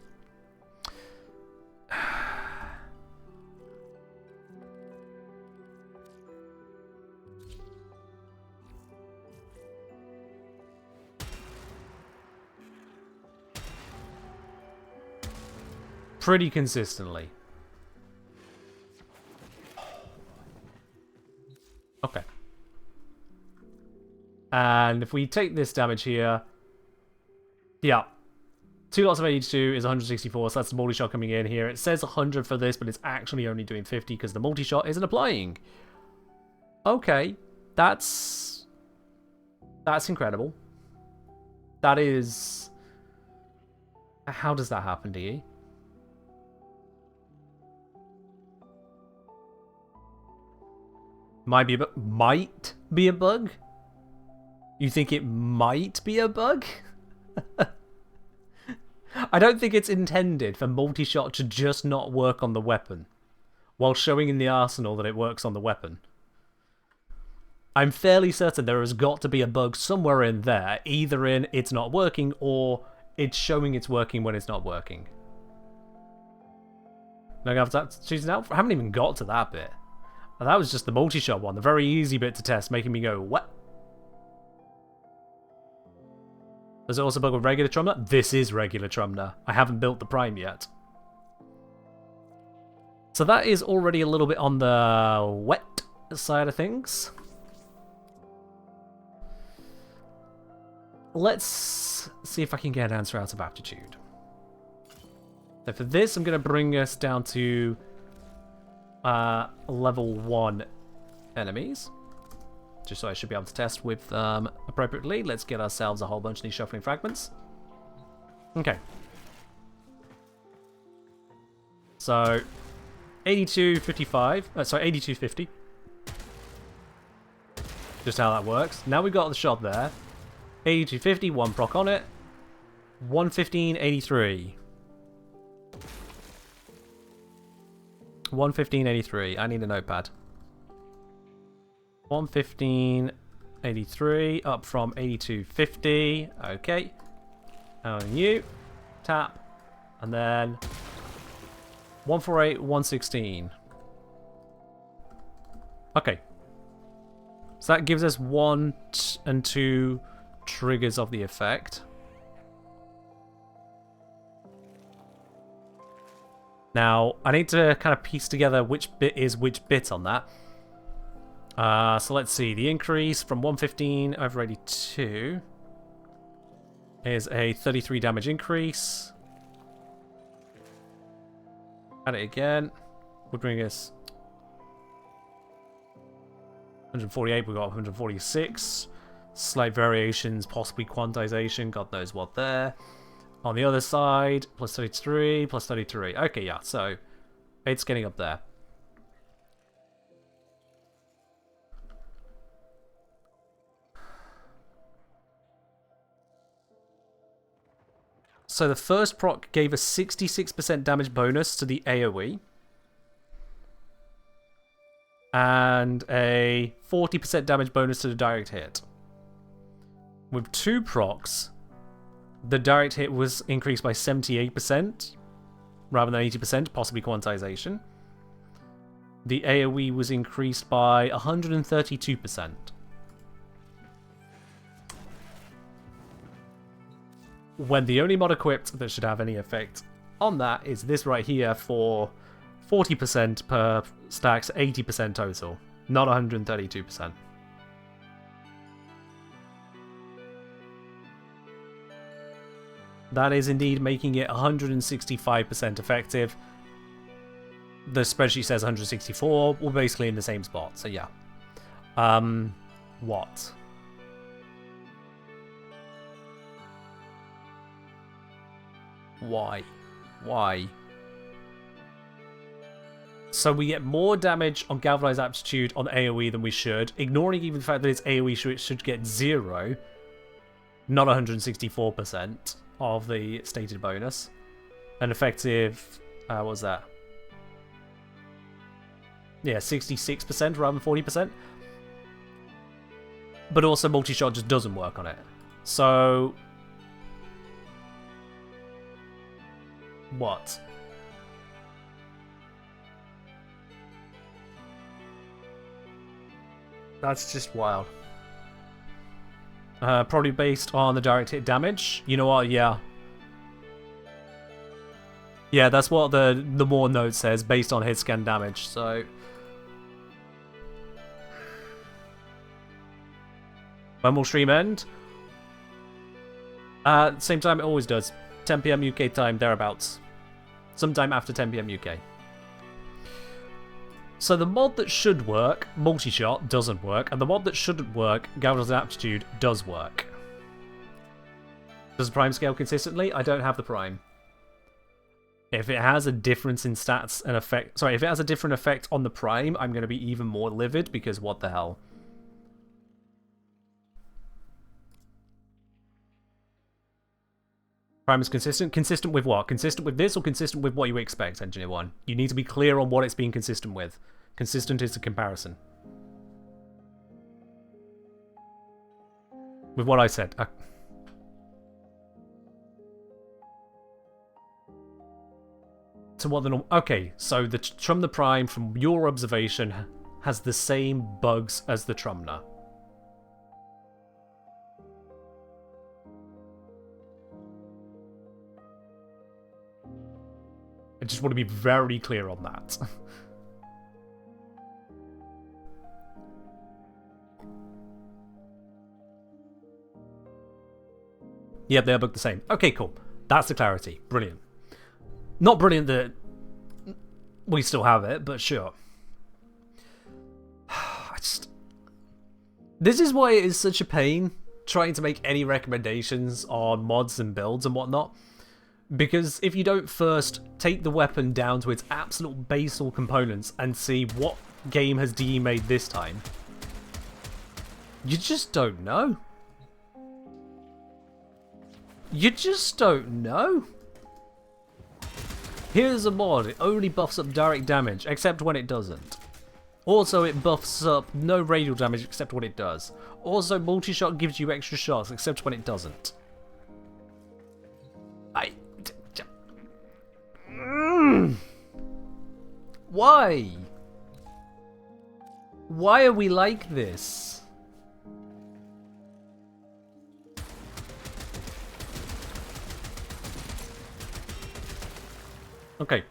S1: Pretty consistently. Okay. And if we take this damage here, yeah, 2 lots of 82 is 164, so that's the multi-shot coming in here. It says 100 for this, but it's actually only doing 50 because the multi-shot isn't applying. Okay, that's incredible. That is... How does that happen, DE? Might be a bug? You think it might be a bug? I don't think it's intended for multi-shot to just not work on the weapon, while showing in the arsenal that it works on the weapon. I'm fairly certain there has got to be a bug somewhere in there, either in it's not working, or it's showing it's working when it's not working. No, I have to choose it out. I haven't even got to that bit. That was just the multi-shot one, the very easy bit to test, making me go, what? Does it also bug with regular Trumner? This is regular Trumner. I haven't built the Prime yet. So that is already a little bit on the wet side of things. Let's see if I can get an answer out of aptitude. So for this, I'm going to bring us down to level 1 enemies. Just so I should be able to test with appropriately. Let's get ourselves a whole bunch of these shuffling fragments. Okay. So, 82.55. Sorry, 82.50. Just how that works. Now we've got the shot there. 82.50, 1 proc on it. 115.83. 115.83. I need a notepad. 115.83 up from 82.50. Okay. And you tap, and then 148, 116. Okay. So that gives us 1 and 2 triggers of the effect. Now, I need to kind of piece together which bit is which bit on that. So let's see. The increase from 115 over 82 is a 33 damage increase. Add it again. Would bring us 148. We got 146. Slight variations, possibly quantization. God knows what there. On the other side, plus 33, plus 33. Okay, yeah, so it's getting up there. So the first proc gave a 66% damage bonus to the AoE. And a 40% damage bonus to the direct hit. With 2 procs, the direct hit was increased by 78%, rather than 80%, possibly quantization. The AoE was increased by 132%. When the only mod equipped that should have any effect on that is this right here for 40% per stacks, 80% total, not 132%. That is indeed making it 165% effective. The spreadsheet says 164. We're basically in the same spot, so yeah. What? Why? Why? So we get more damage on Galvanized Aptitude on AoE than we should, ignoring even the fact that its AoE should get 0, not 164% of the stated bonus. An effective, what was that? Yeah, 66% rather than 40%. but also multi-shot just doesn't work on it. So... what? That's just wild. Probably based on the direct hit damage. You know what? Yeah. Yeah, that's what the more note says, based on hit scan damage, so... when will stream end? Same time it always does. 10 PM UK time, thereabouts. Sometime after 10 PM UK. So the mod that should work, multi-shot, doesn't work, and the mod that shouldn't work, Gyarados Aptitude, does work. Does the Prime scale consistently? I don't have the Prime. If it has a difference in stats and effect... sorry, if it has a different effect on the Prime, I'm going to be even more livid, because what the hell. Prime is consistent? Consistent with what? Consistent with this or consistent with what you expect, Engineer 1? You need to be clear on what it's being consistent with. Consistent is a comparison. With what I said. To what the norm... okay, so the Trumna Prime, from your observation, has the same bugs as the Trumna. I just want to be very clear on that. Yeah, they're both the same. Okay, cool. That's the clarity. Brilliant. Not brilliant that we still have it, but sure. This is why it is such a pain trying to make any recommendations on mods and builds and whatnot. Because if you don't first take the weapon down to its absolute basal components and see what game has DE made this time, you just don't know. You just don't know. Here's a mod, it only buffs up direct damage, except when it doesn't. Also, it buffs up no radial damage except when it does. Also, multi-shot gives you extra shots, except when it doesn't. Why? Why are we like this? Okay.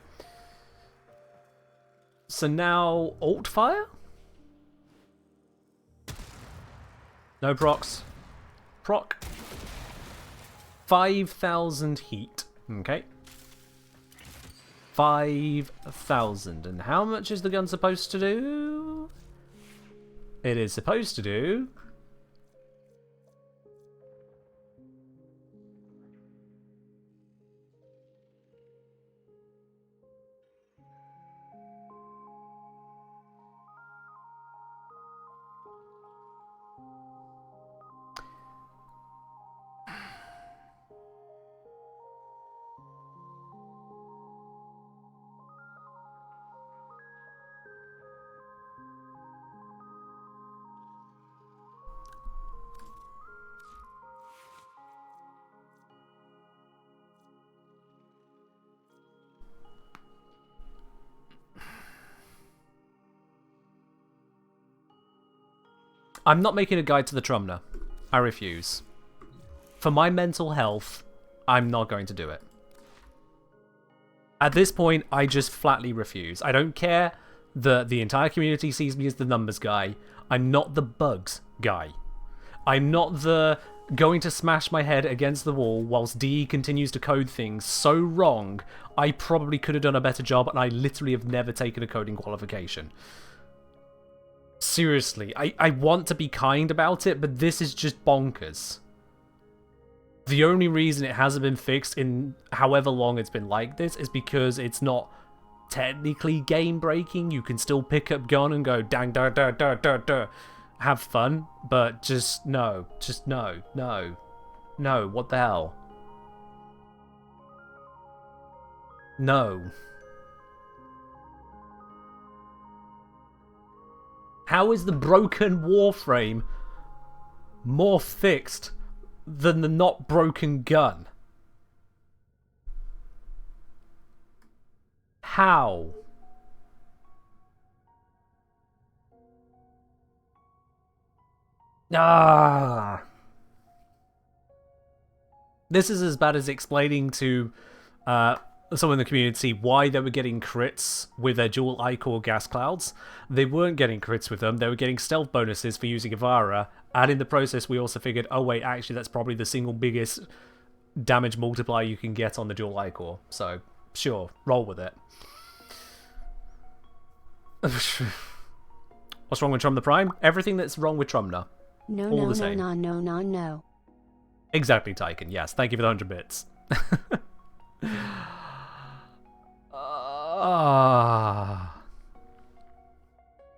S1: So now, alt fire? No procs. Proc. 5,000 heat. Okay. 5,000. And how much is the gun supposed to do? It is supposed to do... I'm not making a guide to the Trumna. I refuse. For my mental health, I'm not going to do it. At this point, I just flatly refuse. I don't care that the entire community sees me as the numbers guy. I'm not the bugs guy. I'm not the going to smash my head against the wall whilst DE continues to code things so wrong, I probably could have done a better job and I literally have never taken a coding qualification. Seriously, I want to be kind about it, but this is just bonkers. The only reason it hasn't been fixed in however long it's been like this is because it's not technically game-breaking. You can still pick up gun and go dang da da da da da. Have fun, but just no. Just no. No. No, what the hell? No. How is the broken Warframe more fixed than the not broken gun? How? Ah. This is as bad as explaining to someone in the community why they were getting crits with their dual I-core gas clouds. They weren't getting crits with them, they were getting stealth bonuses for using Ivara, and in the process we also figured, oh wait, actually that's probably the single biggest damage multiplier you can get on the dual I-core. So, sure, roll with it. What's wrong with Trumna Prime? Everything that's wrong with Trumna.
S2: No,
S1: All
S2: no,
S1: the
S2: no,
S1: same.
S2: no, no, no, no.
S1: Exactly, Tyken. Yes, thank you for the 100 bits.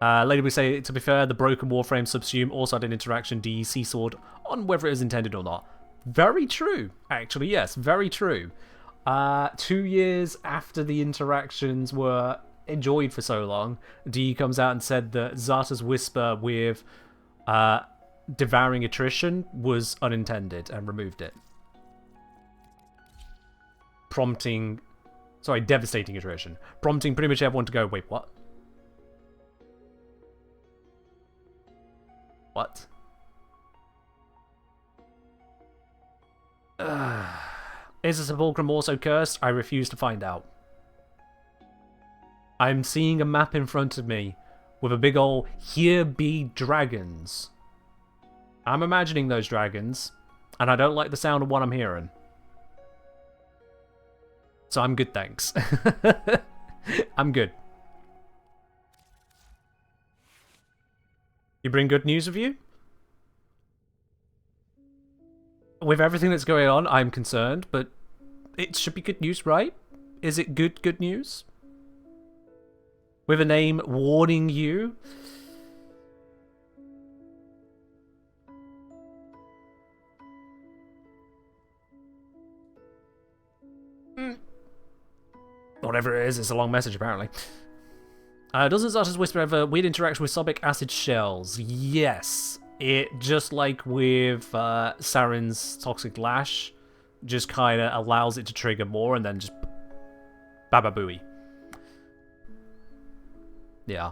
S1: Later we say, to be fair, the broken Warframe subsume also had an interaction DEC sword on whether it was intended or not. Very true, actually, yes, very true. 2 years after the interactions were enjoyed for so long, DE comes out and said that Zarta's whisper with devouring attrition was unintended and removed it. Devastating attrition. Prompting pretty much everyone to go, wait, what? What? Is the Sepulchrum also cursed? I refuse to find out. I'm seeing a map in front of me with a big ol' "Here be dragons." I'm imagining those dragons, and I don't like the sound of what I'm hearing. So I'm good, thanks. I'm good. You bring good news with you? With everything that's going on, I'm concerned, but it should be good news, right? Is it good news? With a name warning you? Whatever it is, it's a long message, apparently. Doesn't Zarta's Whisper have a weird interaction with Sobic acid shells? Yes. It, just like with Saren's Toxic Lash, just kind of allows it to trigger more and then just bababooey. Yeah.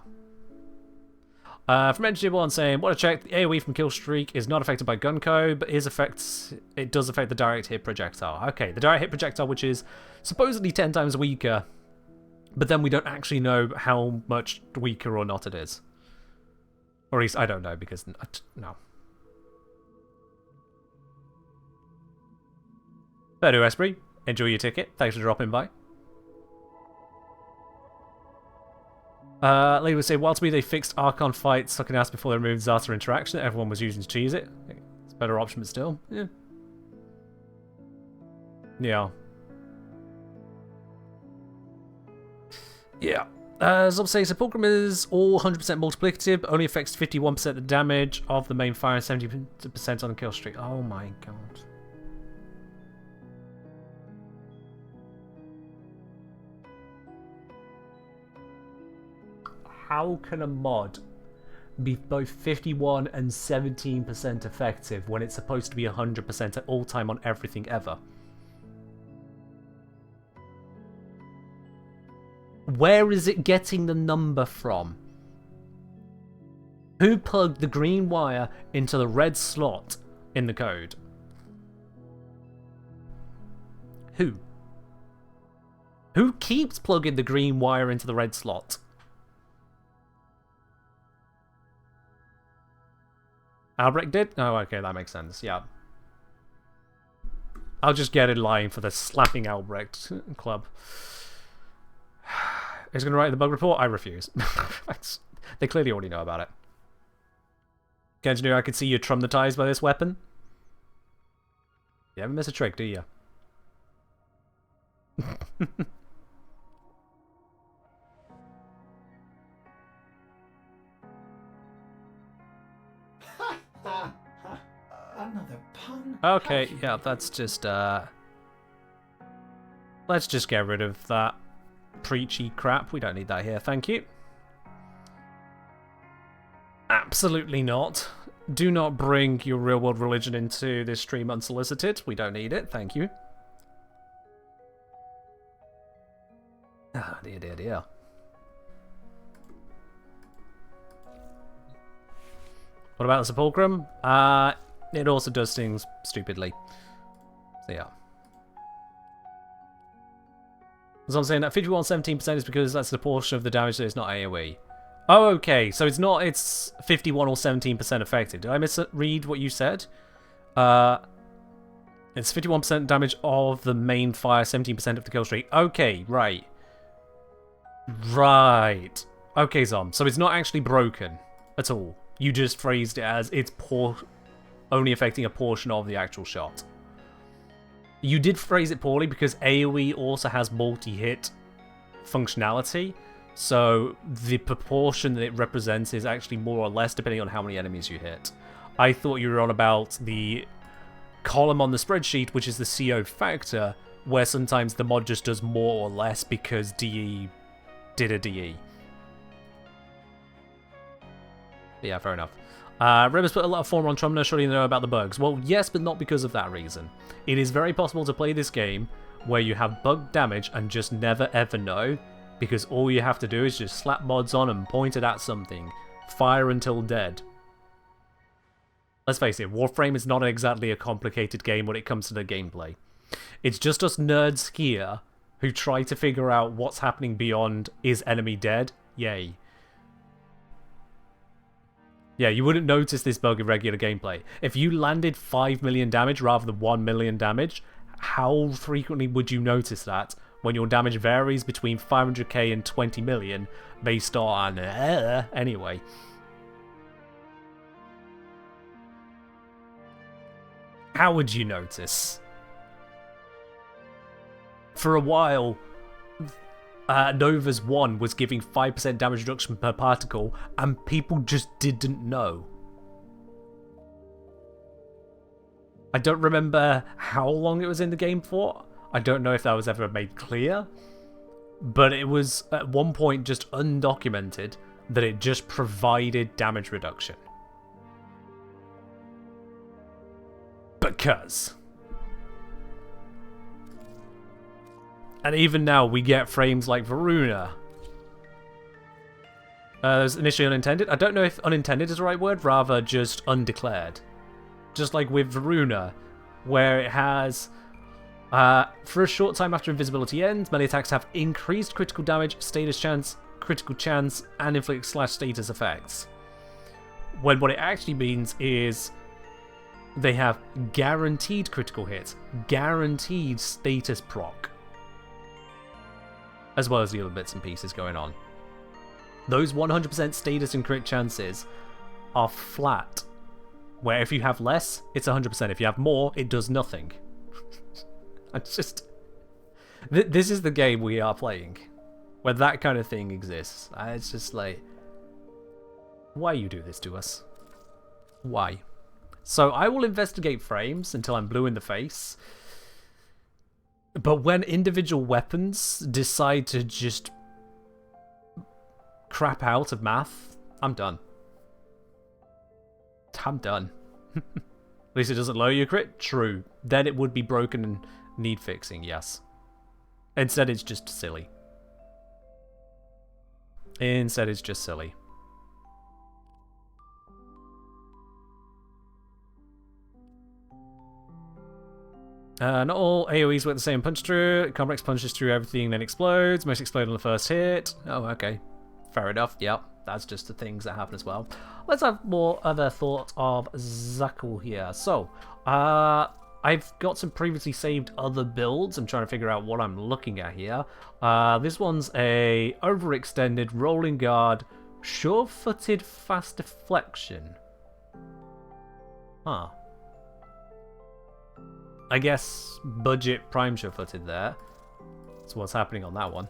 S1: From Engineer1 saying, what a check, the AoE from Killstreak is not affected by Gunko, but it does affect the direct hit projectile. Okay, the direct hit projectile, which is supposedly 10 times weaker, but then we don't actually know how much weaker or not it is. Or at least, I don't know, because, no. Fair to Esprit, enjoy your ticket, thanks for dropping by. Lady would say, whilst they fixed Archon fight sucking ass before they removed Zarta interaction that everyone was using to cheese it. It's a better option, but still. Yeah. Yeah. Yeah. As I'm saying, Sepulchrum is all 100% multiplicative, but only affects 51% of the damage of the main fire and 70% on the kill streak. Oh my god. How can a mod be both 51 and 17% effective when it's supposed to be 100% at all time on everything ever? Where is it getting the number from? Who plugged the green wire into the red slot in the code? Who? Who keeps plugging the green wire into the red slot? Albrecht did? Oh, okay, that makes sense, yeah. I'll just get in line for the slapping Albrecht club. Who's going to write the bug report? I refuse. They clearly already know about it. Engineer, I could see you're traumatized by this weapon. You haven't missed a trick, do you?
S3: Another pun?
S1: Okay, yeah, that's just, let's just get rid of that preachy crap. We don't need that here, thank you. Absolutely not. Do not bring your real-world religion into this stream unsolicited. We don't need it, thank you. Ah, dear, dear, dear. What about the Sepulchrum? It also does things stupidly. So yeah. So I'm saying that 51 17% is because that's the portion of the damage that is not AoE. Oh, okay. So it's not, it's 51 or 17% affected. Did I misread what you said? It's 51% damage of the main fire, 17% of the kill streak. Okay, right. Right. Okay, Zom. So it's not actually broken at all. You just phrased it as it's only affecting a portion of the actual shot. You did phrase it poorly because AoE also has multi-hit functionality, so the proportion that it represents is actually more or less depending on how many enemies you hit. I thought you were on about the column on the spreadsheet, which is the CO factor, where sometimes the mod just does more or less because DE did a DE. But yeah, fair enough. Rebus put a lot of form on Trumner, surely you know about the bugs. Well, yes, but not because of that reason. It is very possible to play this game where you have bug damage and just never ever know, because all you have to do is just slap mods on and point it at something. Fire until dead. Let's face it, Warframe is not exactly a complicated game when it comes to the gameplay. It's just us nerds here who try to figure out what's happening beyond, is enemy dead? Yay. Yeah, you wouldn't notice this bug in regular gameplay. If you landed 5 million damage rather than 1 million damage, how frequently would you notice that when your damage varies between 500k and 20 million based on... anyway. How would you notice? For a while, Nova's 1 was giving 5% damage reduction per particle, and people just didn't know. I don't remember how long it was in the game for. I don't know if that was ever made clear. But it was, at one point, just undocumented that it just provided damage reduction. Because... And even now, we get frames like Varuna. It was initially unintended. I don't know if unintended is the right word, rather just undeclared. Just like with Varuna, where it has... for a short time after invisibility ends, melee attacks have increased critical damage, status chance, critical chance, and inflict /status effects. When what it actually means is... they have guaranteed critical hits, guaranteed status proc, as well as the other bits and pieces going on. Those 100% status and crit chances are flat, where if you have less, it's 100%. If you have more, it does nothing. It's just... this is the game we are playing, where that kind of thing exists. It's just like... why you do this to us? Why? So I will investigate frames until I'm blue in the face. But when individual weapons decide to just crap out of math, I'm done. I'm done. At least it doesn't lower your crit? True. Then it would be broken and need fixing, yes. Instead it's just silly. Instead it's just silly. Not all AoEs work the same punch through. Complex punches through everything, then explodes. Most explode on the first hit. Oh, okay. Fair enough. Yep. That's just the things that happen as well. Let's have more other thoughts of Xaku here. So, I've got some previously saved other builds. I'm trying to figure out what I'm looking at here. This one's a overextended rolling guard, sure-footed fast deflection. Huh. I guess budget prime sure-footed there. That's what's happening on that one.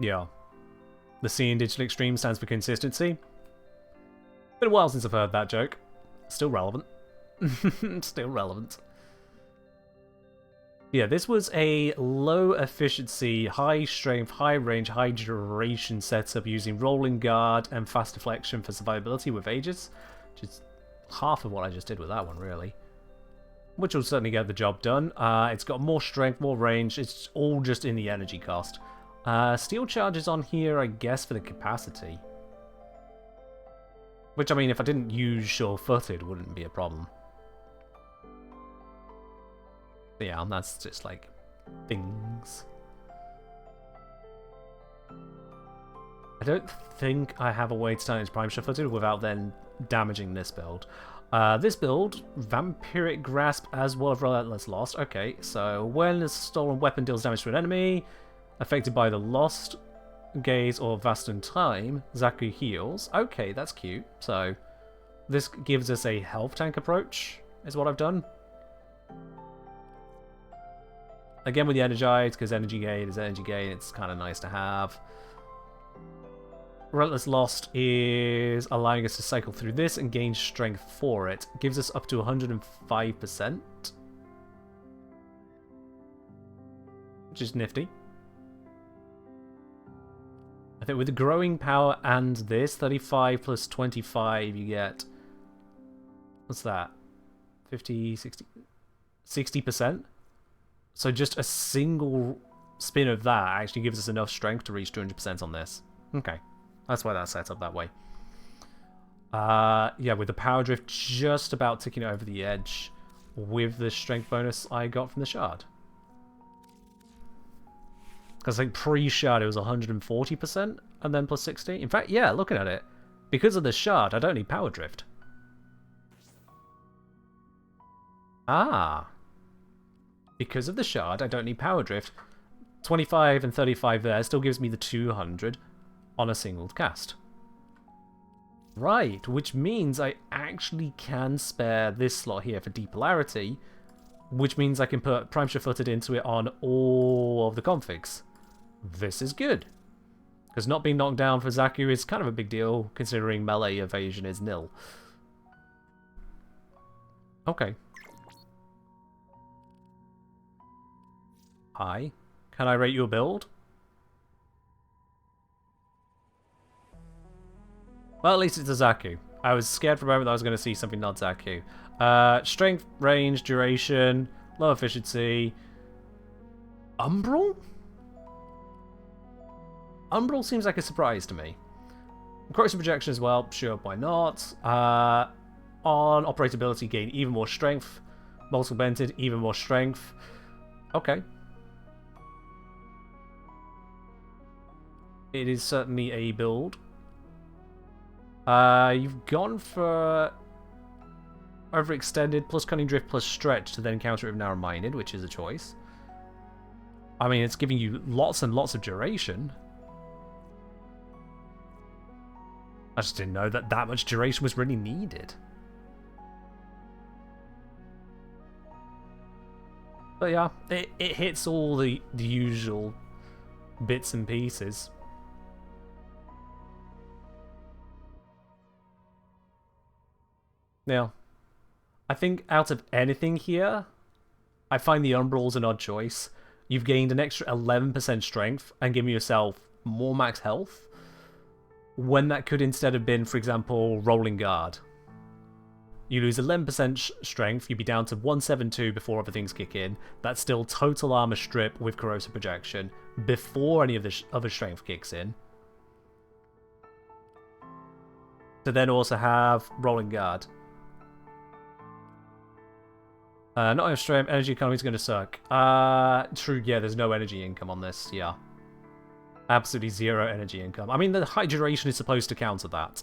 S1: Yeah. The C in Digital Extreme stands for consistency. Been a while since I've heard that joke. Still relevant. Still relevant. Yeah, this was a low efficiency, high strength, high range, high duration setup using rolling guard and fast deflection for survivability with Aegis, which is half of what I just did with that one, really. Which will certainly get the job done. It's got more strength, more range. It's all just in the energy cost. Steel charges on here, I guess, for the capacity. Which, I mean, if I didn't use sure-footed, wouldn't be a problem. But yeah, that's just, like, things. I don't think I have a way to turn into Prime sure-footed without then damaging this build. This build, Vampiric Grasp as well as Relentless Lost. Okay, so when a stolen weapon deals damage to an enemy affected by the Lost Gaze or Vastan Time, Xaku heals. Okay, that's cute. So this gives us a health tank approach, is what I've done. Again with the Energized, because energy gain is energy gain, it's kind of nice to have. Relentless Lost is allowing us to cycle through this and gain strength for it. Gives us up to 105%. Which is nifty. I think with the growing power and this, 35 plus 25, you get... What's that? 50, 60... 60%? So just a single spin of that actually gives us enough strength to reach 200% on this. Okay. That's why that's set up that way. Yeah, with the power drift just about ticking over the edge with the strength bonus I got from the shard. Because I think pre-shard it was 140% and then plus 60. In fact, yeah, looking at it, because of the shard, I don't need power drift. Ah. Because of the shard, I don't need power drift. 25 and 35 there still gives me the 200 on a single cast. Right, which means I actually can spare this slot here for depolarity, which means I can put Prime sure-footed into it on all of the configs. This is good. Because not being knocked down for Xaku is kind of a big deal, considering melee evasion is nil. Okay. Hi. Can I rate your build? Well, at least it's a Xaku. I was scared for a moment that I was going to see something not Xaku. Strength, range, duration, low efficiency. Umbral? Umbral seems like a surprise to me. Corrosive projection as well, sure, why not? On operability, gain even more strength. Multiple Bented, even more strength. Okay. It is certainly a build. You've gone for overextended plus cunning drift plus stretch to then counter it with narrow-minded, which is a choice. I mean, it's giving you lots and lots of duration. I just didn't know that that much duration was really needed. But yeah, it hits all the usual bits and pieces. Now, I think out of anything here, I find the Umbral's an odd choice. You've gained an extra 11% strength and given yourself more max health, when that could instead have been, for example, Rolling Guard. You lose 11% strength, you'd be down to 172 before other things kick in. That's still total armor strip with corrosive projection before any of the other strength kicks in. To then also have Rolling Guard. Not enough strength, energy economy is going to suck. True, yeah, there's no energy income on this, yeah. Absolutely zero energy income. I mean, the high duration is supposed to counter that.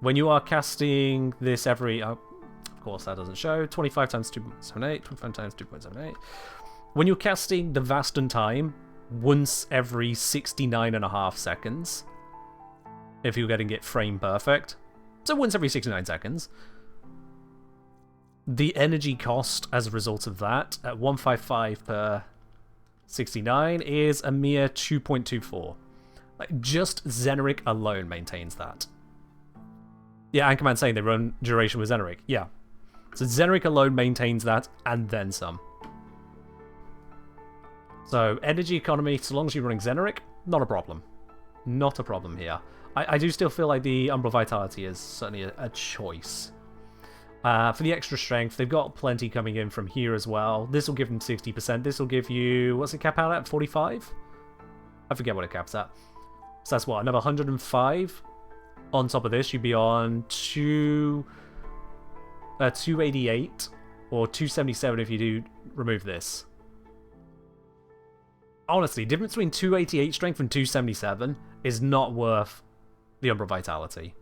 S1: When you are casting this every... of course, that doesn't show. 25 times 2.78, 25 times 2.78. When you're casting the Vastan Time once every 69.5 seconds, if you're getting it frame perfect, so once every 69 seconds, the energy cost as a result of that at 155 per 69 is a mere 2.24. Like, just Xeneric alone maintains that. Yeah, Anchorman's saying they run duration with Xeneric. Yeah. So Xeneric alone maintains that, and then some. So, energy economy, so long as you're running Xeneric, not a problem. Not a problem here. I do still feel like the Umbral Vitality is certainly a choice. For the extra strength, they've got plenty coming in from here as well. This will give them 60%. This will give you... What's it cap out at? 45? I forget what it caps at. So that's what? Another 105? On top of this, you'd be on 288 or 277 if you do remove this. Honestly, difference between 288 strength and 277 is not worth the Umbral Vitality.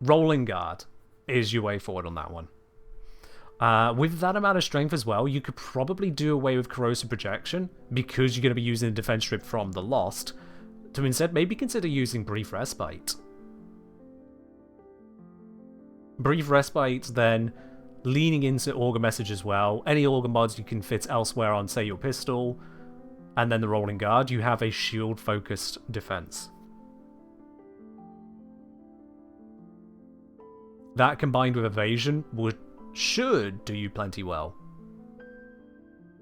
S1: Rolling Guard is your way forward on that one. With that amount of strength as well, you could probably do away with Corrosive Projection because you're going to be using the defense strip from the Lost, to instead maybe consider using Brief Respite. Brief Respite, then leaning into Augur Message as well. Any Augur mods you can fit elsewhere on, say, your pistol, and then the Rolling Guard, you have a shield-focused defense. That combined with Evasion should do you plenty well.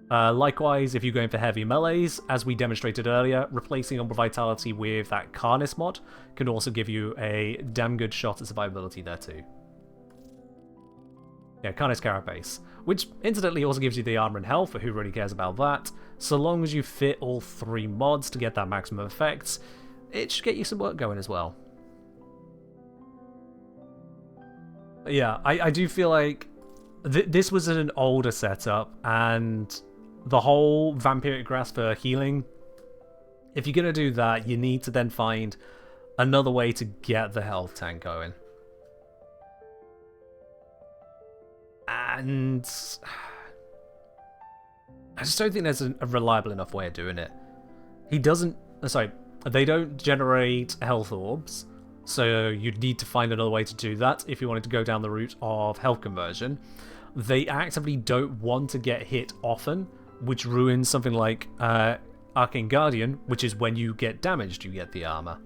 S1: Likewise, if you're going for heavy melees, as we demonstrated earlier, replacing Umbral Vitality with that Carnis mod can also give you a damn good shot at survivability there too. Yeah, Carnis Carapace, which incidentally also gives you the armor and health, but who really cares about that? So long as you fit all 3 mods to get that maximum effects, it should get you some work going as well. Yeah, I do feel like this was an older setup, and the whole Vampiric Grasp for healing, if you're going to do that, you need to then find another way to get the health tank going. And I just don't think there's a reliable enough way of doing it. They don't generate health orbs, so you'd need to find another way to do that if you wanted to go down the route of health conversion. They actively don't want to get hit often, which ruins something like Arcane Guardian, which is when you get damaged, you get the armor.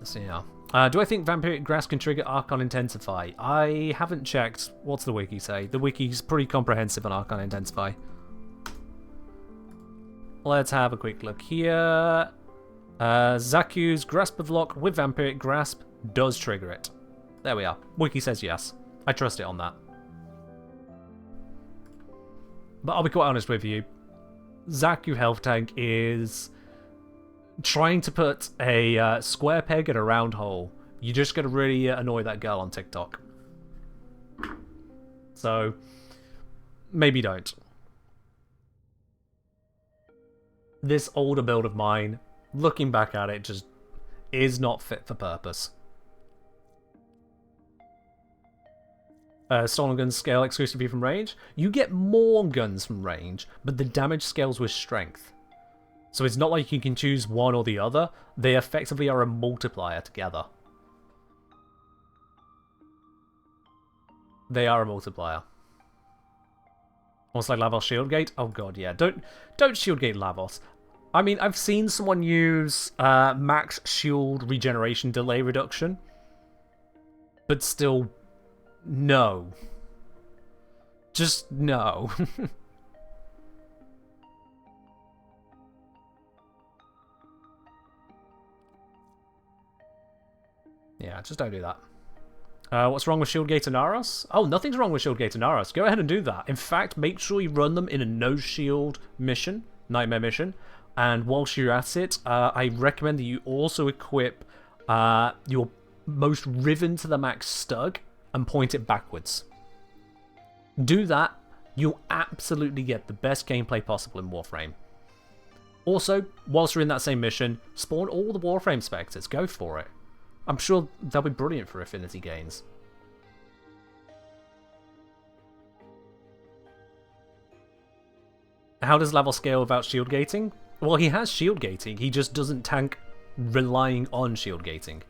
S1: So yeah. Do I think Vampiric Grasp can trigger Archon Intensify? I haven't checked. What's the wiki say? The wiki's pretty comprehensive on Archon Intensify. Let's have a quick look here. Xaku's Grasp of Lock with Vampiric Grasp does trigger it. There we are. Wiki says yes. I trust it on that. But I'll be quite honest with you. Xaku Health Tank is trying to put a square peg in a round hole. You're just going to really annoy that girl on TikTok. So, maybe don't. This older build of mine, looking back at it, just is not fit for purpose. Stolen guns scale exclusively from range. You get more guns from range, but the damage scales with strength. So it's not like you can choose one or the other. They effectively are a multiplier together. They are a multiplier. Almost like Lavos Shieldgate. Oh god, yeah. Don't Shieldgate Lavos. I mean, I've seen someone use max shield regeneration delay reduction, but still, no. Just no. Yeah, just don't do that. What's wrong with Shieldgate and Naros? Oh, nothing's wrong with Shieldgate and Naros. Go ahead and do that. In fact, make sure you run them in a no-shield mission, Nightmare mission. And whilst you're at it, I recommend that you also equip your most Riven to the max Stug and point it backwards. Do that, you'll absolutely get the best gameplay possible in Warframe. Also, whilst you're in that same mission, spawn all the Warframe Spectres. Go for it. I'm sure they'll be brilliant for affinity gains. How does Lavos scale without shield gating? Well, he has shield gating, he just doesn't tank relying on shield gating.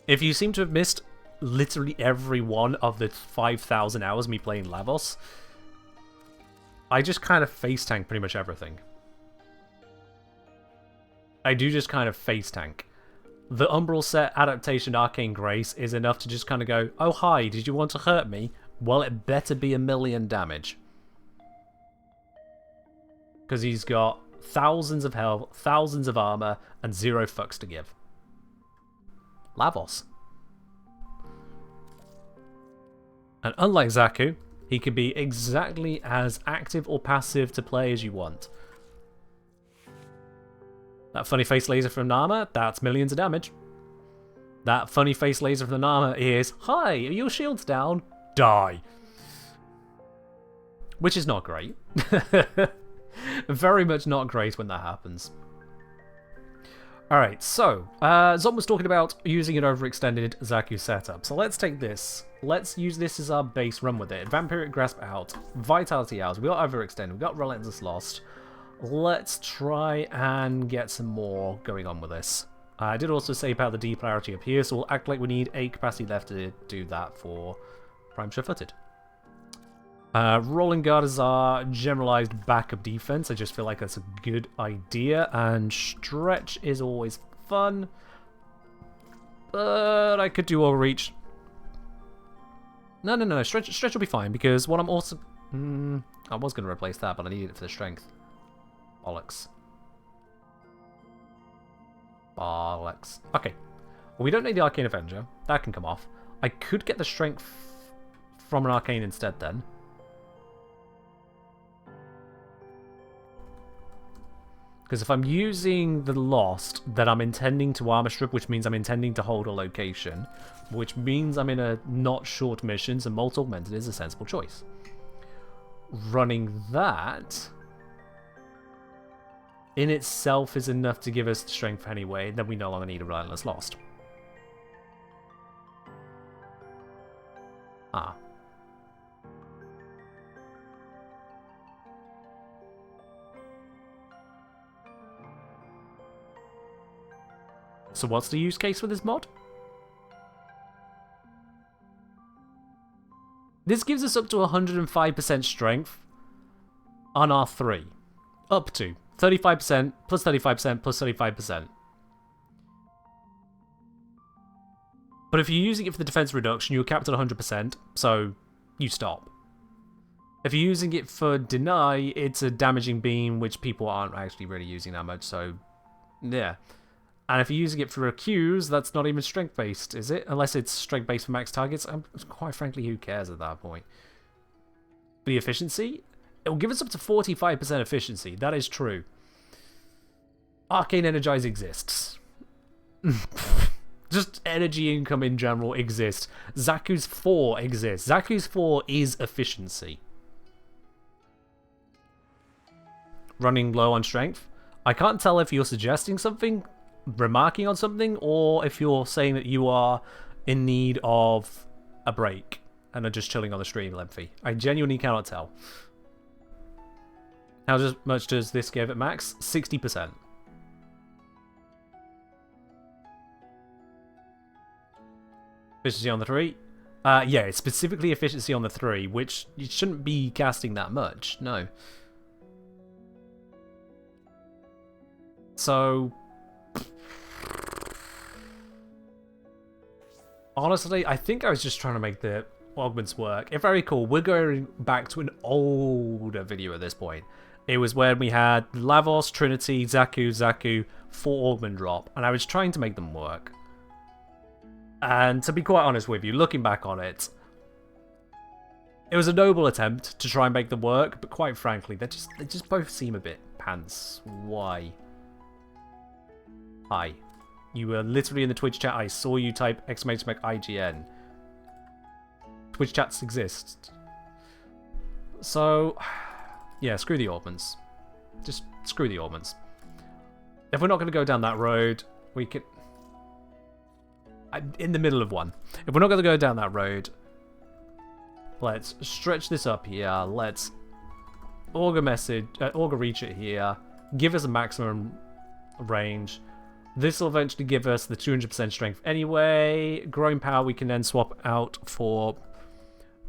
S1: If you seem to have missed literally every one of the 5,000 hours me playing Lavos, I just kind of face tank pretty much everything. I do just kind of face tank. The Umbral set Adaptation Arcane Grace is enough to just kind of go, oh hi, did you want to hurt me? Well, it better be 1,000,000 damage. Because he's got thousands of health, thousands of armor, and 0 fucks to give. Lavos. And unlike Xaku, he can be exactly as active or passive to play as you want. That funny face laser from Nama, that's millions of damage. That funny face laser from the Nama is, hi, are your shields down? Die. Which is not great. Very much not great when that happens. Alright, so, Zom was talking about using an overextended Xaku setup. So let's take this. Let's use this as our base, run with it. Vampiric Grasp out, Vitality out, we got overextended, we got Relentless Lost. Let's try and get some more going on with this. I did also say about the depolarity up here, so we'll act like we need 8 capacity left to do that for Prime Sure-Footed. Rolling Guard is our generalized backup defense. I just feel like that's a good idea, and Stretch is always fun. But I could do Overreach. No, Stretch will be fine, because what I'm also... I was going to replace that, but I need it for the strength. Bollocks. Bollocks. Okay. Well, we don't need the Arcane Avenger. That can come off. I could get the strength from an Arcane instead, then. Because if I'm using the Lost, then I'm intending to armor strip, which means I'm intending to hold a location, which means I'm in a not short mission, so Molt Augmented is a sensible choice. Running that in itself is enough to give us the strength anyway, then we no longer need a Relentless Lost. Ah. So what's the use case for this mod? This gives us up to 105% strength on R3. Up to 35%, plus 35%, plus 35%. But if you're using it for the defense reduction, you're capped at 100%, so you stop. If you're using it for deny, it's a damaging beam, which people aren't actually really using that much, so yeah. And if you're using it for accuse, that's not even strength-based, is it? Unless it's strength-based for max targets. Quite frankly, who cares at that point? The efficiency? It will give us up to 45% efficiency. That is true. Arcane Energize exists. Just energy income in general exists. Xaku's 4 exists. Xaku's 4 is efficiency. Running low on strength. I can't tell if you're suggesting something, remarking on something, or if you're saying that you are in need of a break and are just chilling on the stream, Lemphy. I genuinely cannot tell. How much does this give at max? 60%. Efficiency on the 3? Yeah, it's specifically efficiency on the 3, which you shouldn't be casting that much, no. So... honestly, I think I was just trying to make the augments work. If I recall, we're going back to an older video at this point. It was when we had Lavos, Trinity, Xaku, 4 augment drop, and I was trying to make them work. And to be quite honest with you, looking back on it, it was a noble attempt to try and make them work, but quite frankly, they just both seem a bit pants. Why? Hi. You were literally in the Twitch chat. I saw you type !IGN. Twitch chats exist. So, yeah, screw the augments. Just screw the augments. If we're not going to go down that road, we could... I'm in the middle of one. If we're not going to go down that road, let's stretch this up here. Let's auger reach it here. Give us a maximum range. This will eventually give us the 200% strength anyway. Growing power we can then swap out for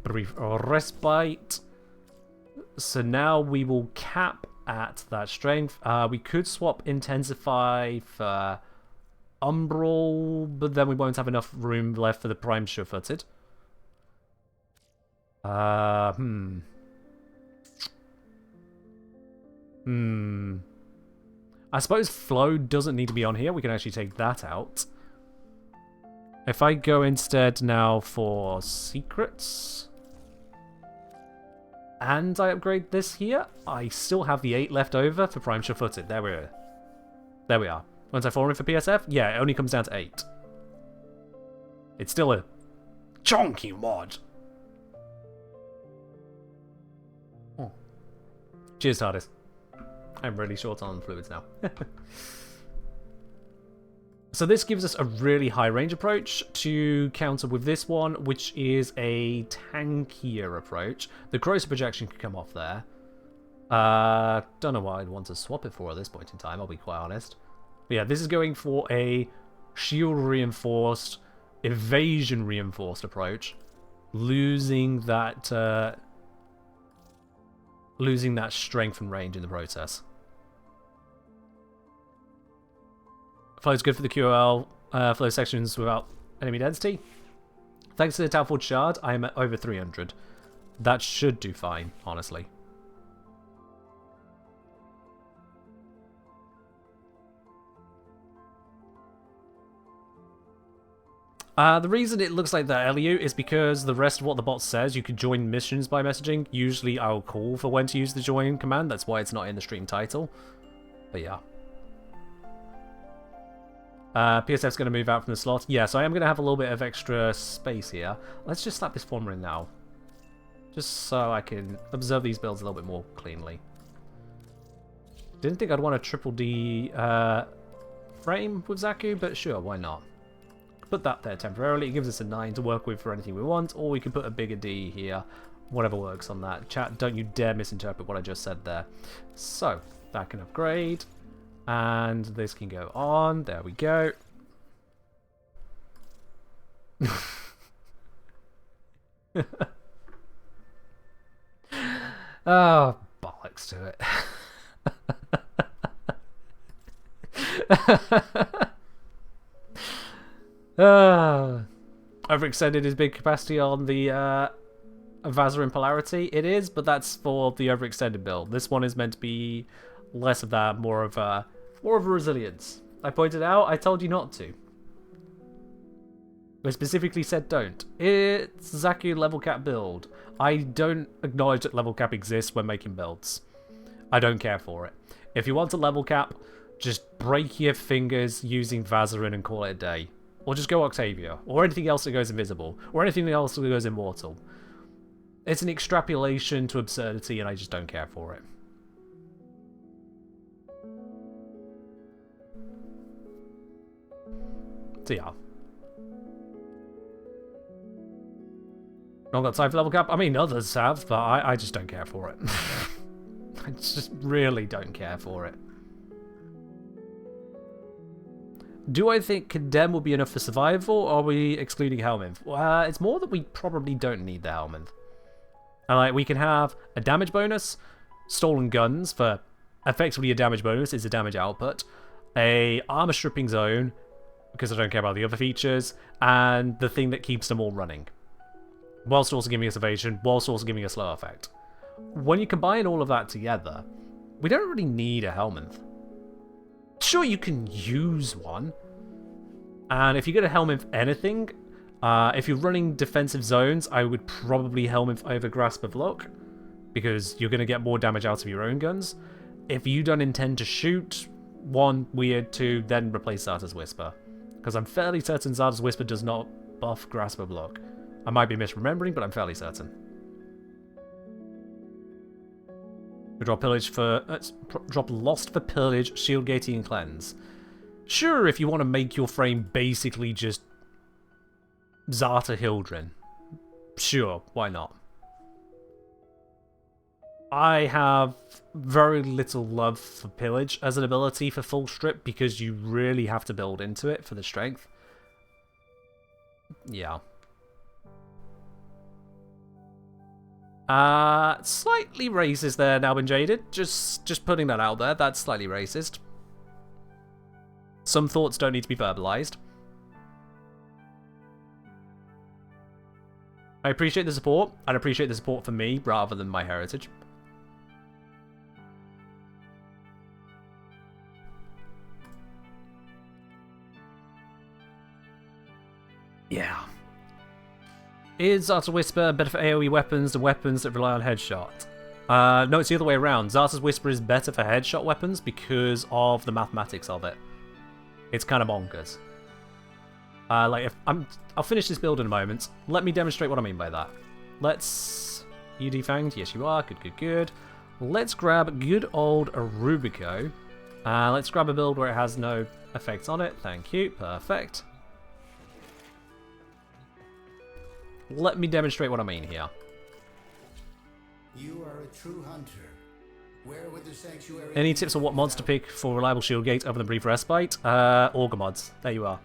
S1: brief respite. So now we will cap at that strength. We could swap intensify for umbral, but then we won't have enough room left for the prime sure-footed. I suppose flow doesn't need to be on here. We can actually take that out. If I go instead now for secrets, and I upgrade this here, I still have the 8 left over for Prime Sure-Footed. There we are. There we are. Once I fall in for PSF, yeah, it only comes down to 8. It's still a chunky mod. Oh. Cheers, TARDIS. I'm really short on fluids now. So this gives us a really high range approach to counter with this one, which is a tankier approach. The corrosive projection could come off there. Don't know what I'd want to swap it for at this point in time, I'll be quite honest. But yeah, this is going for a shield reinforced, evasion reinforced approach, losing that strength and range in the process. Flow's good for the QOL flow sections without enemy density. Thanks to the Talforge Shard, I am at over 300. That should do fine, honestly. The reason it looks like that, LU, is because the rest of what the bot says, you can join missions by messaging. Usually I'll call for when to use the join command, that's why it's not in the stream title. But yeah. PSF's going to move out from the slot. Yeah, so I am going to have a little bit of extra space here. Let's just slap this former in now. Just so I can observe these builds a little bit more cleanly. Didn't think I'd want a triple D frame with Xaku, but sure, why not? Put that there temporarily. It gives us a 9 to work with for anything we want, or we can put a bigger D here. Whatever works on that. Chat, don't you dare misinterpret what I just said there. So, that can upgrade. And this can go on. There we go. Oh, bollocks to it. Overextended is big capacity on the Vazarin Polarity. It is, but that's for the overextended build. This one is meant to be less of that, more of a resilience. I pointed out, I told you not to. I specifically said don't. It's Xaku level cap build. I don't acknowledge that level cap exists when making builds. I don't care for it. If you want a level cap, just break your fingers using Vazarin and call it a day. Or just go Octavia, or anything else that goes invisible, or anything else that goes immortal. It's an extrapolation to absurdity and I just don't care for it. So yeah. Not got time for level cap? I mean, others have, but I just don't care for it. I just really don't care for it. Do I think Condemn will be enough for survival, or are we excluding Helminth? It's more that we probably don't need the Helminth. And like, we can have a damage bonus, stolen guns for effectively a damage bonus, is a damage output, a armor stripping zone, because I don't care about the other features, and the thing that keeps them all running. Whilst also giving us evasion, whilst also giving us slow effect. When you combine all of that together, we don't really need a Helminth. Sure, you can use one. And if you get a Helminth anything, if you're running defensive zones, I would probably Helminth over Grasp of Luck, because you're going to get more damage out of your own guns. If you don't intend to shoot, 1, weird, 2, then replace Zarda's Whisper. Because I'm fairly certain Zarda's Whisper does not buff Grasp of Luck. I might be misremembering, but I'm fairly certain. We drop pillage for drop lost for pillage, shield gating, and cleanse. Sure, if you want to make your frame basically just Zarta Hildren. Sure, why not? I have very little love for pillage as an ability for full strip because you really have to build into it for the strength. Yeah. Slightly racist there, now been jaded. Just putting that out there. That's slightly racist. Some thoughts don't need to be verbalized. I appreciate the support. I'd appreciate the support for me rather than my heritage. Yeah. Is Zarta's Whisper better for AoE weapons than weapons that rely on headshot? No, it's the other way around. Zarta's Whisper is better for headshot weapons because of the mathematics of it. It's kind of bonkers. I'll finish this build in a moment. Let me demonstrate what I mean by that. Let's... You defanged? Yes, you are. Good, good, good. Let's grab good old Rubico. Let's grab a build where it has no effects on it. Thank you. Perfect. Let me demonstrate what I mean here.
S3: You are a true hunter. Where would the sanctuary...
S1: Any tips on what mods to pick for reliable shield gate other than brief respite? Augur mods. There you are.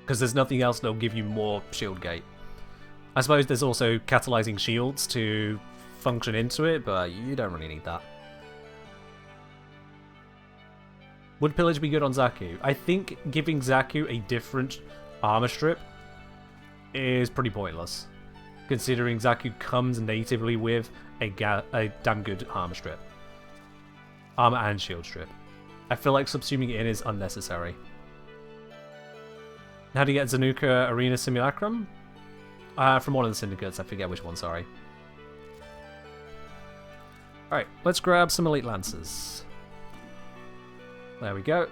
S1: Because there's nothing else that'll give you more shield gate. I suppose there's also catalyzing shields to function into it, but you don't really need that. Would pillage be good on Xaku? I think giving Xaku a different armor strip is pretty pointless, considering Xaku comes natively with a damn good armor strip. Armor and shield strip. I feel like subsuming it in is unnecessary. How do you get Zanuka Arena Simulacrum? From one of the syndicates, I forget which one, sorry. Alright, let's grab some Elite Lancers. There we go.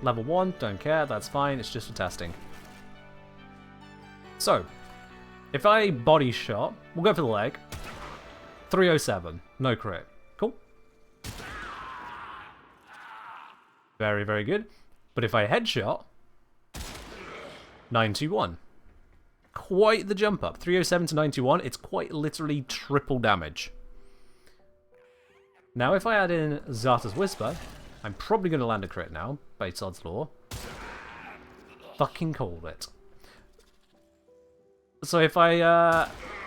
S1: Level 1, don't care, that's fine, it's just for testing. So, if I body shot, we'll go for the leg. 307, no crit. Cool. Very, very good. But if I headshot, 921. Quite the jump up. 307 to 921, it's quite literally triple damage. Now if I add in Zarta's Whisper, I'm probably going to land a crit now, based odds law. Fucking called it. So if I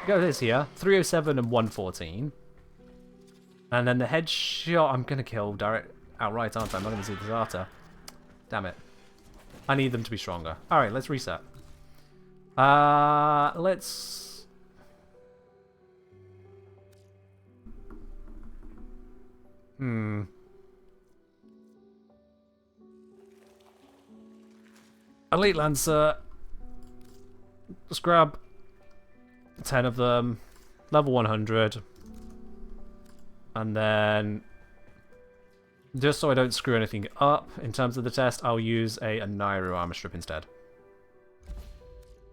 S1: go this here, 307 and 114. And then the headshot, I'm going to kill direct outright, aren't I? I'm not going to see the Zarta. Damn it. I need them to be stronger. Alright, let's reset. Let's... Elite Lancer. Let's grab 10 of them. Level 100. And then... just so I don't screw anything up in terms of the test, I'll use a Nairu armor strip instead.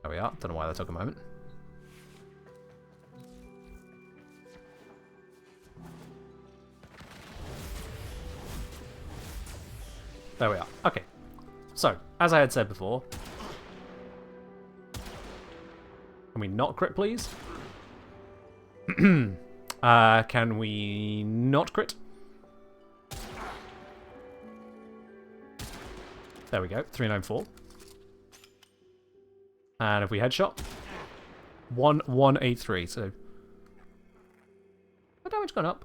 S1: There we are. Don't know why that took a moment. There we are. Okay. So, as I had said before... Can we not crit, please? Can we not crit? There we go, 394. And if we headshot, 1183. So, my damage gone up.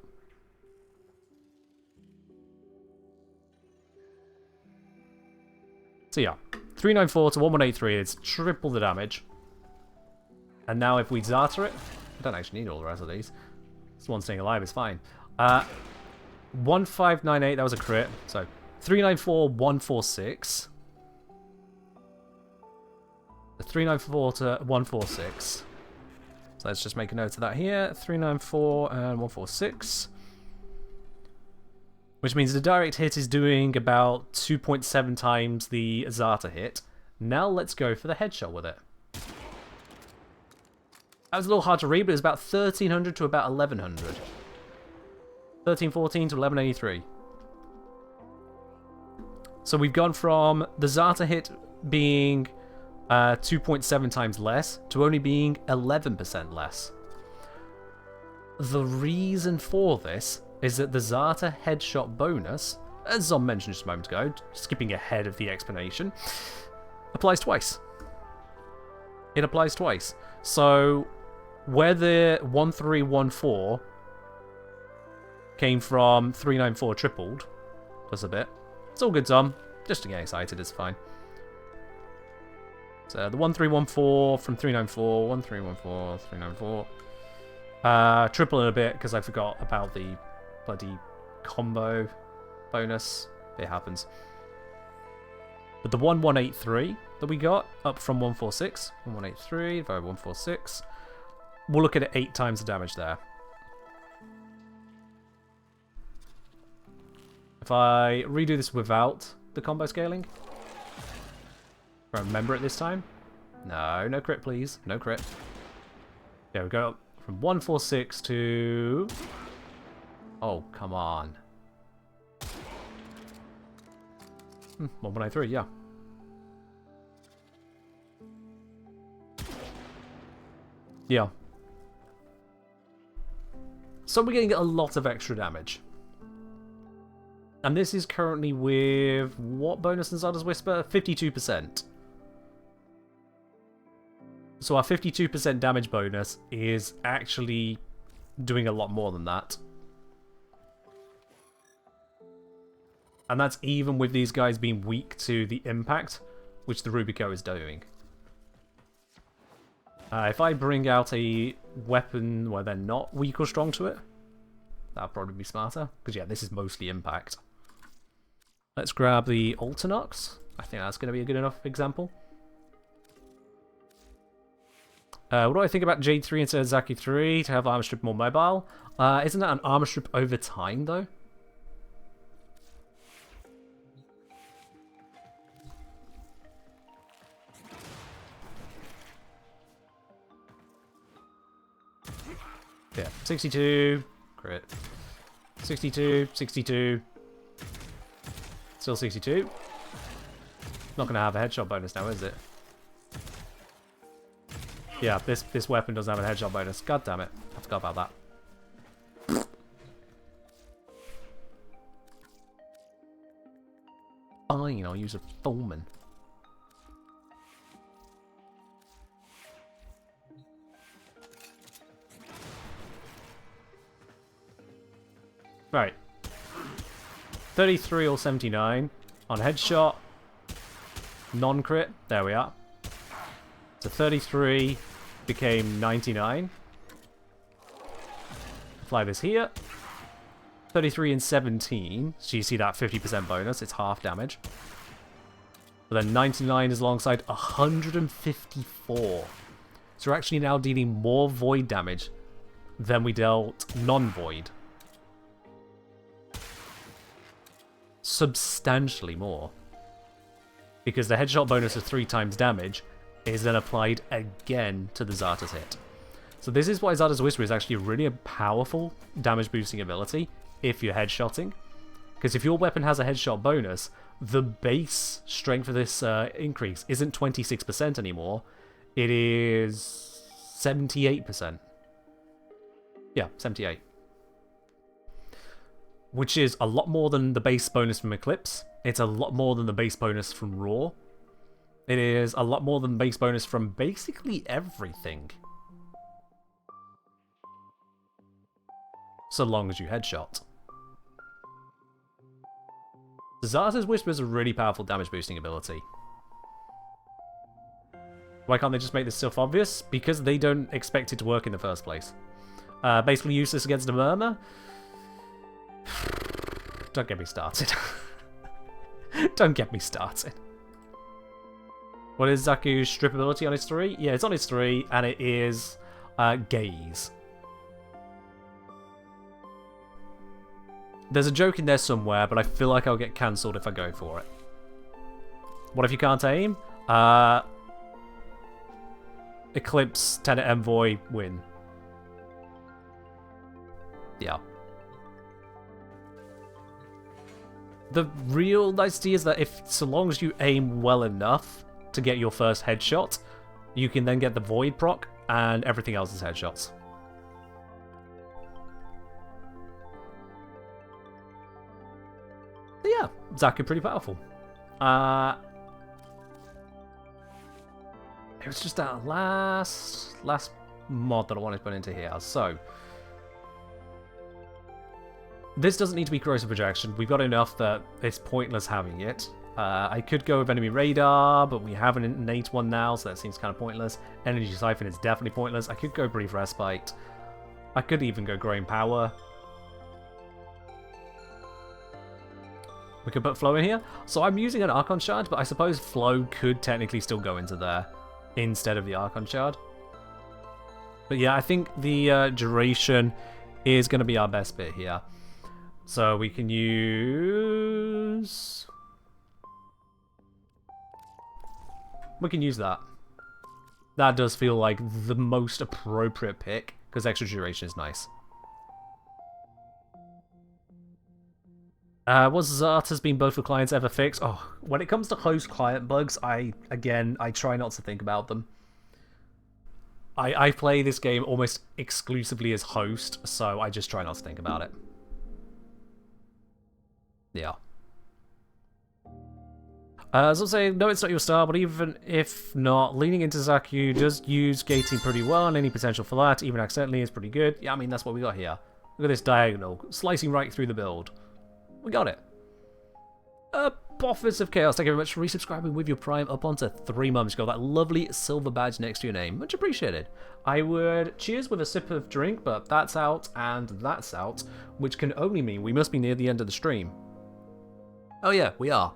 S1: So yeah, 394 to 1183. It's triple the damage. And now if we Zarta it, I don't actually need all the rest of these. This one staying alive is fine. 1598. That was a crit. So 394, 146. 394 to 146. So let's just make a note of that here. 394 and 146. Which means the direct hit is doing about 2.7 times the Zarta hit. Now let's go for the headshot with it. That was a little hard to read, but it was about 1300 to about 1100. 1314 to 1183. So we've gone from the Zarta hit being 2.7 times less to only being 11% less. The reason for this is that the Zarta headshot bonus, as Zom mentioned just a moment ago, skipping ahead of the explanation, applies twice. It applies twice. So where the 1314 came from 394 tripled, just a bit. It's all good, Zom. Just to get excited, it's fine. So the 1314 from 394, 1314, 394. Triple it a bit because I forgot about the bloody combo bonus. It happens. But the 1183 that we got up from 146, 1183 divided by 146, we'll look at it 8 times the damage there. If I redo this without the combo scaling, if I remember it this time. No, no crit, please. No crit. Yeah, we go up from 146 to... Oh, come on. 1183, yeah. Yeah. So we're getting a lot of extra damage. And this is currently with what bonus in Zarda's Whisper? 52%. So our 52% damage bonus is actually doing a lot more than that. And that's even with these guys being weak to the impact, which the Rubico is doing. If I bring out a weapon where they're not weak or strong to it, that'd probably be smarter. Because yeah, this is mostly impact. Let's grab the Ultinox. I think that's going to be a good enough example. What do I think about Jade 3 instead of Xaku 3 to have Armor Strip more mobile? Isn't that an Armor Strip over time, though? Yeah, 62, crit. 62, 62. Still 62. Not going to have a headshot bonus now, is it? Yeah, this weapon doesn't have a headshot bonus. God damn it. I forgot about that. Fine, I'll use a Fulman. Right. 33 or 79 on headshot. Non-crit. There we are. So 33 became 99. Apply this here. 33 and 17. So you see that 50% bonus. It's half damage. But then 99 is alongside 154. So we're actually now dealing more void damage than we dealt non-void. Substantially more. Because the headshot bonus of 3 times damage is then applied again to the Zarta's hit. So this is why Zarda's Whisper is actually really a powerful damage boosting ability if you're headshotting. Because if your weapon has a headshot bonus, the base strength for this increase isn't 26% anymore. It is 78%. Yeah, 78. Which is a lot more than the base bonus from Eclipse. It's a lot more than the base bonus from Raw. It is a lot more than the base bonus from basically everything. So long as you headshot. Zarta's Whisper is a really powerful damage boosting ability. Why can't they just make this stuff obvious? Because they don't expect it to work in the first place. Basically useless against a Murmur. Don't get me started. Don't get me started. What is Xaku's strip ability on his 3? Yeah, it's on his 3, and it is Gaze. There's a joke in there somewhere, but I feel like I'll get cancelled if I go for it. What if you can't aim? Eclipse, Tenet Envoy, win. Yeah. The real nicety is that so long as you aim well enough to get your first headshot, you can then get the Void proc, and everything else is headshots. But yeah, Xaku pretty powerful. It was just that last mod that I wanted to put into here. So this doesn't need to be corrosive projection. We've got enough that it's pointless having it. I could go with enemy radar, but we have an innate one now, so that seems kind of pointless. Energy siphon is definitely pointless. I could go brief respite. I could even go growing power. We could put flow in here. So I'm using an Archon shard, but I suppose flow could technically still go into there instead of the Archon shard. But yeah, I think the duration is going to be our best bit here. So we can use... We can use that. That does feel like the most appropriate pick, because extra duration is nice. Was Zarta's been both for clients ever fixed? Oh, when it comes to host-client bugs, I try not to think about them. I play this game almost exclusively as host, so I just try not to think about it. Yeah. As I'm saying, no, it's not your style, but even if not, leaning into Xaku does use gating pretty well, and any potential for that, even accidentally, is pretty good. Yeah, I mean, that's what we got here. Look at this diagonal, slicing right through the build. We got it. Prophets of Chaos, thank you very much for resubscribing with your Prime up onto 3 months. You got that lovely silver badge next to your name. Much appreciated. I would cheers with a sip of drink, but that's out and that's out, which can only mean we must be near the end of the stream. Oh yeah, we are.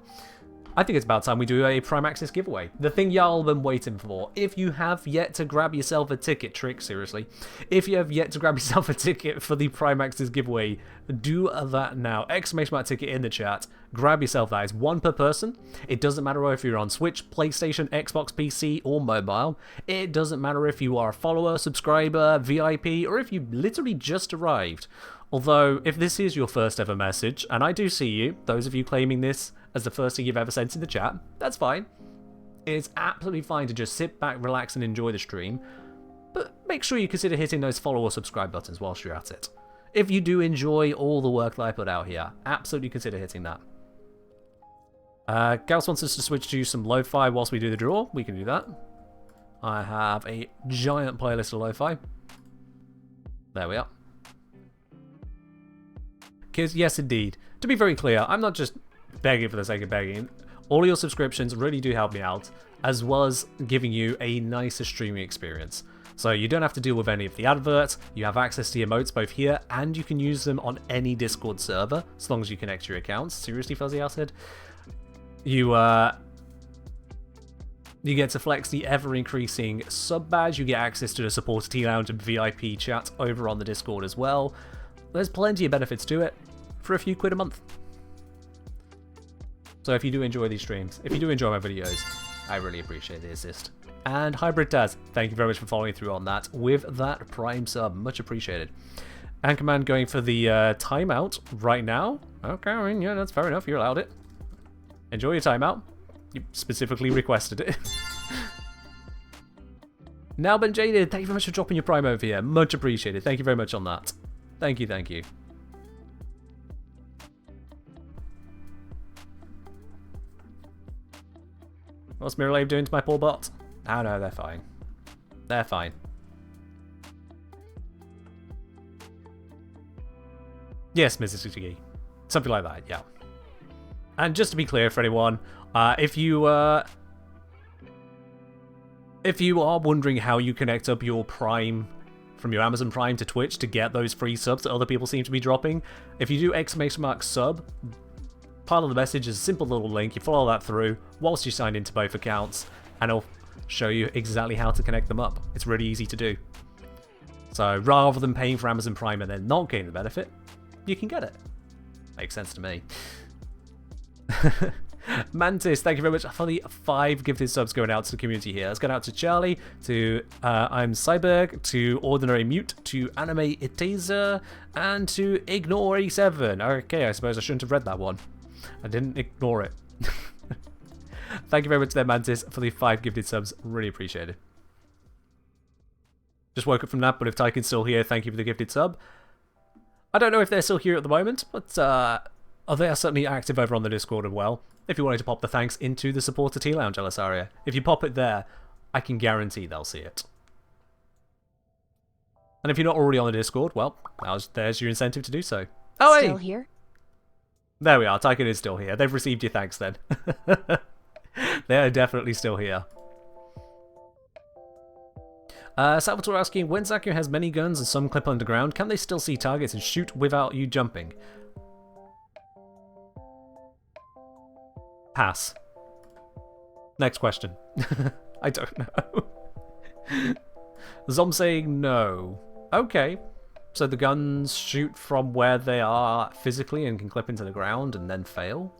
S1: I think it's about time we do a Prime Access giveaway. The thing y'all been waiting for. If you have yet to grab yourself a ticket, seriously. If you have yet to grab yourself a ticket for the Prime Access giveaway, do that now. Exclamation mark ticket in the chat. Grab yourself that. It's 1 per person. It doesn't matter if you're on Switch, PlayStation, Xbox, PC, or mobile. It doesn't matter if you are a follower, subscriber, VIP, or if you literally just arrived. Although, if this is your first ever message, and I do see you, those of you claiming this as the first thing you've ever sent in the chat, that's fine. It's absolutely fine to just sit back, relax, and enjoy the stream, but make sure you consider hitting those follow or subscribe buttons whilst you're at it. If you do enjoy all the work that I put out here, absolutely consider hitting that. Gauss wants us to switch to some lo-fi whilst we do the draw. We can do that. I have a giant playlist of lo-fi. There we are. Because, yes, indeed. To be very clear, I'm not just begging for the sake of begging. All your subscriptions really do help me out, as well as giving you a nicer streaming experience. So you don't have to deal with any of the adverts, you have access to emotes both here, and you can use them on any Discord server, as long as you connect your accounts. Seriously, Fuzzy Acid? You get to flex the ever-increasing sub badge, you get access to the Supporter Tea Lounge and VIP chat over on the Discord as well. There's plenty of benefits to it, for a few quid a month. So if you do enjoy these streams, if you do enjoy my videos, I really appreciate the assist. And Hybrid Taz, thank you very much for following through on that with that Prime sub, much appreciated. Anchorman going for the timeout right now. Okay, I mean, yeah, that's fair enough, you allowed it. Enjoy your timeout. You specifically requested it. Now Ben Jaded, thank you very much for dropping your Prime over here, much appreciated. Thank you very much on that. Thank you, thank you. What's Mirrorlave doing to my poor bot? Oh no, they're fine. They're fine. Yes, Mrs. Suzuki. Something like that, yeah. And just to be clear for anyone, if you are wondering how you connect up your Prime from your Amazon Prime to Twitch to get those free subs that other people seem to be dropping, if you do !sub, part of the message is a simple little link. You follow that through whilst you sign into both accounts, and it'll show you exactly how to connect them up. It's really easy to do. So rather than paying for Amazon Prime and then not getting the benefit, you can get it. Makes sense to me. Mantis, thank you very much for the 5 gifted subs going out to the community here. It's going out to Charlie, to I'm Cyberg, to Ordinary Mute, to Anime Itaser, and to Ignore87. Okay, I suppose I shouldn't have read that one. I didn't ignore it. Thank you very much there, Mantis, for the 5 gifted subs. Really appreciate it. Just woke up from that, but if Tykin's still here, thank you for the gifted sub. I don't know if they're still here at the moment, but they are certainly active over on the Discord as well. If you wanted to pop the thanks into the Supporter Tea Lounge, Elisaria. If you pop it there, I can guarantee they'll see it. And if you're not already on the Discord, well, there's your incentive to do so. Oh, hey!
S2: Still here?
S1: There we are. Tycoon is still here. They've received your thanks then. They are definitely still here. Salvatore asking, when Xaku has many guns and some clip underground, can they still see targets and shoot without you jumping? Pass. Next question. I don't know. Zom saying no. Okay. So the guns shoot from where they are physically and can clip into the ground and then fail?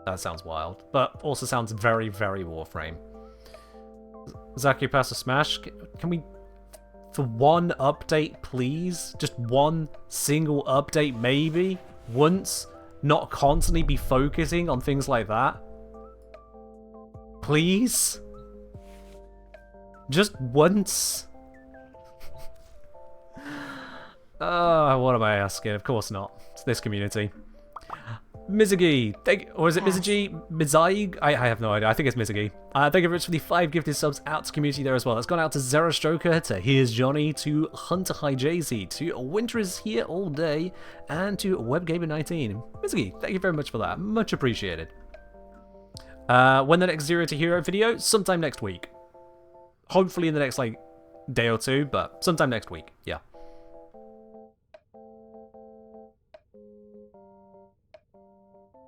S1: That sounds wild. But also sounds very, very Warframe. Xaku pass a smash. Can we... For one update, please? Just one single update, maybe? Once? Not constantly be focusing on things like that? Please? Just once? What am I asking? Of course not. It's this community. Mizugi, or is it Mizugi? Mizaig? I have no idea. I think it's Mizugi. Thank you very much for the 5 gifted subs out to community there as well. It's gone out to Zara Stroker, to Here's Johnny, to Hunter High JZ, to Winter is Here All Day, and to WebGamer19. Mizugi, thank you very much for that. Much appreciated. When the next Zero to Hero video? Sometime next week. Hopefully in the next, like, day or two, but sometime next week. Yeah.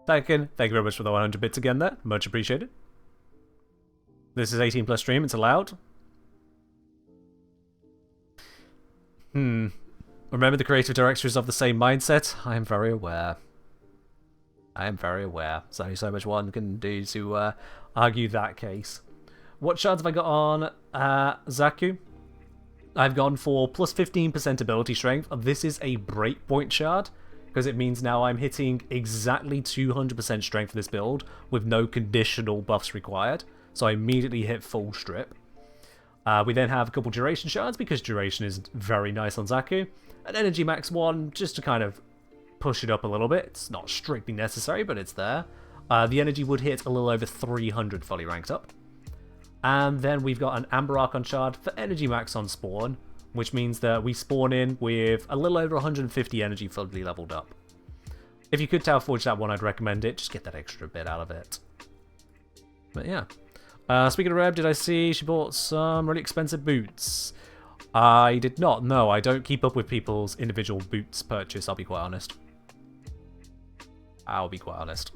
S1: Thank you very much for the 100 bits again there. Much appreciated. This is 18 plus stream. It's allowed. Remember the creative director is of the same mindset? I am very aware. I am very aware. There's only so much one can do to argue that case. What shards have I got on Xaku? I've gone for plus 15% ability strength. This is a breakpoint shard, because it means now I'm hitting exactly 200% strength for this build with no conditional buffs required. So I immediately hit full strip. We then have a couple duration shards, because duration is very nice on Xaku. An energy max one, just to kind of push it up a little bit. It's not strictly necessary, but it's there. The energy would hit a little over 300 fully ranked up. And then we've got an Amber Archon shard for energy max on spawn, which means that we spawn in with a little over 150 energy fully leveled up. If you could Tower Forge that one, I'd recommend it. Just get that extra bit out of it. But yeah. Speaking of Reb, did I see she bought some really expensive boots? I did not. No, I don't keep up with people's individual boots purchase, I'll be quite honest. I'll be quite honest.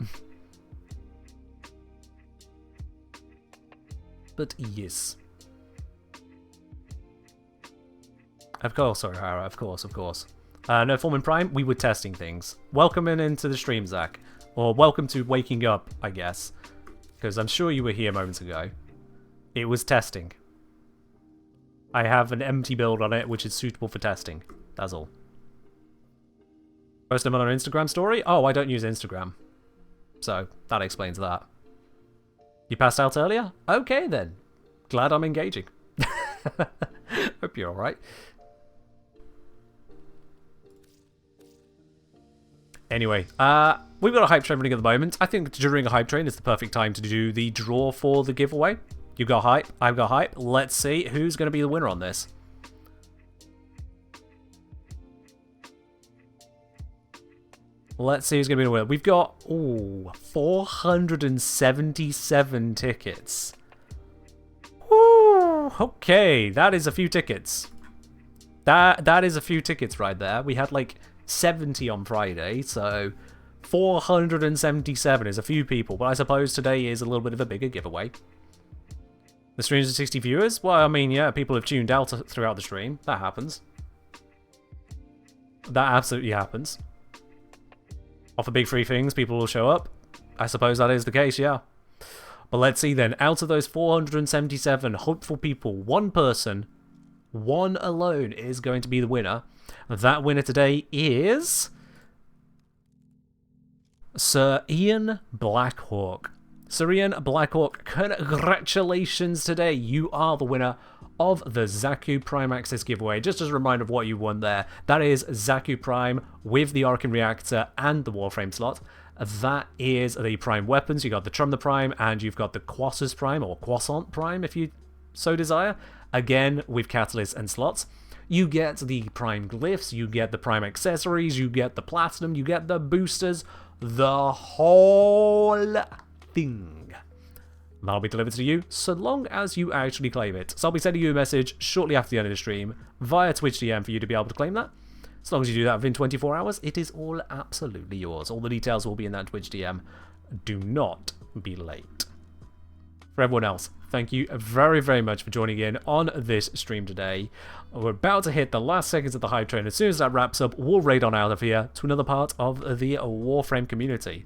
S1: But yes. Of course, sorry, Hara, of course. No, Foreman Prime, we were testing things. Welcome into the stream, Zach. Or welcome to waking up, I guess. Because I'm sure you were here moments ago. It was testing. I have an empty build on it, which is suitable for testing. That's all. Post them on our Instagram story? Oh, I don't use Instagram. So, that explains that. You passed out earlier? Okay, then. Glad I'm engaging. Hope you're alright. Anyway, we've got a hype train running at the moment. I think during a hype train is the perfect time to do the draw for the giveaway. You've got hype, I've got hype. Let's see who's going to be the winner on this. Let's see who's going to be the winner. We've got, 477 tickets. Woo, okay, that is a few tickets. That is a few tickets right there. We had like 70 on Friday, so 477 is a few people, but I suppose today is a little bit of a bigger giveaway. The stream's at 60 viewers? Well, I mean, yeah, people have tuned out throughout the stream. That happens. That absolutely happens. Offer big free things, people will show up. I suppose that is the case, yeah. But let's see then. Out of those 477 hopeful people, one person, one alone, is going to be the winner. That winner today is Sir Ian Blackhawk. Sir Ian Blackhawk, congratulations today. You are the winner of the Xaku Prime Access giveaway. Just as a reminder of what you won there, that is Xaku Prime with the Arcane Reactor and the Warframe slot. That is the Prime weapons. You got the Trumna Prime and you've got the Quassus Prime, or Croissant Prime if you so desire. Again, with Catalyst and slots. You get the Prime glyphs, you get the Prime accessories, you get the Platinum, you get the boosters, the whole thing. That'll be delivered to you so long as you actually claim it. So I'll be sending you a message shortly after the end of the stream via Twitch DM for you to be able to claim that. As long as you do that within 24 hours, it is all absolutely yours. All the details will be in that Twitch DM. Do not be late. For everyone else, thank you very, very much for joining in on this stream today. We're about to hit the last seconds of the hype train. As soon as that wraps up, we'll raid on out of here to another part of the Warframe community.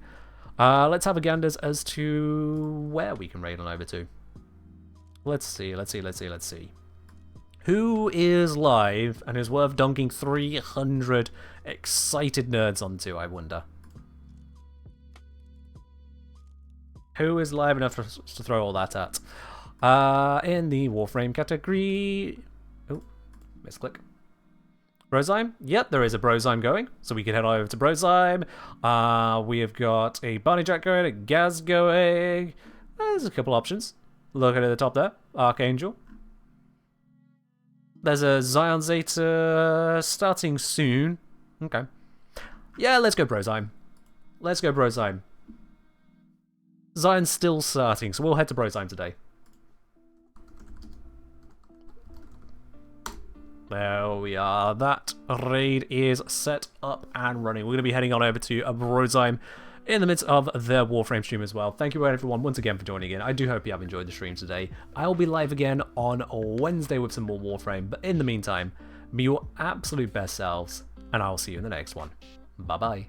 S1: Let's have a gander as to where we can raid on over to. Let's see. Who is live and is worth dunking 300 excited nerds onto, I wonder? Who is live enough to throw all that at? In the Warframe category... Oh, misclick. Brozyme? Yep, there is a Brozyme going, so we can head over to Brozyme. We have got a Barney Jack going, a Gaz going. There's a couple options. Look at the top there. Archangel. There's a Zion Zeta starting soon. Okay. Yeah, let's go Brozyme. Let's go Brozyme. Zion's still starting, so we'll head to Brozyme today. There we are. That raid is set up and running. We're going to be heading on over to Brozyme in the midst of their Warframe stream as well. Thank you everyone once again for joining in. I do hope you have enjoyed the stream today. I'll be live again on Wednesday with some more Warframe, but in the meantime, be your absolute best selves, and I'll see you in the next one. Bye-bye.